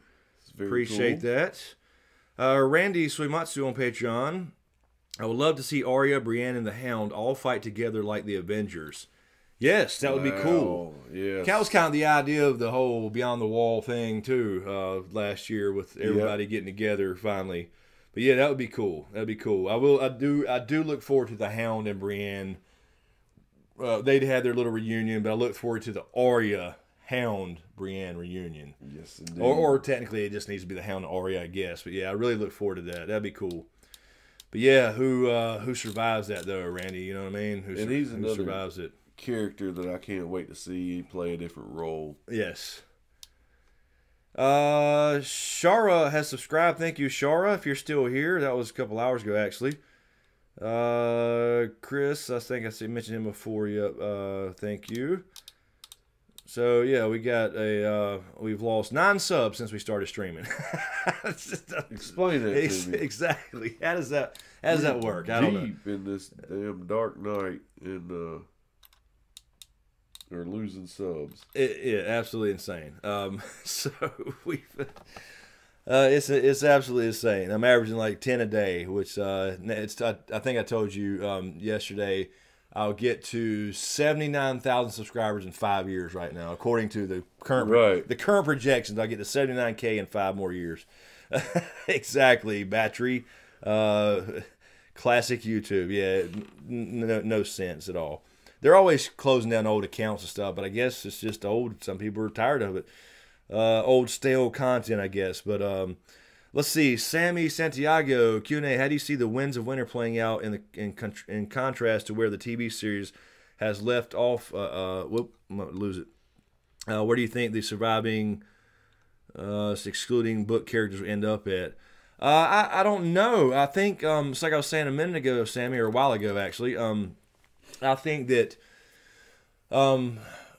Appreciate that. Randy Suimatsu on Patreon. I would love to see Arya, Brienne, and the Hound all fight together like the Avengers. Yes, that would be cool. Yes. That was kind of the idea of the whole Beyond the Wall thing too, last year with everybody getting together finally. But yeah, that would be cool. That'd be cool. I do look forward to the Hound and Brienne. They'd had their little reunion, but I look forward to the Arya Hound Brienne reunion. Yes, indeed. Or technically, it just needs to be the Hound and Arya, I guess. But yeah, I really look forward to that. That'd be cool. But yeah, who survives that though, Randy? You know what I mean? Who survives it? Character that I can't wait to see play a different role. Yes. Shara has subscribed. Thank you, Shara, if you're still here. That was a couple hours ago, actually. Chris, I think I mentioned him before. Yep. Thank you. So yeah, we've lost 9 subs since we started streaming. Explain that to me. Exactly. How does that work? I don't know. Deep in this damn dark night and they're losing subs. Yeah, absolutely insane. So we've it's absolutely insane. I'm averaging like 10 a day, which I think I told you yesterday. I'll get to 79,000 subscribers in 5 years right now, according to the current projections. I'll get to 79K in 5 more years. Exactly, battery, classic YouTube. Yeah, no sense at all. They're always closing down old accounts and stuff, but I guess it's just old. Some people are tired of it. Old stale content, I guess. But let's see, Sammy Santiago Q&A. How do you see the Winds of Winter playing out in contrast to where the TV series has left off? Whoop, I'm gonna lose it. Where do you think the surviving, excluding book characters will end up at? I don't know. I think it's like I was saying a minute ago, Sammy, or a while ago actually. I think that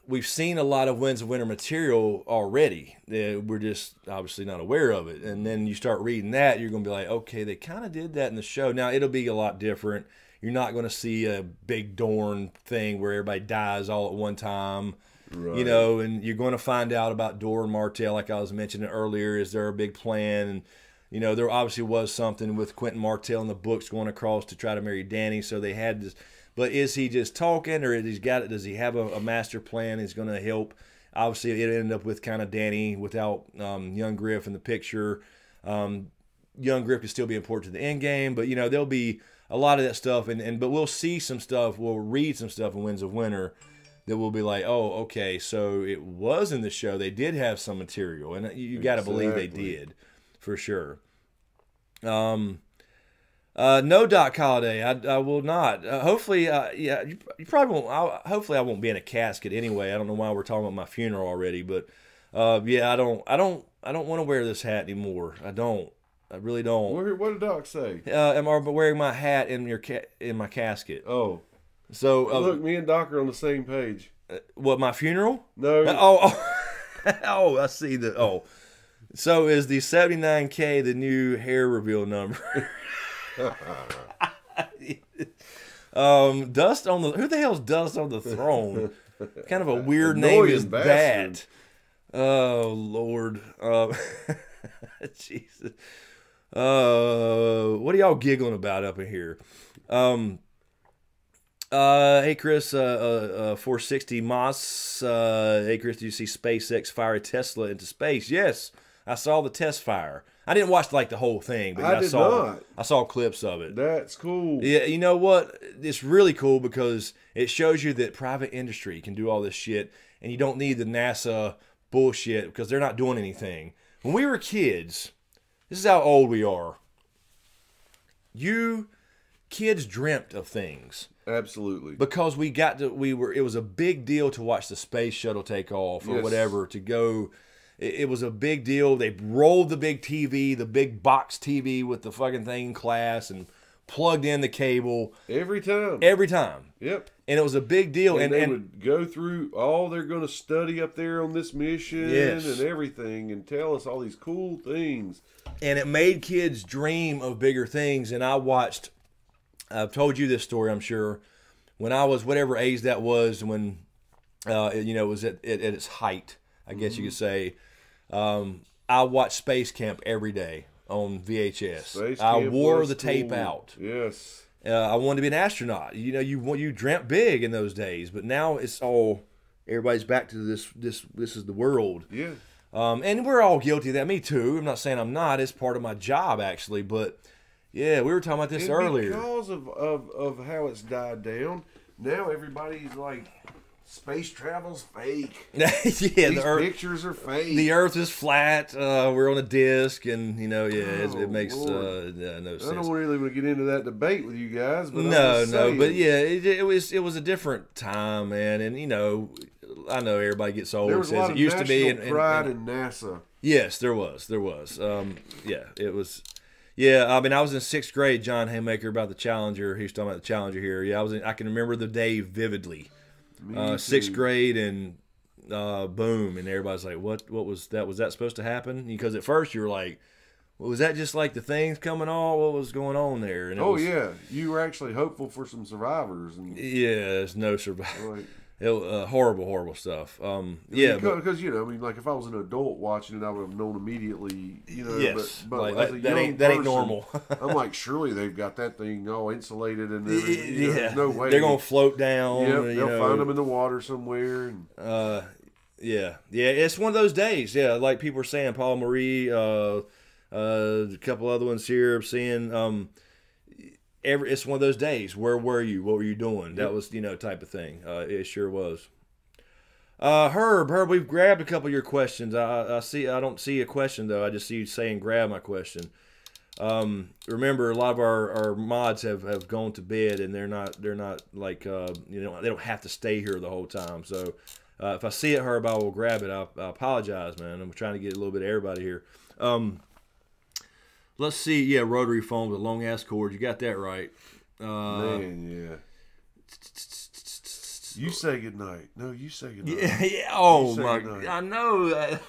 we've seen a lot of Winds of Winter material already. We're just obviously not aware of it. And then you start reading that, you're going to be like, okay, they kind of did that in the show. Now, it'll be a lot different. You're not going to see a big Dorne thing where everybody dies all at one time. Right. You know, and you're going to find out about Dorne Martell, like I was mentioning earlier. Is there a big plan? And, you know, there obviously was something with Quentin Martell in the books going across to try to marry Dany, so they had this. But is he just talking, or does he have a master plan he's going to help? Obviously, it ended up with kind of Dany without young Griff in the picture. Young Griff could still be important to the end game, but, you know, there'll be a lot of that stuff. But we'll see some stuff, we'll read some stuff in Winds of Winter that will be like, oh, okay, so it was in the show. They did have some material, and you got to believe they did, for sure. No, Doc Holliday, I will not. Hopefully, yeah, you probably won't. Hopefully, I won't be in a casket anyway. I don't know why we're talking about my funeral already, but yeah, I don't want to wear this hat anymore. I really don't. What did Doc say? Am I wearing my hat in my casket? Oh, so look, me and Doc are on the same page. What, my funeral? No. Oh, I see the. Oh, so is the 79K the new hair reveal number? Dust on the. Who the hell's Dust on the Throne? Kind of a weird name is bastard. That. Oh Lord, Jesus. What are y'all giggling about up in here? Hey Chris, 460 Moss. Hey Chris, did you see SpaceX fire a Tesla into space? Yes, I saw the test fire. I didn't watch like the whole thing, but I saw clips of it. That's cool. Yeah, you know what? It's really cool because it shows you that private industry can do all this shit, and you don't need the NASA bullshit because they're not doing anything. When we were kids, this is how old we are. Kids dreamt of things. Absolutely. Because it was a big deal to watch the space shuttle take off or whatever, to go. It was a big deal. They rolled the big TV, the big box TV with the fucking thing in class, and plugged in the cable. Every time. Yep. And it was a big deal. And they would go through all they're going to study up there on this mission and everything and tell us all these cool things. And it made kids dream of bigger things. And I've told you this story, I'm sure. When I was whatever age that was, when it was at its height, I guess you could say. I watched Space Camp every day on VHS. I wore the tape out. Yes. I wanted to be an astronaut. You know, you dreamt big in those days, but now it's all everybody's back to this. This is the world. Yeah. And we're all guilty of that. Me too. I'm not saying I'm not. It's part of my job actually, but yeah, we were talking about this earlier. Because of how it's died down, now everybody's like, space travel's fake. Yeah, These pictures are fake. The Earth is flat. We're on a disc, and it makes no sense. I don't really want to get into that debate with you guys, but but yeah, it was a different time, man, and I know everybody gets old. There was says a lot it of used to be pride in NASA. Yes, there was. Yeah, it was. Yeah, I mean, I was in 6th grade, John Haymaker, about the Challenger. He was talking about the Challenger here. Yeah, I can remember the day vividly. 6th grade, and boom, and everybody's like, what was that? Was that supposed to happen? Because at first you were like, well, was that just like the things coming on? What was going on there? And yeah, you were actually hopeful for some survivors. And yeah, there's no survivor. like, horrible stuff. Because I mean, like if I was an adult watching it, I would have known immediately. Yes, but like, as a that young ain't person, normal. I'm like, surely they've got that thing all insulated and everything. There's no way they're gonna float down. Yep, they'll find them in the water somewhere. And, yeah, it's one of those days. Yeah, like people were saying, Paul Marie, a couple other ones here. Seeing it's one of those days. Where were you? What were you doing? That was type of thing. It sure was. Herb, we've grabbed a couple of your questions. I don't see a question though. I just see you saying grab my question. Remember, a lot of our mods have gone to bed, and they're not like they don't have to stay here the whole time. So if I see it, Herb, I will grab it. I apologize, man. I'm trying to get a little bit of everybody here. Let's see. Yeah, rotary phone with a long ass cord. You got that right. Man, yeah. You say goodnight. No, you say goodnight. Yeah. Oh my! I know that.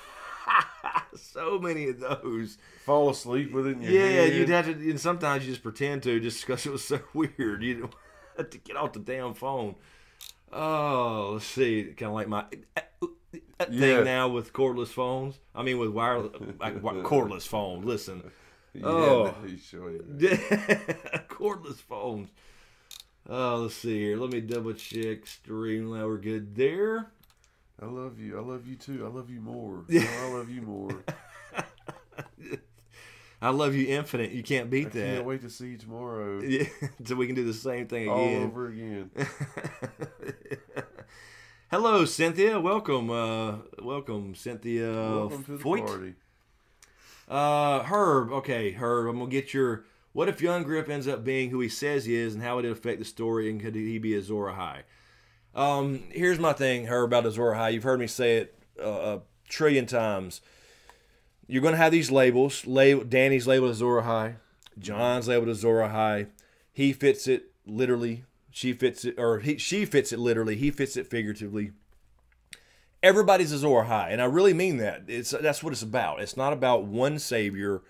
So many of those. Fall asleep with it in your hand. You'd have to. And sometimes you just pretend to, just because it was so weird. You had to get off the damn phone. Oh, let's see. Kind of like my thing now with cordless phones. I mean, with wireless, cordless phone. Listen. Yeah, cordless phones. Let's see here. Let me double check. Stream. Now we're good there. I love you. I love you too. I love you more. I love you more. I love you infinite. You can't beat that. I can't wait to see you tomorrow. Yeah, so we can do the same thing again. All over again. Hello, Cynthia. Welcome. Welcome, Cynthia. Welcome to the party. Herb. Okay, Herb. I'm going to get your... What if young Griff ends up being who he says he is, and how would it affect the story, and could he be Azor Ahai? Here's my thing, Herb, about Azor Ahai. You've heard me say it a trillion times. You're going to have these labels. Danny's labeled Azor Ahai. John's labeled Azor Ahai. He fits it literally. She fits it, or she fits it literally. He fits it figuratively. Everybody's Azor Ahai, and I really mean that. That's what it's about. It's not about one savior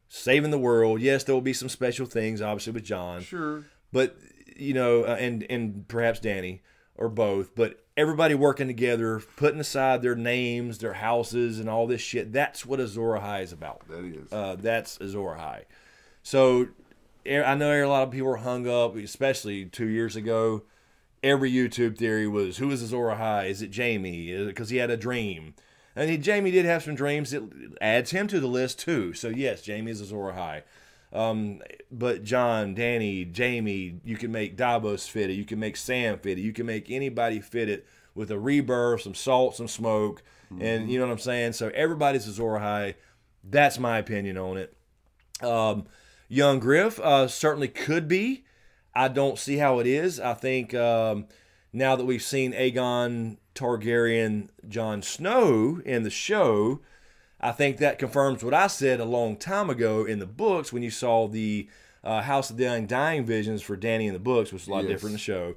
saving the world. Yes, there will be some special things, obviously, with John. Sure. But, and perhaps Danny, or both. But everybody working together, putting aside their names, their houses, and all this shit. That's what Azor Ahai is about. That is. That's Azor Ahai. So, I know a lot of people were hung up, especially 2 years ago. Every YouTube theory was, who is Azor Ahai? Is it Jamie? Because he had a dream. And Jamie did have some dreams. It adds him to the list, too. So, yes, Jamie is Azor Ahai. But John, Danny, Jamie, you can make Davos fit it. You can make Sam fit it. You can make anybody fit it with a rebirth, some salt, some smoke. Mm-hmm. And you know what I'm saying? So, everybody's Azor Ahai. That's my opinion on it. Young Griff certainly could be. I don't see how it is. I think now that we've seen Aegon Targaryen, Jon Snow in the show, I think that confirms what I said a long time ago in the books when you saw the House of the Undying visions for Dany in the books, which was a lot different in the show.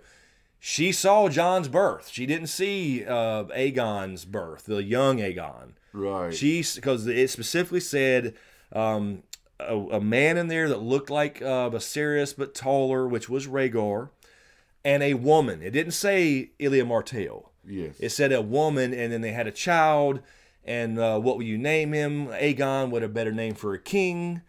She saw Jon's birth. She didn't see Aegon's birth, the young Aegon. Right. Because it specifically said a man in there that looked like Viserys but taller, which was Rhaegar, and a woman. It didn't say Ilya Martell. Yes. It said a woman, and then they had a child, and what will you name him? Aegon, what a better name for a king.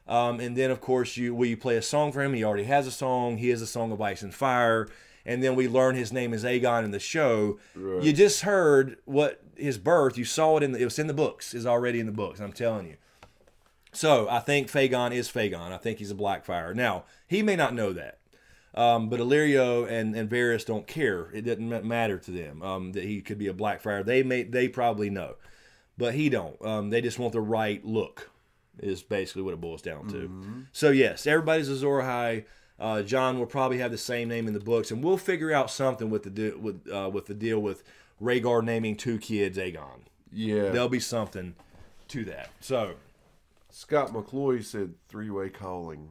And then, of course, will you play a song for him? He already has a song. He has a song of Ice and Fire. And then we learn his name is Aegon in the show. Right. You just heard what his birth, you saw it it was in the books, is already in the books, I'm telling you. So, I think Fagon is Fagon. I think he's a Blackfire. Now, he may not know that. But Illyrio and Varys don't care. It doesn't matter to them that he could be a Blackfire. They probably know. But he don't. They just want the right look, is basically what it boils down to. Mm-hmm. So, yes, everybody's Azor Ahai. John will probably have the same name in the books. And we'll figure out something with the deal with Rhaegar naming 2 kids Aegon. Yeah. There'll be something to that. So... Scott McCloy said three-way calling.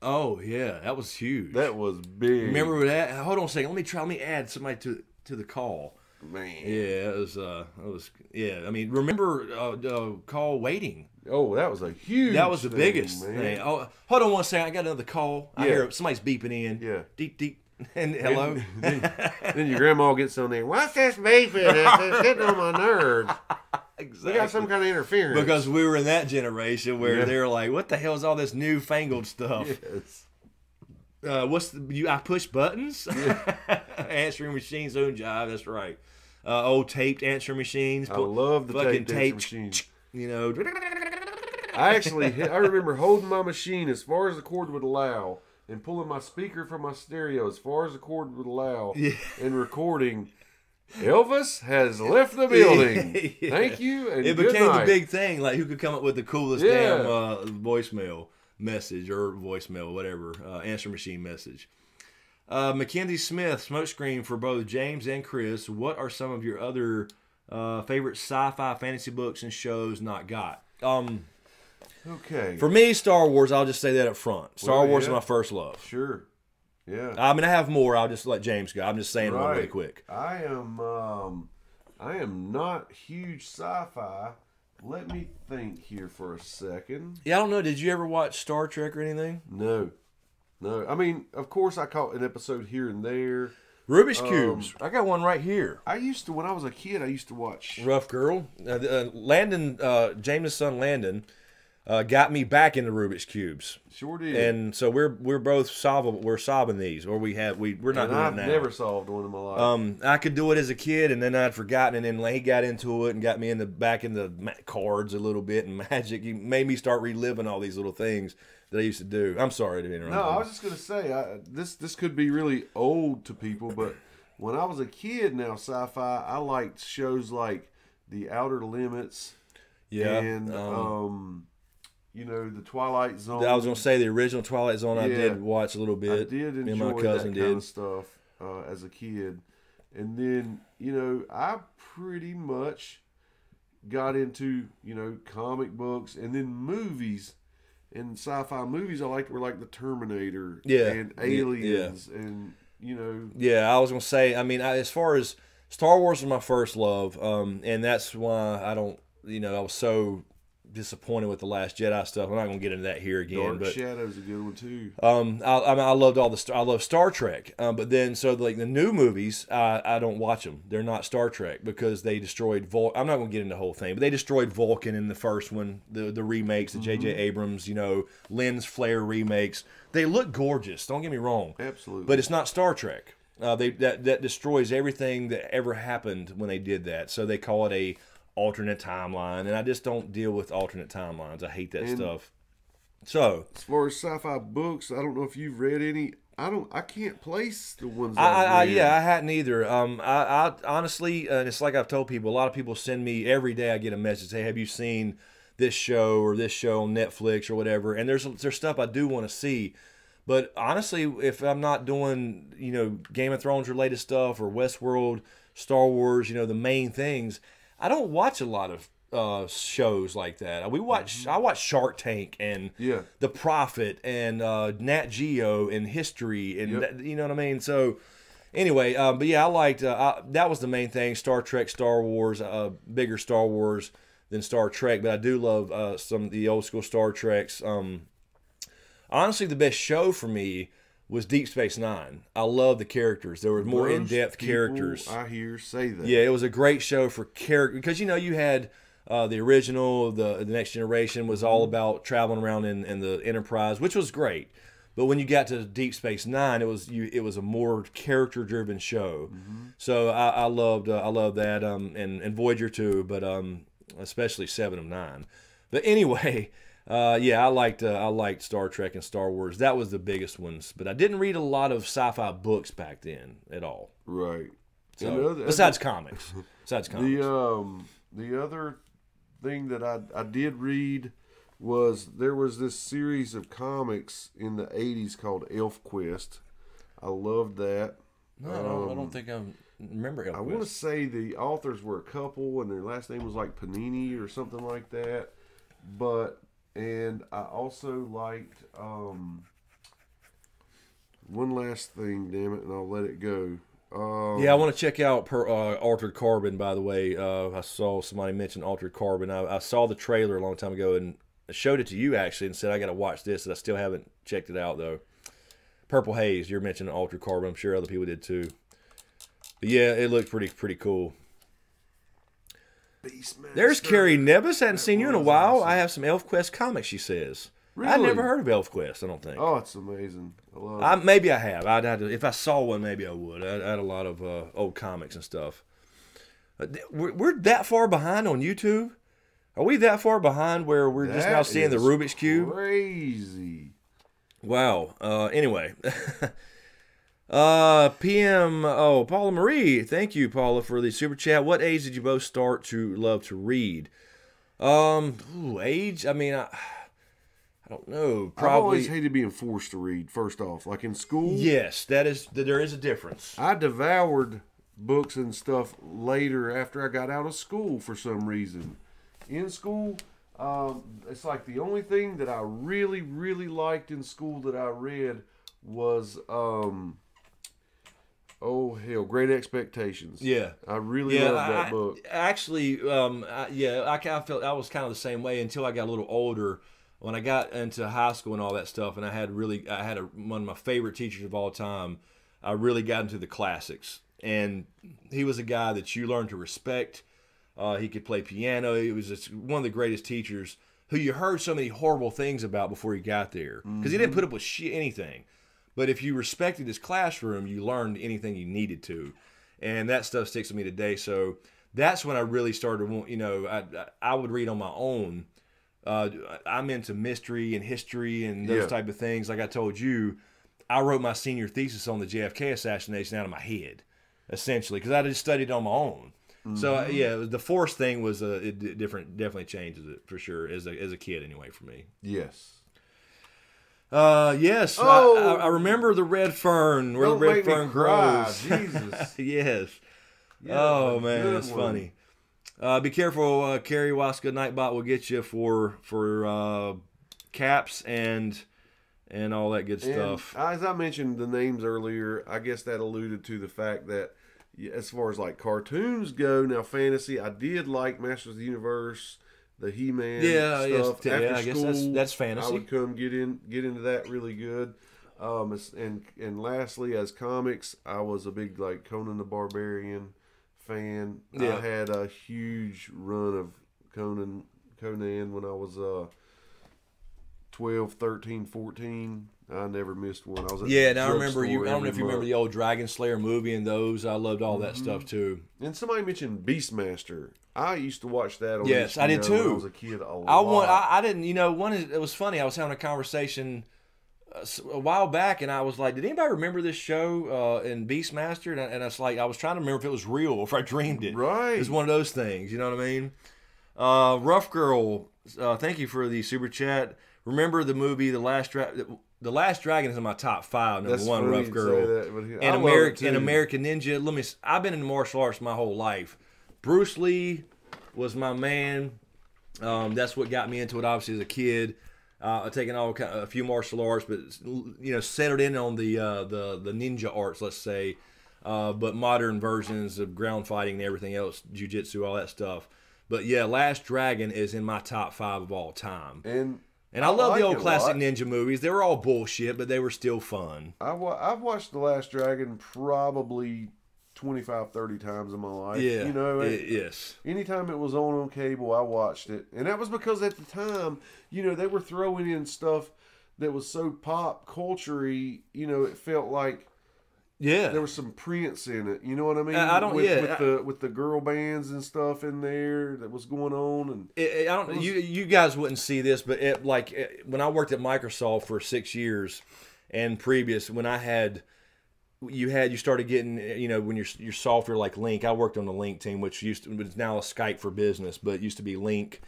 Oh yeah, that was huge. That was big. Remember that? Hold on a second. Let me add somebody to the call. Man. Yeah, it was. Yeah, I mean, remember call waiting. Oh, that was a huge. That was the thing, biggest man. thing. Oh, hold on one second. I got another call. I hear somebody's beeping in. Yeah. Deep, deep. And hello. Then your grandma gets on there. What's this beeping? It's getting on my nerves. Exactly. We got some kind of interference. Because we were in that generation where they were like, "What the hell is all this newfangled stuff?" Yes. I push buttons? Answering machines own job. That's right. Old taped answering machines. I love the fucking tape machines. You know. I remember holding my machine as far as the cord would allow and pulling my speaker from my stereo as far as the cord would allow and recording. Elvis has left the building. Yeah. Thank you. And it good became night. the big thing. Like, who could come up with the coolest damn voicemail message or voicemail, whatever, answer machine message. Mackenzie Smith, Smokescreen for both James and Chris. What are some of your other favorite sci-fi fantasy books and shows not got? Okay. For me, Star Wars, I'll just say that up front. Star Wars is my first love. Sure. Yeah. I mean, I have more. I'll just let James go. I'm just saying one really quick. I am not huge sci-fi. Let me think here for a second. Yeah, I don't know. Did you ever watch Star Trek or anything? No. I mean, of course, I caught an episode here and there. Rubik's Cubes. I got one right here. I used to, when I was a kid, I used to watch Rough Girl. Landon, James' son Landon, got me back into Rubik's Cubes. Sure did. And so we're both solvable. We're solving these, or we're not doing it now. I've never solved one in my life. I could do it as a kid, and then I'd forgotten, and then he got into it and got me back into cards a little bit and magic. He made me start reliving all these little things that I used to do. I'm sorry to interrupt. No, I was just gonna say this could be really old to people, but when I was a kid, now sci-fi, I liked shows like The Outer Limits. Yeah. And you know, the Twilight Zone. I was gonna say the original Twilight Zone. I did watch a little bit. I did enjoy me and my cousin that kind of stuff as a kid, and then I pretty much got into comic books and then movies. And sci-fi movies I liked were like the Terminator and Aliens and Yeah, I was gonna say. I mean, as far as Star Wars is my first love, and that's why I don't. I was so disappointed with the Last Jedi stuff. I'm not gonna get into that here again. Dark Shadow's a good one too. I loved I love Star Trek, but then like the new movies, I don't watch them. They're not Star Trek because they destroyed I'm not gonna get into the whole thing, but they destroyed Vulcan in the first one, the remakes, the J.J. Abrams, lens flare remakes. They look gorgeous. Don't get me wrong. Absolutely. But it's not Star Trek. That destroys everything that ever happened when they did that. So they call it a alternate timeline, and I just don't deal with alternate timelines. I hate that stuff. So as far as sci-fi books, I don't know if you've read any. I can't place the ones I've read. I hadn't either. I honestly, and it's like I've told people, a lot of people send me every day. I get a message, say, "Have you seen this show or this show on Netflix or whatever?" And there's stuff I do want to see. But honestly, if I'm not doing, Game of Thrones related stuff or Westworld, Star Wars, the main things, I don't watch a lot of shows like that. I watch Shark Tank and The Prophet and Nat Geo and History and that, you know what I mean. So anyway, but yeah, I liked that was the main thing. Star Trek, Star Wars, bigger Star Wars than Star Trek, but I do love some of the old school Star Treks. Honestly, the best show for me was Deep Space Nine. I love the characters. There were more in-depth characters. I hear say that. Yeah, it was a great show for character because you had the original, the Next Generation was all about traveling around in the Enterprise, which was great. But when you got to Deep Space Nine, it was a more character-driven show. So I loved that and Voyager too, but especially 7 of 9. But anyway. I liked Star Trek and Star Wars. That was the biggest ones, but I didn't read a lot of sci-fi books back then at all. Right. So, besides comics. The other thing that I did read was there was this series of comics in the 80s called Elf Quest. I loved that. No, I don't think I remember Elf Quest. I want to say the authors were a couple and their last name was like Panini or something like that. And I also liked one last thing, damn it, and I'll let it go. Yeah, I want to check out Altered Carbon, by the way. I saw somebody mention Altered Carbon. I saw the trailer a long time ago and I showed it to you, actually, and said, I got to watch this, and I still haven't checked it out, though. Purple Haze, you're mentioning Altered Carbon. I'm sure other people did, too. But, yeah, it looked pretty cool. Beastmaster. There's Carrie Nebbis. Hadn't seen you in a while. Awesome. I have some ElfQuest comics, she says. Really? I'd never heard of ElfQuest, I don't think. Oh, it's amazing. I love it. Maybe I have. I'd have to, if I saw one, maybe I would. I had a lot of old comics and stuff. We're that far behind on YouTube? Are we that far behind where we're just now seeing the Rubik's Cube? Crazy. Wow. Anyway. Paula Marie. Thank you, Paula, for the super chat. What age did you both start to love to read? Age? I mean, I don't know. Probably. I've always hated being forced to read, first off. Like in school. Yes, there is a difference. I devoured books and stuff later after I got out of school for some reason. In school, it's like the only thing that I really, really liked in school that I read was, Great Expectations. Yeah. I really loved that book. Actually, I felt I was kind of the same way until I got a little older. When I got into high school and all that stuff, and I had one of my favorite teachers of all time, I really got into the classics. And he was a guy that you learned to respect. He could play piano. He was just one of the greatest teachers who you heard so many horrible things about before he got there. Because he didn't put up with anything. But if you respected his classroom, you learned anything you needed to. And that stuff sticks with me today. So that's when I really started, I would read on my own. I'm into mystery and history and those type of things. Like I told you, I wrote my senior thesis on the JFK assassination out of my head, essentially, because I just studied on my own. So the Force thing was definitely changes it for sure as a kid anyway for me. Yes. Yes. Oh, I remember the red fern where the red fern grows. Jesus. Yes. Yeah, oh man, that's funny. Be careful, Carrie Waska Nightbot will get you for caps and all that good stuff. As I mentioned the names earlier, I guess that alluded to the fact that as far as like cartoons go, now fantasy, I did like Masters of the Universe, the He-Man stuff. After I guess that's fantasy. I would come get into that really good. And lastly, as comics, I was a big like Conan the Barbarian fan. Yeah. I had a huge run of Conan when I was 12, 13, 14. I never missed one. I was at the I remember you. I don't know if you month. remember the old Dragon Slayer movie and those. I loved all that stuff too. And somebody mentioned Beastmaster. I used to watch that on Yes, HBO I did too. when I was a kid a lot. I didn't, it was funny. I was having a conversation a while back and I was like, did anybody remember this show in Beastmaster? And it's like, I was trying to remember if it was real or if I dreamed it. Right. It was one of those things, you know what I mean? Rough Girl, thank you for the super chat. Remember the movie The Last Dragon is in my top 5. Number That's one, funny Rough you Girl. say that, but And American Ninja. I've been in martial arts my whole life. Bruce Lee was my man. That's what got me into it, obviously, as a kid. Taking a few martial arts, but settled in on the ninja arts, let's say, but modern versions of ground fighting and everything else, jiu-jitsu, all that stuff. But yeah, Last Dragon is in my top 5 of all time. And I love the old classic ninja movies. They were all bullshit, but they were still fun. I've watched The Last Dragon probably 25, 30 times in my life. Yeah. Yes. Anytime it was on cable, I watched it. And that was because at the time, they were throwing in stuff that was so pop culture-y, it felt like there was some Prince in it. You know what I mean? With the girl bands and stuff in there that was going on, and you guys wouldn't see this, but when I worked at Microsoft for 6 years, and previous when you started getting when your software like Link. I worked on the Link team, which was now a Skype for Business, but it used to be Link.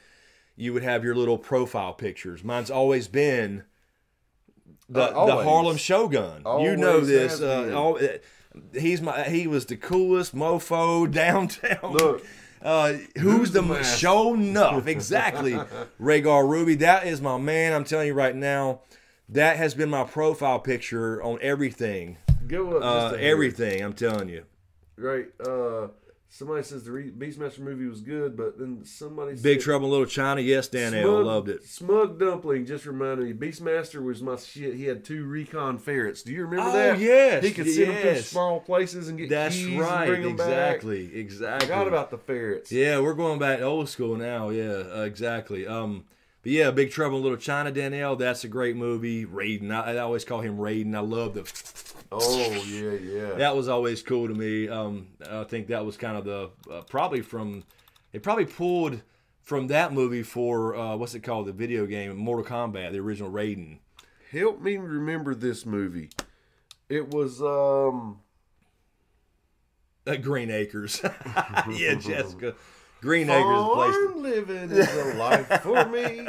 You would have your little profile pictures. Mine's always been the Harlem Shogun. Always you know this. He was the coolest mofo downtown. Look, Who's the show enough? Exactly. Rhaegar Ruby, that is my man. I'm telling you right now, that has been my profile picture on everything. Go up just everything, I'm telling you. Right. Somebody says the Beastmaster movie was good, but then somebody said... Big Trouble in Little China, yes, Dan L. Loved it. Smug Dumpling just reminded me. Beastmaster was my shit. He had 2 recon ferrets. Do you remember that? Oh, yes. He could send them to small places and get keys and bring them back. Exactly. Forgot about the ferrets. Yeah, we're going back to old school now. Yeah, exactly. But yeah, Big Trouble in Little China, Dan L. That's a great movie. Raiden, I always call him Raiden. I love the... Oh, yeah. That was always cool to me. I think that was kind of the, probably pulled from that movie for, what's it called, the video game, Mortal Kombat, the original Raiden. Help me remember this movie. It was, Green Acres. Yeah, Jessica. Green Acres place. Farm living is a life for me.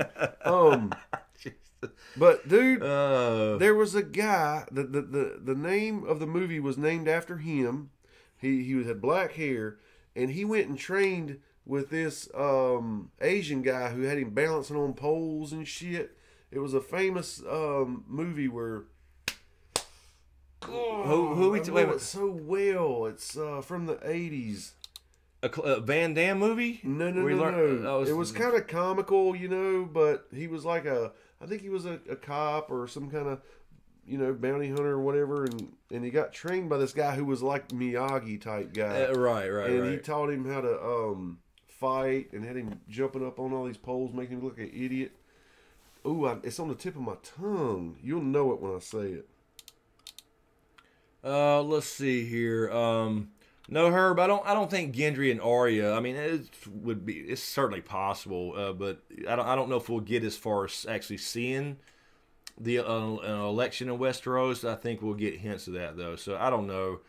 But dude, there was a guy. The name of the movie was named after him. He had black hair, and he went and trained with this Asian guy who had him balancing on poles and shit. It was a famous movie where. Who we know it so well. It's from the 80s. A Van Damme movie? No. It was kind of comical, but he was like I think he was a cop or some kind of, bounty hunter or whatever, and he got trained by this guy who was like Miyagi type guy. Right. And he taught him how to fight and had him jumping up on all these poles, making him look like an idiot. Ooh, it's on the tip of my tongue. You'll know it when I say it. Let's see here. No, Herb, I don't think Gendry and Arya. I mean, it's certainly possible, but I don't know if we'll get as far as actually seeing the an election in Westeros. I think we'll get hints of that though. So I don't know.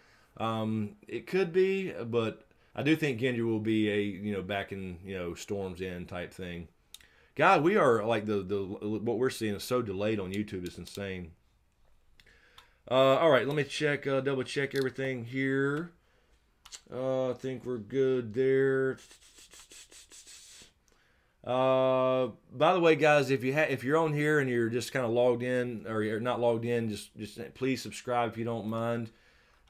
It could be, but I do think Gendry will be a back in Storm's End type thing. God, we are like the what we're seeing is so delayed on YouTube. It's insane. All right, let me check, double check everything here. I think we're good there. By the way, guys, if you're on here and you're just kind of logged in, or you're not logged in, just please subscribe if you don't mind.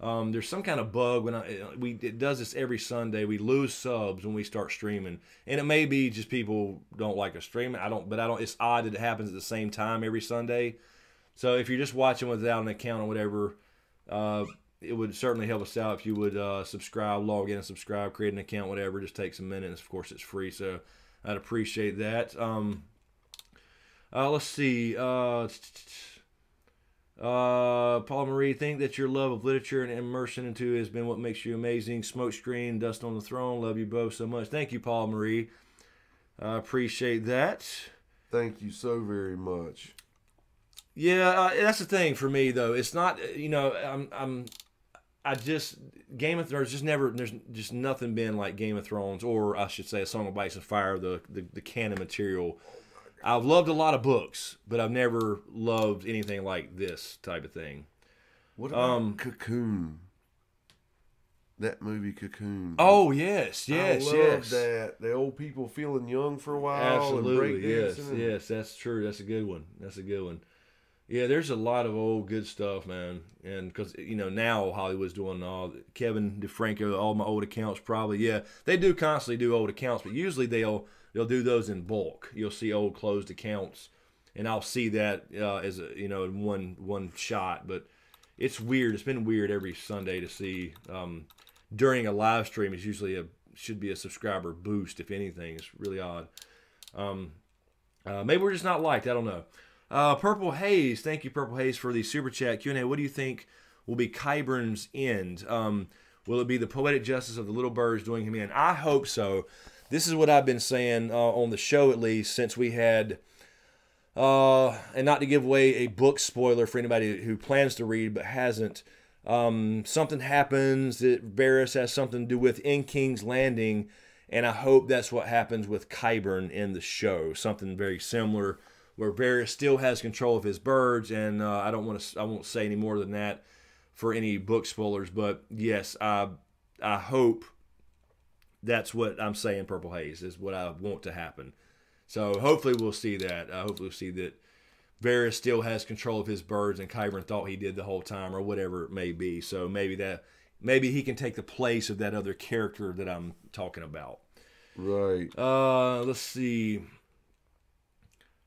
There's some kind of bug when it does this every Sunday. We lose subs when we start streaming, and it may be just people don't like us streaming. It's odd that it happens at the same time every Sunday. So if you're just watching without an account or whatever, it would certainly help us out if you would subscribe, log in and subscribe, create an account, whatever. Just takes a minute. Of course, it's free, so I'd appreciate that. Let's see. Paul Marie, think that your love of literature and immersion into it has been what makes you amazing. Smokescreen, Dust on the Throne. Love you both so much. Thank you, Paul Marie. I appreciate that. Thank you so very much. Yeah, that's the thing for me though. It's not, Game of Thrones there's just nothing been like Game of Thrones, or I should say A Song of Ice and Fire, the canon material. I've loved a lot of books, but I've never loved anything like this type of thing. What about Cocoon? That movie Cocoon. Oh yes. I love that. The old people feeling young for a while. Absolutely, yes, that's true. That's a good one. Yeah, there's a lot of old good stuff, man. And because now Hollywood's doing all Kevin DeFranco, all my old accounts probably. Yeah, they do constantly do old accounts, but usually they'll do those in bulk. You'll see old closed accounts, and I'll see that as a in one shot. But it's weird. It's been weird every Sunday to see during a live stream. It's usually should be a subscriber boost, if anything. It's really odd. Maybe we're just not liked. I don't know. Purple Haze, thank you, Purple Haze, for the super chat Q&A. What do you think will be Qyburn's end? Will it be the poetic justice of the little birds doing him in? I hope so. This is what I've been saying on the show, at least, since we had, and not to give away a book spoiler for anybody who plans to read but hasn't. Something happens that Varys has something to do with in King's Landing, and I hope that's what happens with Qyburn in the show. Something very similar, where Varys still has control of his birds, and I won't say any more than that for any book spoilers. But yes, I hope That's what I'm saying. Purple Haze is what I want to happen. So hopefully we'll see that. Hopefully we'll see that Varys still has control of his birds, and Qyburn thought he did the whole time, or whatever it may be. So maybe he can take the place of that other character that I'm talking about. Right. Let's see.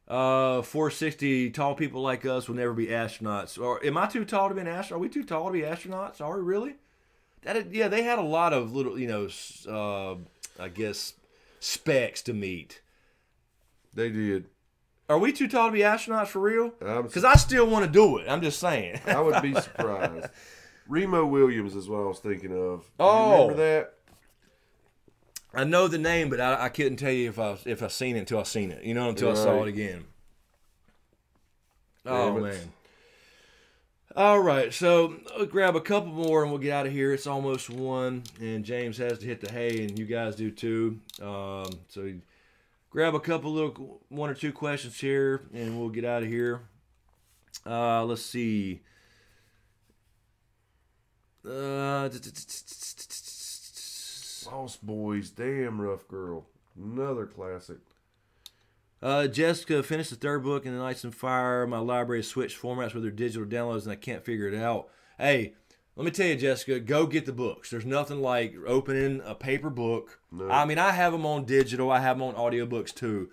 460 tall people like us will never be astronauts. Or am I too tall to be an astronaut? Are we too tall to be astronauts? Are we really? Yeah, they had a lot of little, I guess, specs to meet. They did. Are we too tall to be astronauts for real? Because I still want to do it. I'm just saying. I would be surprised. Remo Williams is what I was thinking of. Oh, you remember that? I know the name, but I couldn't tell you if I seen it until I seen it. Until I saw it again. Oh man. All right, so I'll grab a couple more and we'll get out of here. It's almost 1, and James has to hit the hay, and you guys do too. So grab a couple little 1 or 2 questions here, and we'll get out of here. Let's see. Lost Boys, damn rough girl. Another classic. Jessica finished the 3rd book in the Knights and Fire. My library has switched formats with their digital downloads, and I can't figure it out. Hey, let me tell you, Jessica, go get the books. There's nothing like opening a paper book. No. I mean, I have them on digital. I have them on audiobooks too.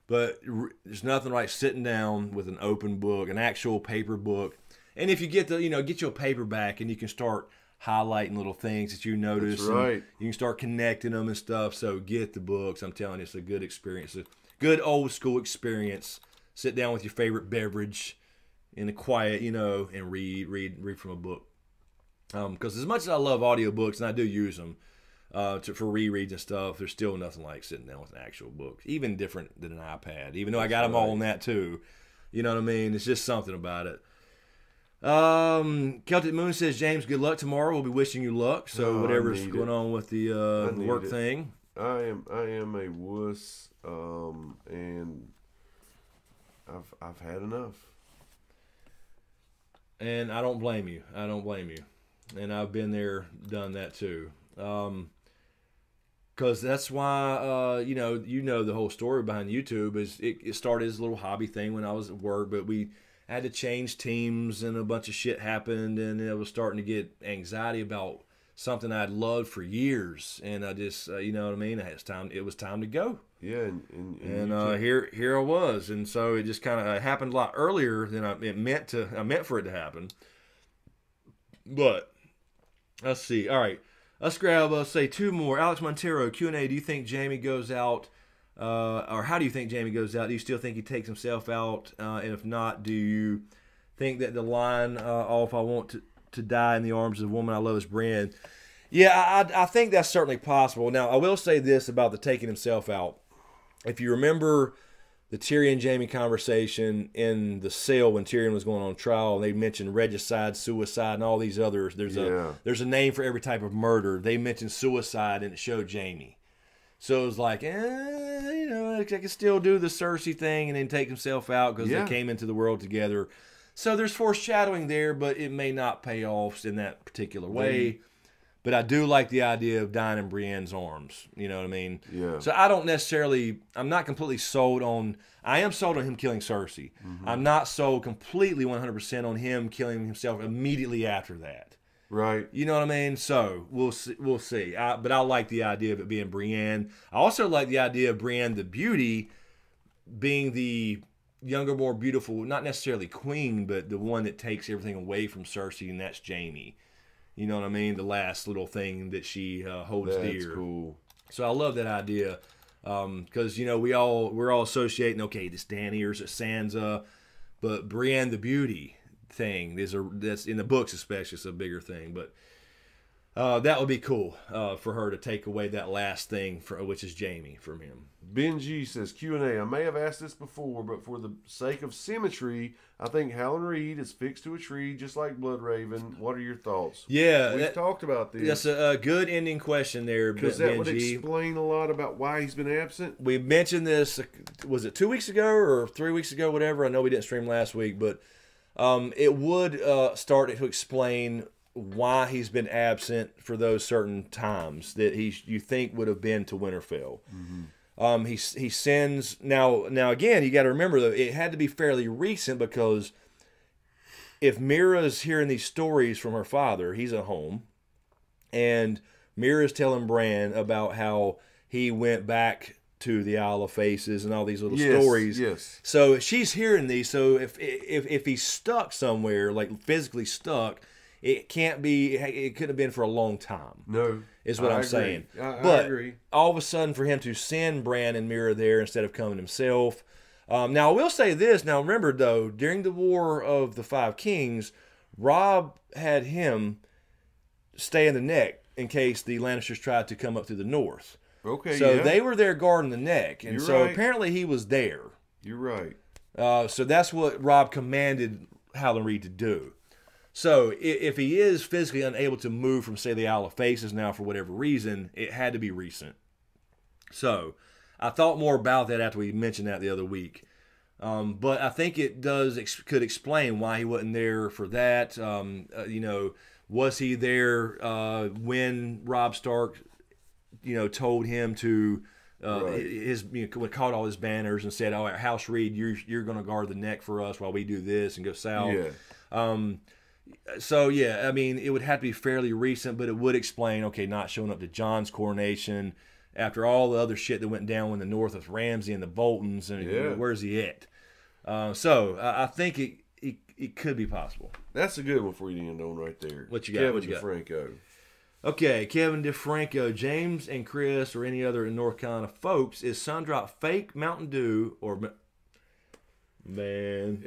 But there's nothing like sitting down with an open book, an actual paper book. And if you get get you a paperback, and you can start highlighting little things that you notice. That's right. And you can start connecting them and stuff. So get the books. I'm telling you, it's a good experience. Good old school experience. Sit down with your favorite beverage in a quiet, and read from a book. Because as much as I love audiobooks, and I do use them for rereads and stuff, there's still nothing like sitting down with an actual book. Even different than an iPad. Even though I got them all on that too. You know what I mean? It's just something about it. Celtic Moon says, James, good luck tomorrow. We'll be wishing you luck. So whatever's going on with the work thing. I am a wuss. And I've had enough. And I don't blame you. And I've been there, done that too. Because that's why, the whole story behind YouTube is it started as a little hobby thing when I was at work, but we had to change teams and a bunch of shit happened, and I was starting to get anxiety about something I'd loved for years, and I just, you know what I mean? It was time to go. Yeah, and here I was, and so it just kind of happened a lot earlier than I meant for it to happen. But let's see. All right, let's grab say 2 more. Alex Montero, Q&A. Do you think Jaime goes out, or how do you think Jaime goes out? Do you still think he takes himself out? And if not, do you think that the line, "All if I want to die in the arms of the woman I love is Brienne"? Yeah, I think that's certainly possible. Now, I will say this about the taking himself out. If you remember the Tyrion-Jaime conversation in the cell when Tyrion was going on trial, and they mentioned regicide, suicide, and all these others. There's a name for every type of murder. They mentioned suicide, and it showed Jaime. So it was like, I can still do the Cersei thing and then take himself out because they came into the world together. So there's foreshadowing there, but it may not pay off in that particular way. But I do like the idea of dying in Brienne's arms. You know what I mean? Yeah. So I'm not completely sold on, I am sold on him killing Cersei. Mm-hmm. I'm not sold completely 100% on him killing himself immediately after that. Right. You know what I mean? So we'll see. But I like the idea of it being Brienne. I also like the idea of Brienne the Beauty being the younger, more beautiful, not necessarily queen, but the one that takes everything away from Cersei, and that's Jaime. You know what I mean? The last little thing that she holds dear. That's cool. So I love that idea because we're all associating, okay, this Dany or it's Sansa, but Brienne the Beauty thing that's in the books especially. It's a bigger thing, but that would be cool for her to take away that last thing which is Jaime from him. Benji says, Q&A, I may have asked this before, but for the sake of symmetry, I think Howland Reed is fixed to a tree just like Bloodraven. What are your thoughts? Yeah. We've talked about this. That's a good ending question there, because that would explain a lot about why he's been absent. We mentioned this, was it 2 weeks ago or 3 weeks ago, whatever? I know we didn't stream last week, but it would start to explain why he's been absent for those certain times that you think would have been to Winterfell. He sends now again. You got to remember though, it had to be fairly recent because if Mira's hearing these stories from her father, he's at home, and Mira's telling Bran about how he went back to the Isle of Faces and all these little stories. Yes. So she's hearing these. So if he's stuck somewhere, like physically stuck, it can't be. It couldn't have been for a long time. No, is what I'm agree. saying. I But agree. all of a sudden, for him to send Bran and Mira there instead of coming himself. Now I will say this. Now remember though, during the War of the Five Kings, Robb had him stay in the neck in case the Lannisters tried to come up through the north. Okay. So yeah. they were there guarding the neck, and You're so right. apparently he was there. You're right. So that's what Robb commanded Howland Reed to do. So if he is physically unable to move from, say, the Isle of Faces now for whatever reason, it had to be recent. So I thought more about that after we mentioned that the other week. But I think it could explain why he wasn't there for that. Was he there when Robb Stark, told him to caught all his banners and said, "All right, House Reed, you're going to guard the neck for us while we do this and go south." Yeah. So yeah, I mean, it would have to be fairly recent, but it would explain, okay, not showing up to Jon's coronation after all the other shit that went down in the north with Ramsay and the Boltons, and where's he at? So I think it could be possible. That's a good one for you to end on right there. What you got? Kevin What you got? DeFranco. Okay, Kevin DeFranco, James and Chris, or any other North Carolina folks, is Sundrop fake Mountain Dew or man?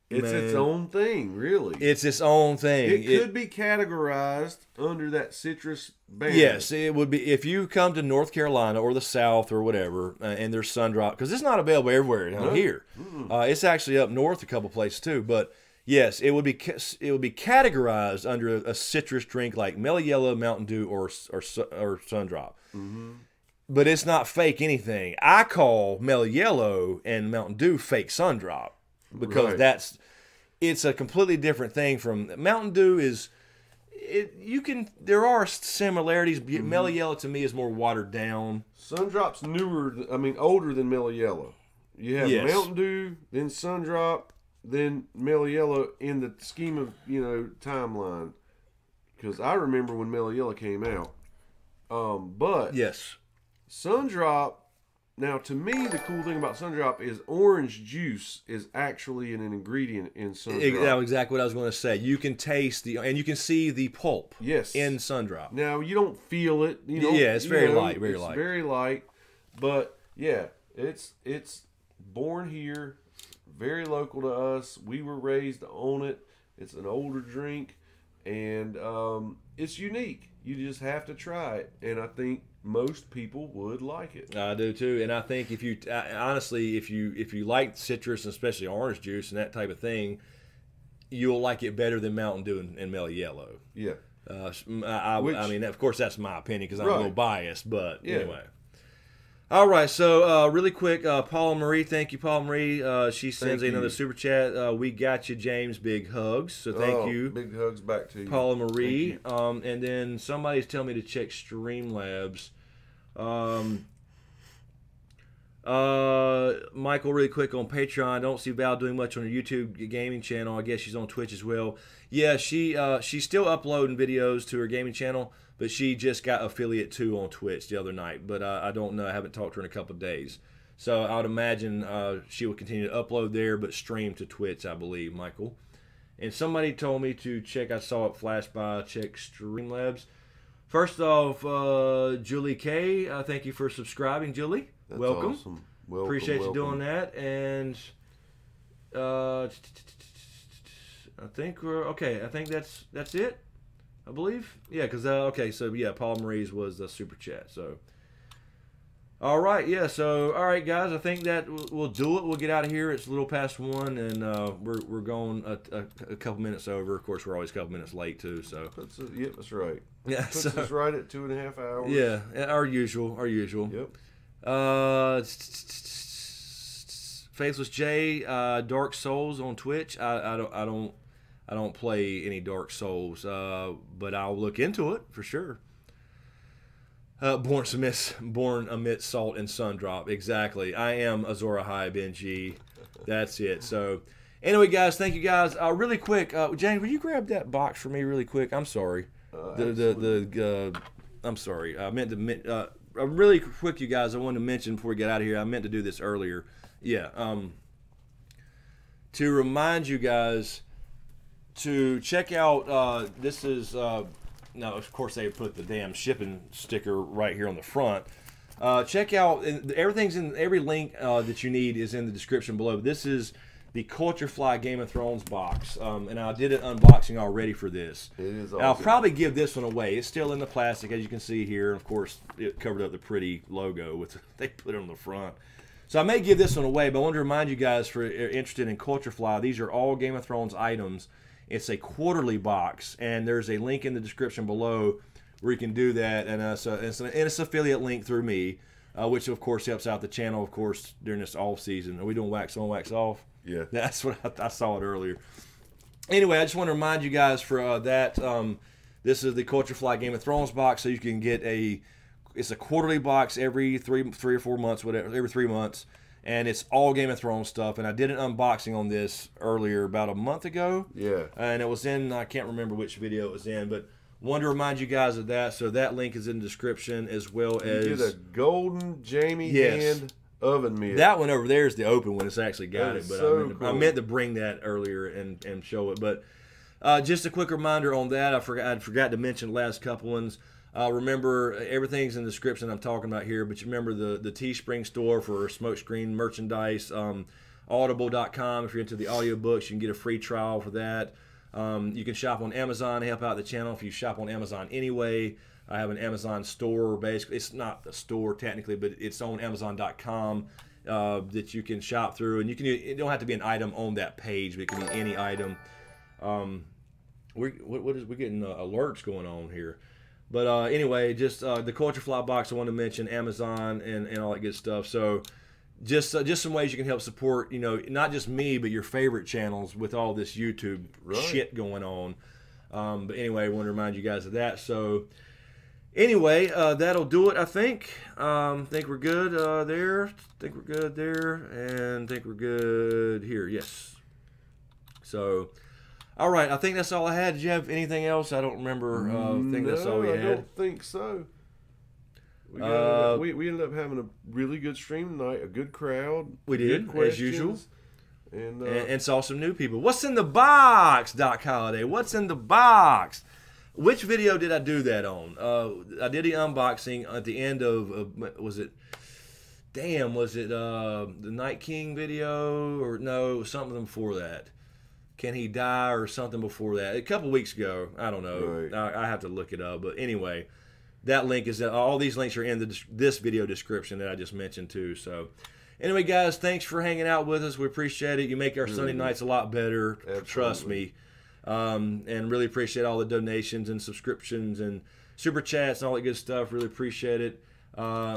It's its own thing, really. It's its own thing. It could be categorized under that citrus banner. Yes, it would be if you come to North Carolina or the South or whatever, and there's Sundrop, because it's not available everywhere down here. It's actually up north a couple places too. But yes, it would be categorized under a citrus drink like Mellow Yellow, Mountain Dew, or Sundrop. But it's not fake anything. I call Mellow Yellow and Mountain Dew fake Sundrop. Because it's a completely different thing from Mountain Dew there are similarities. Mellow Yellow to me is more watered down. Sundrop's older than Mellow Yellow. You have Mountain Dew, then Sundrop, then Mellow Yellow in the scheme of, timeline. Because I remember when Mellow Yellow came out. But yes, Sundrop. Now, to me, the cool thing about Sundrop is orange juice is actually an ingredient in Sundrop. That's exactly what I was going to say. You can taste and you can see the pulp. Yes. In Sundrop. Now, you don't feel it. It's very light, very it's light. Very light, but yeah, it's born here, very local to us. We were raised on it. It's an older drink, and it's unique. You just have to try it, and I think most people would like it. I do too, and I think if you honestly, if you like citrus, especially orange juice and that type of thing, you'll like it better than Mountain Dew and Mellow Yellow. Yeah. I mean, of course, that's my opinion because I'm a little biased, but Yeah. anyway. All right, so really quick, Paula Marie, thank you, Paula Marie. She sends another super chat. We got you, James. Big hugs. So thank you. Big hugs back to you, Paula Marie. And then somebody's telling me to check Streamlabs. Michael, really quick on Patreon. I don't see Val doing much on her YouTube gaming channel. I guess she's on Twitch as well. Yeah, she's still uploading videos to her gaming channel, but she just got affiliate 2 on Twitch the other night. But I don't know. I haven't talked to her in a couple of days. So I would imagine she will continue to upload there, but stream to Twitch, I believe, Michael. And somebody told me to check, I saw it flash by, check Streamlabs. First off, Julie K, thank you for subscribing, Julie. That's welcome. Awesome. Welcome. Appreciate you doing that. And I think we're okay. I think that's it. I believe. Yeah, because okay. So yeah, Paul Marie's was the super chat. So all right, yeah. So all right, guys. I think that we'll do it. We'll get out of here. It's a little past 1, and we're going a couple minutes over. Of course, we're always a couple minutes late too. So Yep, that's right. yeah, Puts us right at 2.5 hours. Yeah, our usual. Yep. Faithless J, Dark Souls on Twitch. I I don't play any Dark Souls, but I'll look into it for sure. Born amidst salt and sun drop. Exactly. I am Azor Ahai, Benji. That's it. So, anyway, guys, thank you guys. Really quick, James, will you grab that box for me really quick? I'm sorry. I'm sorry. I meant to really quick, you guys. I wanted to mention before we get out of here. I meant to do this earlier. Yeah. To remind you guys to check out. This is now, of course, they put the damn shipping sticker right here on the front. Check out everything's in every link that you need is in the description below. This is the Culture Fly Game of Thrones box, and I did an unboxing already for this. It is awesome. I'll probably give this one away. It's still in the plastic, as you can see here. Of course, it covered up the pretty logo with they put it on the front. So I may give this one away, but I want to remind you guys, for interested in Culture Fly, these are all Game of Thrones items. It's a quarterly box, and there's a link in the description below where you can do that, and so it's an affiliate link through me, which of course helps out the channel, of course, during this off season. Are we doing wax on, wax off? Yeah. That's what I saw it earlier. Anyway, I just want to remind you guys for that. This is the Culture Fly Game of Thrones box, so you can get it's a quarterly box every three or 4 months, whatever, every 3 months, and it's all Game of Thrones stuff. And I did an unboxing on this earlier, about a month ago. Yeah. And it was in, I can't remember which video it was in, but wanted to remind you guys of that. So that link is in the description, as well as you get a golden Jamie hand oven mitt. That one over there is the open one. It's actually got That it, is but so I meant to bring that earlier and show it. But just a quick reminder on that. I forgot to mention the last couple ones. Remember, everything's in the description I'm talking about here, but you remember the Teespring store for Smokescreen merchandise, audible.com. If you're into the audiobooks, you can get a free trial for that. You can shop on Amazon to help out the channel if you shop on Amazon anyway. I have an Amazon store, basically. It's not a store technically, but it's on Amazon.com that you can shop through. And it don't have to be an item on that page, but it can be any item. We're getting alerts going on here. But anyway, just the Culture Fly box, I want to mention Amazon and all that good stuff. So just some ways you can help support, not just me, but your favorite channels with all this YouTube shit going on. But anyway, I want to remind you guys of that. So anyway, that'll do it, I think. Think we're good there. Think we're good there. And think we're good here. Yes. So... all right, I think that's all I had. Did you have anything else? I don't remember. I think that's all we had. I don't think so. We ended up having a really good stream tonight, a good crowd. We did, as usual. And saw some new people. What's in the box, Doc Holliday? What's in the box? Which video did I do that on? I did the unboxing at the end of, was it the Night King video? Or no, it was something before that. Can he die or something before that? A couple weeks ago. I don't know. Right. I have to look it up. But anyway, that link is, all these links are in this video description that I just mentioned too. So anyway, guys, thanks for hanging out with us. We appreciate it. You make our Sunday nights a lot better. Absolutely. Trust me. And really appreciate all the donations and subscriptions and super chats and all that good stuff. Really appreciate it.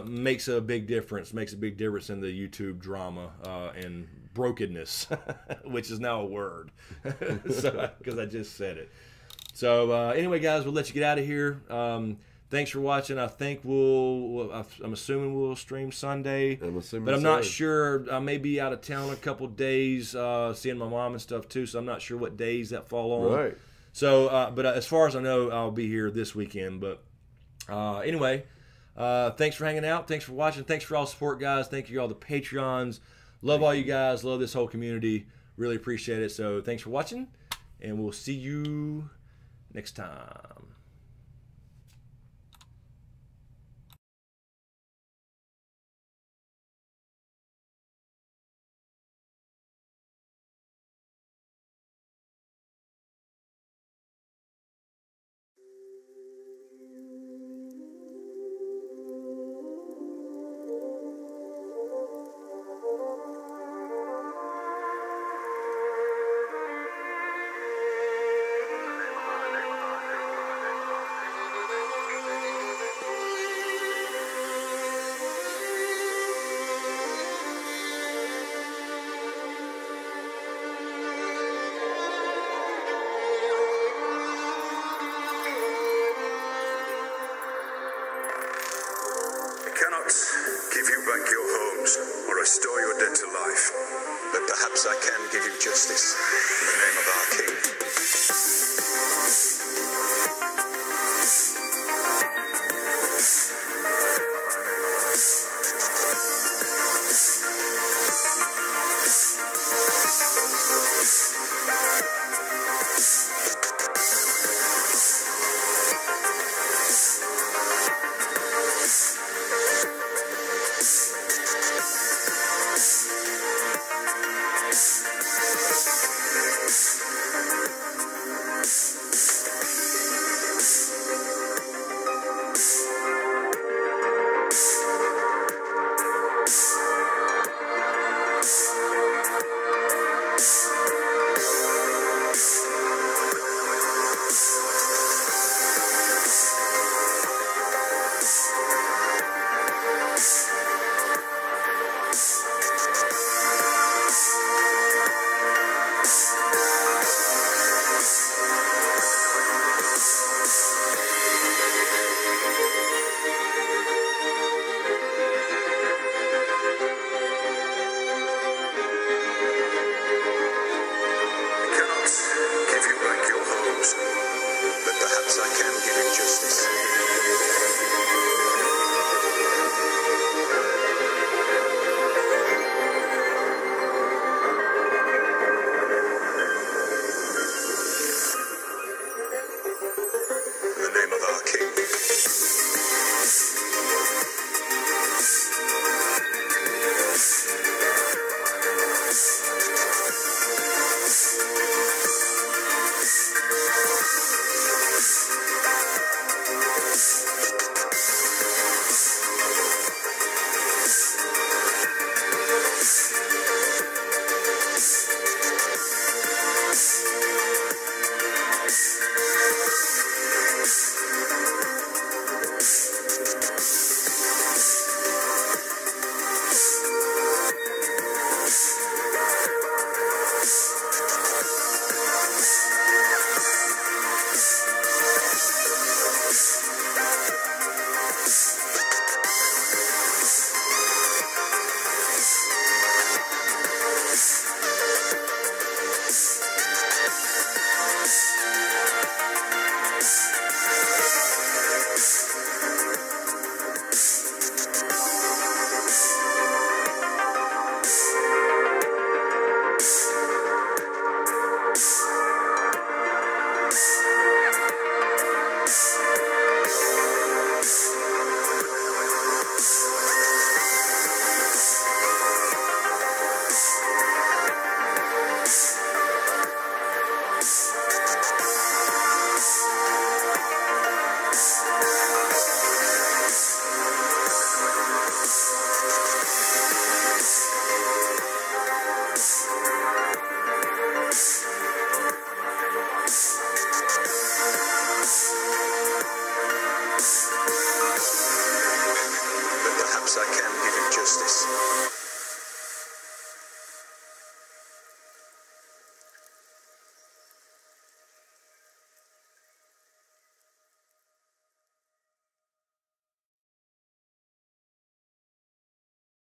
Makes a big difference. Makes a big difference in the YouTube drama and brokenness, which is now a word, because I just said it. So anyway, guys, we'll let you get out of here. Thanks for watching. I think I'm assuming we'll stream Sunday, but I'm not sure. I may be out of town a couple days, seeing my mom and stuff too. So I'm not sure what days that fall on. Right. So, but as far as I know, I'll be here this weekend. But anyway. Thanks for hanging out. Thanks for watching. Thanks for all the support, guys. Thank you all the Patreons. Love all you guys. Love this whole community. Really appreciate it. So thanks for watching, and we'll see you next time. give you back your homes or restore your dead to life, but perhaps I can give you justice in the name of our king. Perhaps I can give you justice.